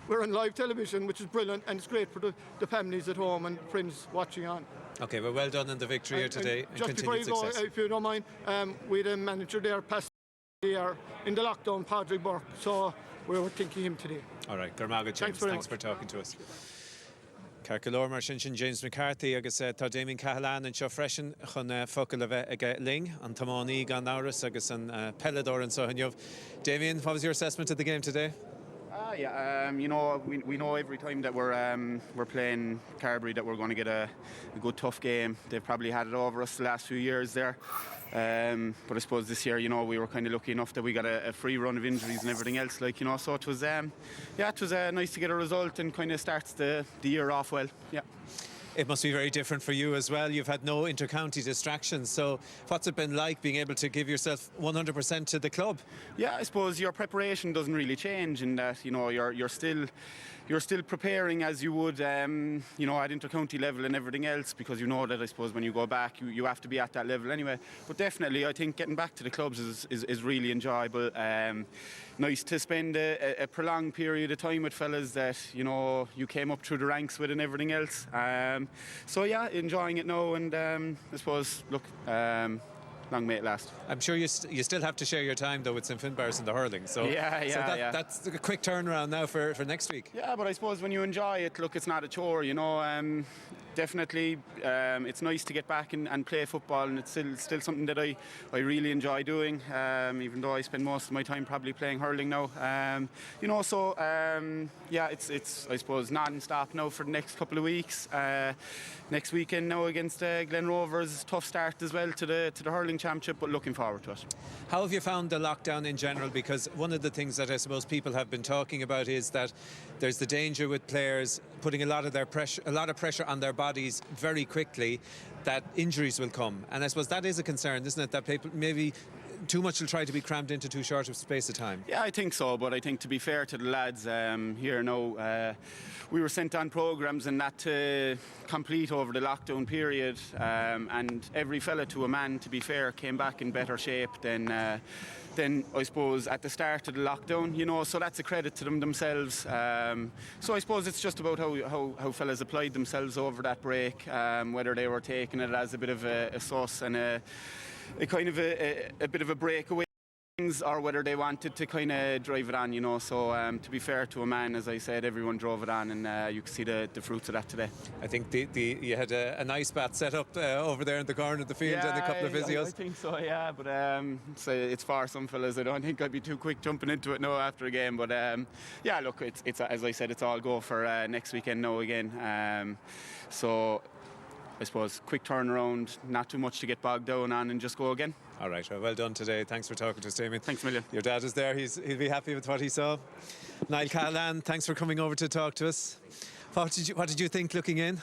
we're on live television, which is brilliant, and it's great for the families at home and friends watching on. Okay, well done in the victory here today, and just before you go, if you don't mind, we had a manager there past the year in the lockdown, Padre Burke, so we were thinking him today. All right, Gormaga James, thanks for talking to us. Carcalor mar sin James McCarthy agus tá Damien Cahalán an seo freisin chun focail a bheith ag ling an tamánaí gan áras agus an pelador and so on. Damien, what was your assessment of the game today? Yeah, you know, we know every time that we're playing Carbery that we're going to get a good tough game. They've probably had it over us the last few years there. But I suppose this year, you know, we were kind of lucky enough that we got a free run of injuries and everything else, like, you know, so it was nice to get a result and kind of starts the year off well. Yeah. It must be very different for you as well. You've had no inter-county distractions, so what's it been like being able to give yourself 100% to the club? Yeah, I suppose your preparation doesn't really change in that, you know, you're still preparing as you would, you know, at inter-county level and everything else, because you know that I suppose when you go back, you have to be at that level anyway. But definitely, I think getting back to the clubs is really enjoyable. Nice to spend a prolonged period of time with fellas that, you know, you came up through the ranks with and everything else. So yeah, enjoying it now, and I suppose, look, long may it last. I'm sure you still have to share your time though with St Finbarrs in the hurling. So that's a quick turnaround now for next week. Yeah, but I suppose when you enjoy it, look, it's not a chore, you know. Definitely, it's nice to get back and play football, and it's still something that I really enjoy doing, even though I spend most of my time probably playing hurling now. You know, so yeah, it's I suppose non-stop now for the next couple of weeks. Next weekend now against Glen Rovers, tough start as well to the hurling championship, but looking forward to it. How have you found the lockdown in general? Because one of the things that I suppose people have been talking about is that there's the danger with players putting a lot of pressure on their body bodies very quickly, that injuries will come. And I suppose that is a concern, isn't it? That people maybe too much will try to be crammed into too short of space of time. Yeah, I think so, but I think to be fair to the lads here now, we were sent on programmes and that to complete over the lockdown period, and every fella to a man, to be fair, came back in better shape than I suppose at the start of the lockdown, you know, so that's a credit to them themselves. So I suppose it's just about how fellas applied themselves over that break, whether they were taking it as a bit of a sauce and a kind of a bit of a breakaway, or whether they wanted to kind of drive it on, you know. So to be fair to a man, as I said, everyone drove it on, and you can see the fruits of that today. I think you had an ice bath set up over there in the corner of the field, and a couple of physios. I think so, yeah, but it's for some fellas. I don't think I'd be too quick jumping into it now after a game, but yeah, look, it's as I said, it's all go for next weekend now again. So I suppose quick turnaround, not too much to get bogged down on, and just go again. All right, well done today. Thanks for talking to us, Damien. Thanks a million. Your dad is there. He'll be happy with what he saw. Niall Callahan, thanks for coming over to talk to us. What did you think looking in?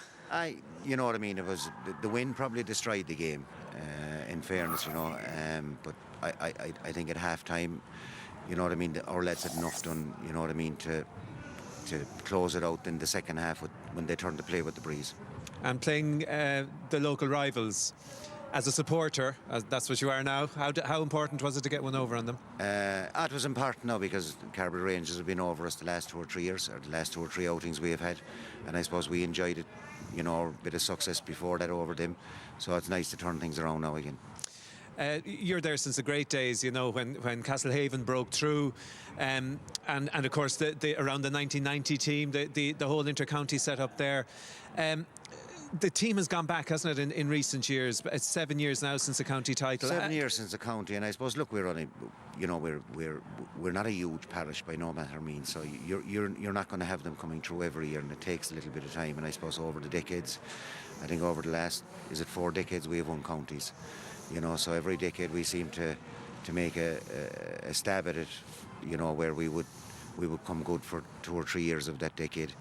You know what I mean. It was the win probably destroyed the game. In fairness, you know. But I think at half time, you know what I mean, our lads had enough done. You know what I mean, to close it out in the second half when they turned to play with the breeze. And playing the local rivals as a supporter, that's what you are now. How important was it to get one over on them? It was important now because Carbery Rangers have been over us the last 2 or 3 years, or the last 2 or 3 outings we have had, and I suppose we enjoyed it, you know, a bit of success before that over them, so it's nice to turn things around now again. You're there since the great days, you know, when Castlehaven broke through, and of course around the 1990 team, the whole inter-county set up there. The team has gone back, hasn't it, in recent years? It's 7 years now since the county title. 7 years since the county, and I suppose, look, we're on a, you know, we're not a huge parish by no matter means. So you're not going to have them coming through every year, and it takes a little bit of time. And I suppose over the decades, I think over the last 4 decades, we have won counties. You know, so every decade we seem to make a stab at it. You know, where we would come good for 2 or 3 years of that decade.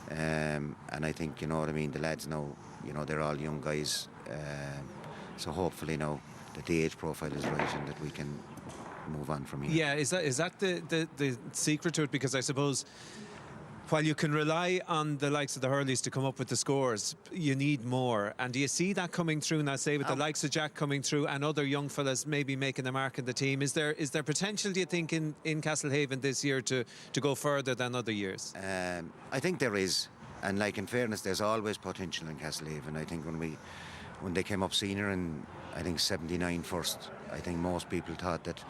And I think, you know what I mean, the lads now, you know, they're all young guys, so hopefully now that the age profile is right and that we can move on from here. Yeah, is that the secret to it? Because I suppose while you can rely on the likes of the Hurleys to come up with the scores, you need more. And do you see that coming through now, say, with the likes of Jack coming through and other young fellas maybe making a mark in the team? Is there potential, do you think, in Castlehaven this year to go further than other years? I think there is. And like, in fairness, there's always potential in Castlehaven. I think when they came up senior in, I think, 79 first, I think most people thought that,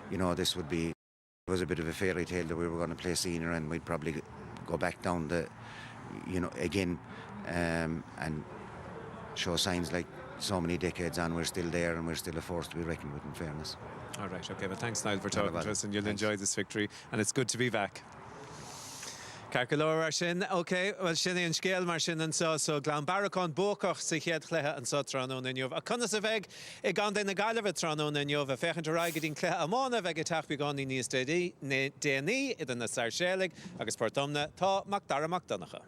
you know, this was a bit of a fairy tale that we were going to play senior and we'd probably go back down again, and show signs like so many decades on we're still there and we're still a force to be reckoned with, in fairness. All right, okay, well, thanks, Niall, for talking to us, and you'll enjoy this victory, and it's good to be back. Carbery sin, okay, well, sinna an scéal mar sin an so Glanbaracán bócach sa chéad chluthe an so tránón in Jobh. A conas a bheith I gan na galibh tránón in Jobh, a fechan to raig din chluthe amána bheith I tachbí gan níos déanaí idir na sarshélig agus portomna tá Macdara Macdonacha.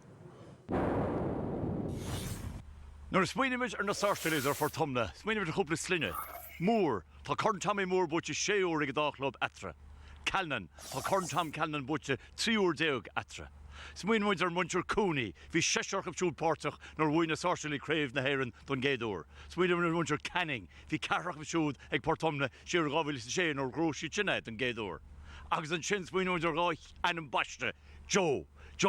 Nor smaoinimiid na sarshélis portomna, smaoinimiid a chúpla slíne. Mór, tá Corntamí mór bute 6 úr ag dachlub etra. Calnan, tá Corntam Calnan bute 3 úr deog etra. Smaoinimiid muncher Cooney, hí 6 orchab siúd pórtach nor bhuaine sarshéli craibh na héireann don géadúr. Smaoinimiid muncher Canning, hí 4 orchab siúd ag portomna siar gábhil sé nor gróisi tine don géadúr. Agus an sin smaoinimiid gáith anam baiste, Joe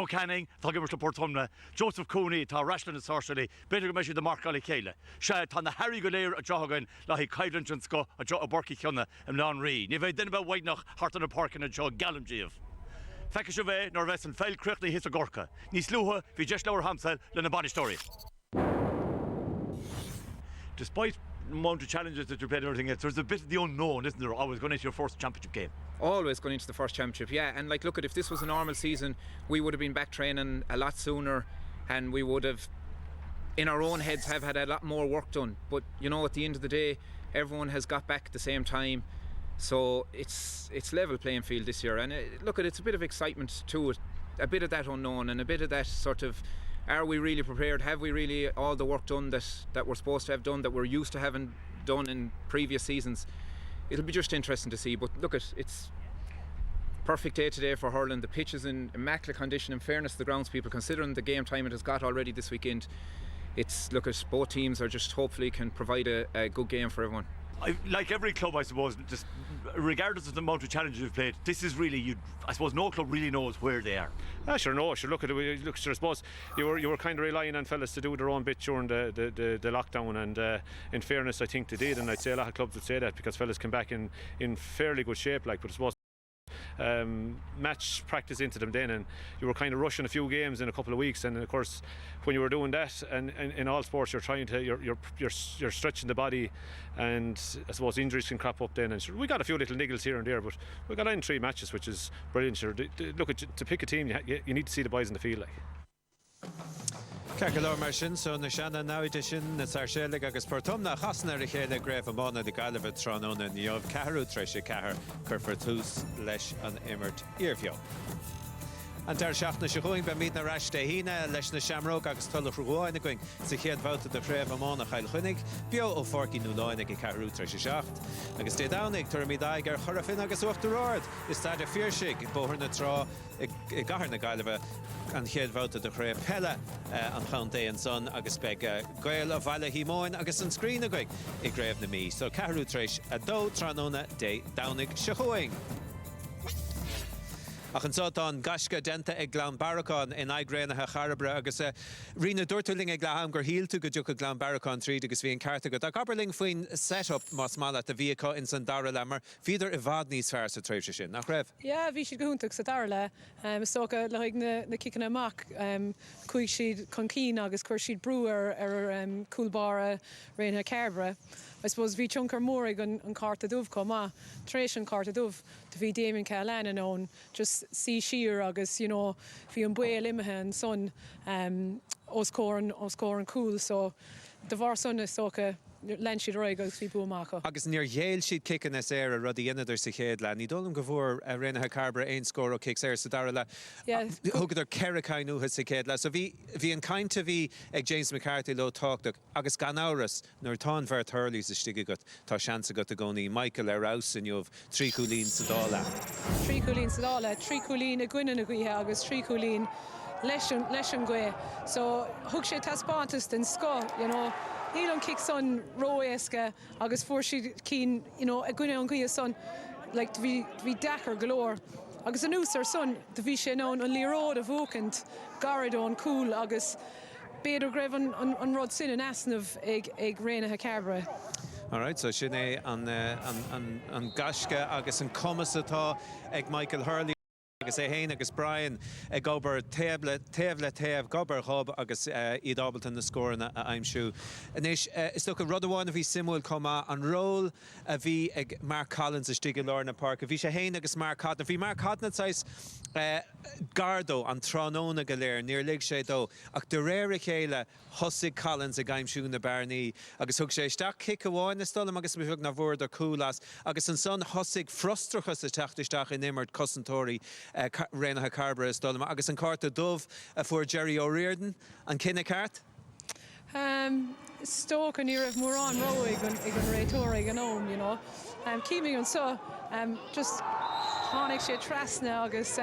Canning, tá gimar le portomna, Joseph Cooney, tá Rashlan na sarshéli, beidir go meisi de marcála chéile. Se tá na Harry go léir a jogan le hí caidlantin sco a jo a borci cionna am ná rí. Ní bheith denna bheith hart an a parkin a jo galamdíomh. Fecha se bheith nor bheith an feil creachna his a gorca. Níos luha hí just leabhar hamsel le na body story. Despite the amount of challenges that you're playing and everything else, there's a bit of the unknown, isn't there, always going into your first championship game? Always going into the first championship, yeah. And like, look, if this was a normal season, we would have been back training a lot sooner, and we would have, in our own heads, have had a lot more work done. But you know, at the end of the day, everyone has got back at the same time, so it's level playing field this year. And look, it's a bit of excitement to it, a bit of that unknown, and a bit of that sort of are we really prepared? Have we really all the work done that we're supposed to have done, that we're used to having done in previous seasons? It'll be just interesting to see. But look, it's perfect day today for hurling. The pitch is in immaculate condition, in fairness to the grounds people, considering the game time it has got already this weekend. Look, both teams are just hopefully can provide a good game for everyone. Like every club, I suppose, just regardless of the amount of challenges you've played, this is really, I suppose no club really knows where they are. Sure, no, sure. Look at it. Look, sure, I suppose you were kind of relying on fellas to do their own bit during the lockdown, and in fairness, I think they did, and I'd say a lot of clubs would say that because fellas came back in fairly good shape. But I suppose match practice into them then, and you were kind of rushing a few games in a couple of weeks, and of course when you were doing that, and in all sports you're stretching the body, and I suppose injuries can crop up then, and sure, we got a few little niggles here and there, but we got in 3 matches, which is brilliant. Sure, look, to pick a team you need to see the boys in the field like. Cagalor mar sin so na seanna náide sin na sarshéalaigh agus portomna chasna a chéile greibh ammána de galibh tránóna níomh ceathrú treise cethir chur tús leis an imirt iarbheo. An dar seachna se chuing be míad na raiste híine leis na seamróg agus tulach ruáinna going sa chéad bhauta de chréibh ammána chail chuinnig bio ó forcí núláinnig i ceathrú treise seacht. Agus dé dánig tuair míad aigear chorafin agus uachtarráid is stáide fíorsigh bóthar na trá i gahar na galibh an chéad bhauta de chréibh pelle an chaun déan son agus be gail a bhaile hímóin agus an scrín agaig I gréibh na mí. So ceathrú treis a dó tránóna dé dánig se chuing. Ach an sótán gasca denta ag Glanbaracán in aigréanathe Carbery agus rina dúirtuling ag Glaham gur híaltu go dúcha Glanbaracán tríd agus bhí an carta go. Ag Aberling faoin set-up más mála a bhíá in san dara lemar, bhíidir I bhd níos fearr sa tréimhse sin, nach raibh? Ja, bhí siad go húntaach sa dara le. Stócha le na cican amach chuig siad chun cín agus chuir siad brúar ar coolbára réanathe Carbery. I suppose bhí tioncar mór ag an carta dubh comá, tréis an carta dubh, de bhí Damien Callahan an ón, just sí siar agus, you know, bhí an buil imethe an son os córan cool, so de bhar son is socha len siad roiig agus bhí buamach. Agus níor dhéal siad kickan is éir a rudí inadidir sa chéad le. Ní dólam go bhór réanathe Carbery ein scór ó kicks éir sa dara le. Thugad ar ceiricáin nuha sa chéad le. So bhí an cainte bhí ag James McCarthy lo táchtach agus gan áras nuair tá bhar thurlí sa stiga got tá seansa got a gcónaí Michael ar raus in jobh 3 cúlín sa dála. 3 cúlín sa dála, 3 cúlín a gcuine na gaotha agus 3 cúlín leis an gaoth. So thug sé taspátas den sco, you know. Níl an kick son roiesca agus fuair siad cín, you know, a gcuine an gaoth son, like bhí dachar galore. Agus an úsar son, de bhí sé ón an líród a bhócant garadón cool agus beidir greibh an rud sin an asnamh ag réanathe Carbery. Alright, so sin é an gasca agus an commas atá ag Michael Hurley agus héin agus Brian ag gobar taobh gobar chob agus iad Ableton na scóranna a aimsú. Anis is tócha rud amháin a bhí simúil comá an ról a bhí ag Mark Collins a stigil Lorna Park a bhí sé héin agus Mark Hodna. Bhí Mark Hodna sais Gardo an tránóna go léir níor lig sé dó ach de réir a chéile hosig Collins a gaimsú na Barnaí agus thug sé isteach kick amháin na stolam agus bhíoh na bhór ar cúlas agus an son hosig frostrachas a teachtisteach in immert cosantóirí réanathe Carbery stolam agus an carta dubh a fuair Jerry O'Riordan an cinenne cart? Stoke an níor mór an roig ag an réitóir an óm, you know. Cíiming an so, just tháinig sé trasna agus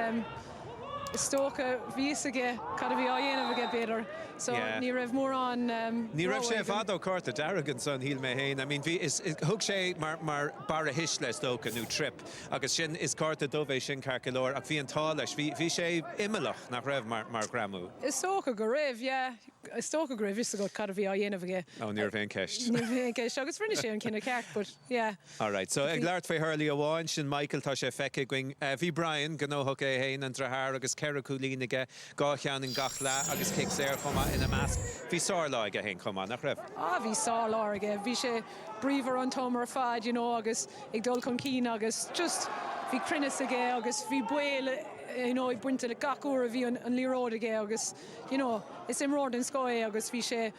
Stoke vís aige cad a bhí á dhéanamh aige beidir. So ní raibh mór an ní raibh sé fad ó carta d'aragan son híl mé héin. I mean, thug sé mar bara his le Stoke nú trip agus sin is carta dubh sin carcalóir ach bhí an tá leis. Bhí sé imimeach nach raibh mar gramú. Is Stoke go raibh, yeah. Stoke go raibh is a go cad a bhí á dhéanamh aige. Ó, níor bhéon ceist. Níor bhéon ceist agus rinne sé an cinenne ceart, but yeah. All right, so ag leart fé Hurley amháin sin Michael tá sé feice going bhí Brian gnóthach é héin an drahar agus ceire cúlín aige gá cheann an gach le agus kicks éir chuma ina measc. Bhí sála aige héin chuma nach raibh? Bhí sála aige. Bhí sé bríomhar an tomar fad, you know, agus ag dul chun cín agus just bhí crinnes aige agus bhí buil, you know, ag buinte le gach uair a bhí an líród aige agus, you know, is imród an scói agus bhí sé,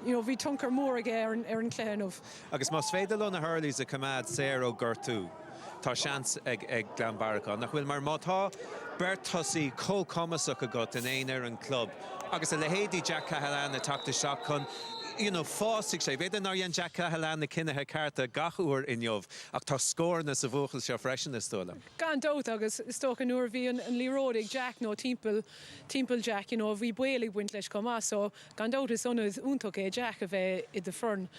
you know, bhí tuncar mór aige ar an cléanmh. Agus más féidir na Hurleys a cumad séir ó gurtú. Tá seans ag Glanbaracán nach bhfuil mar mátá Bertossi co-comasach agat in ein an club. Agus a lehédi Jack Cahalan a takta shotgun. You know, fásig sé, beidir nar yan Jack Cahalan na cinnethe carta gachúr in jov, ach tá scór na sa bhuachal seo freisin na stóla. Gan dót agus stocha nuair bhí an líródig Jack nó timppel Jack, you know, bhí buélig buint leis comá, so gan dót is onad úntaach é Jack a bheith i de fern.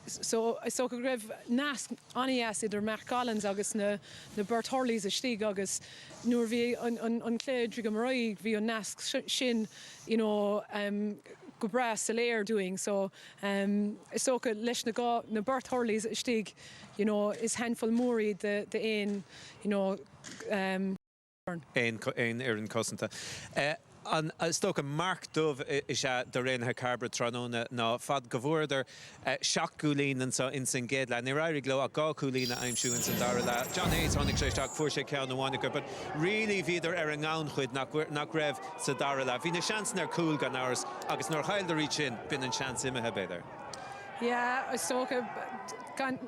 So I stocha greibh nasc anias idir Mark Collins agus na Bert Hurleys a stig agus nuair bhí an cléad drigam roig bhí an nasc sin, you know, go bras a léir doing, so is socha leis na Bert Hurleys a stig, you know, is handful mórí de ein, you know, Ein an cosanta. An stocha Mark Dove is a de réinthe Carbery Tróna ná fad gohúidir seach cúlín so in san géad le ní raibh gló a gá cúlína aimsú in san dara le. John Hayes tháinig séisteach fuair sé ceann bháinnig, but really bhíidir ar an ngán chuid nach raibh sa dara le. Bhí na seansan ar cúl gan áras agus nóir chaildir rí sin bin an seans imethe beidir. Yeah, I stocha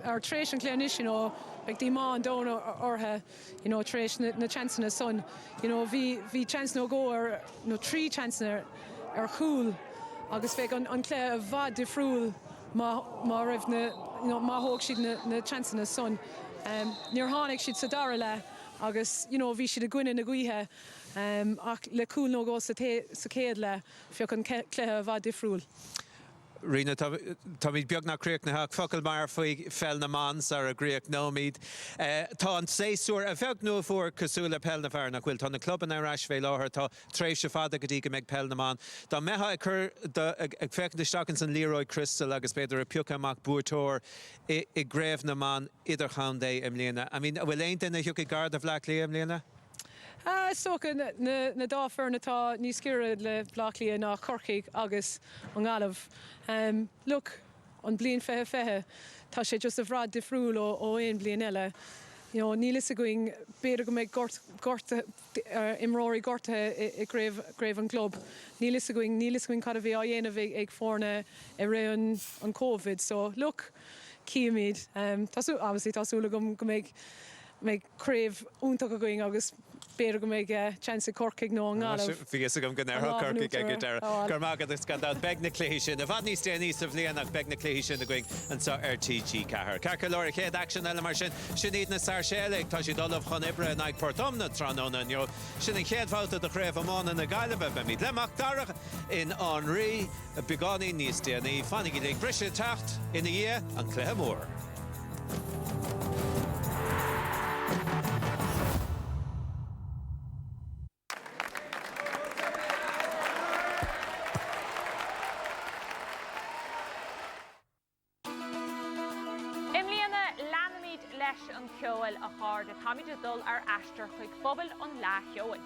our tréis an cléanis, you know, like the ma and don orthe, you know, tréis na chance na son, you know, vi chance no go or no trí chance ar cool agus feic an clé a bhd de friúil má raibh na, you know, má hóg siad na chance na son. Níor tháinig siad sa dara le agus, you know, bhí siad a gcuine na gaotha ach le cool no go sa céad le feic an clé a bhd de friúil. Rina, tá míid beag na críoch na focail mar faoi fel na mans ar a gríoch nómíd. Tá an séúir a bheag nó fuór cosúla pell na fear nach bhfuil tá na club an airás fé láthir tá tréimhse fada go dtí go méid pell na man. Tá metha ag feic de stacan san Leroy Crystal agus beidir a piúcha amach búirtóir I gréibh na man idir chandé am léana. I mean, bhfuil aon na hiúcha garda bhlach lé am léana? Stocha na dáfar natá níos ciúra le blachlí ná Corcaigh agus an galamh. Look, an blion fethe, tá sé just a bhrád difriúil ó aon blion eile. You know, nílas a going beidir go méid gorta imróí gorta I gréibh an club. Nílas a going cad a bhí á dhéanamh ag fórna I ré an COVID. So, look, cíamid. Obviously, tásúla go méid craibh úntaach a going agus beidir go méid chance Corcaigh nó an galamh. Figus agam go nearth Corcaigh ag dar. Gur mágad is gandát beg na cléisi sin. A bhd níos déanaí sa bhliaanach beg na cléisi sin a going an sa RTG cahar. Carca leir chéad action eile mar sin iad na sár séalaigh tá si dómh chun ibre an ag portomna tróna neo. Sin an chéad fáta de chréibh amán na gailebh be míid leach darach in Henri begáí níos déanaí fannig ag brise tacht ina dhé an cléthe mór. An ceoil a cháir de táid dul ar eistir chuig phobal an leithceoil.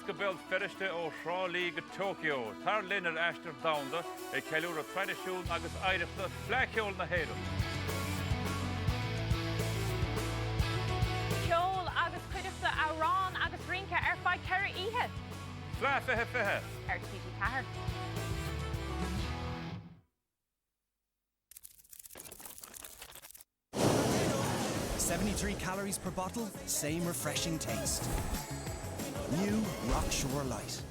Go beill feriste ó Shrálí go Tokyo, tar linn ar eistir damda ag ceiliúr a tradiisiún agus aireachta fleithceoil na héireann. Ceoil agus chuideachta árán agus rinca ar fáid ceir ihe. Flá fethe. Ar TV cahar. 73 calories per bottle, same refreshing taste. New Rockshore Light.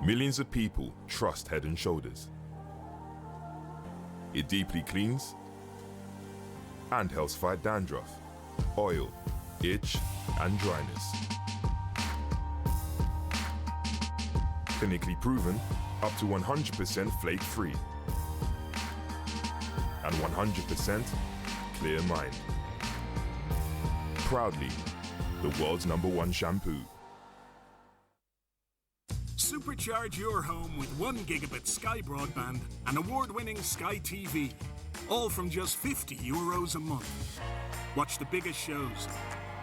Millions of people trust Head & Shoulders. It deeply cleans and helps fight dandruff, oil, itch, and dryness. Clinically proven, up to 100% flake-free and 100% clear mind. Proudly, the world's #1 shampoo. Supercharge your home with 1 gigabit Sky broadband and award-winning Sky TV, all from just €50 a month. Watch the biggest shows,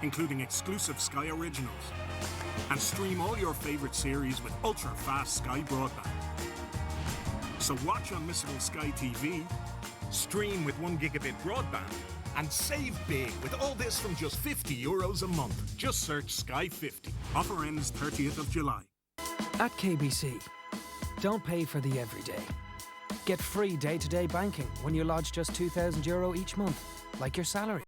including exclusive Sky originals, and stream all your favorite series with ultra-fast Sky broadband. So watch unmissable Sky TV, stream with 1 gigabit broadband, And save big with all this from just €50 a month. Just search Sky 50. Offer ends 30th of July. At KBC, don't pay for the everyday. Get free day-to-day banking when you lodge just €2,000 each month, like your salary.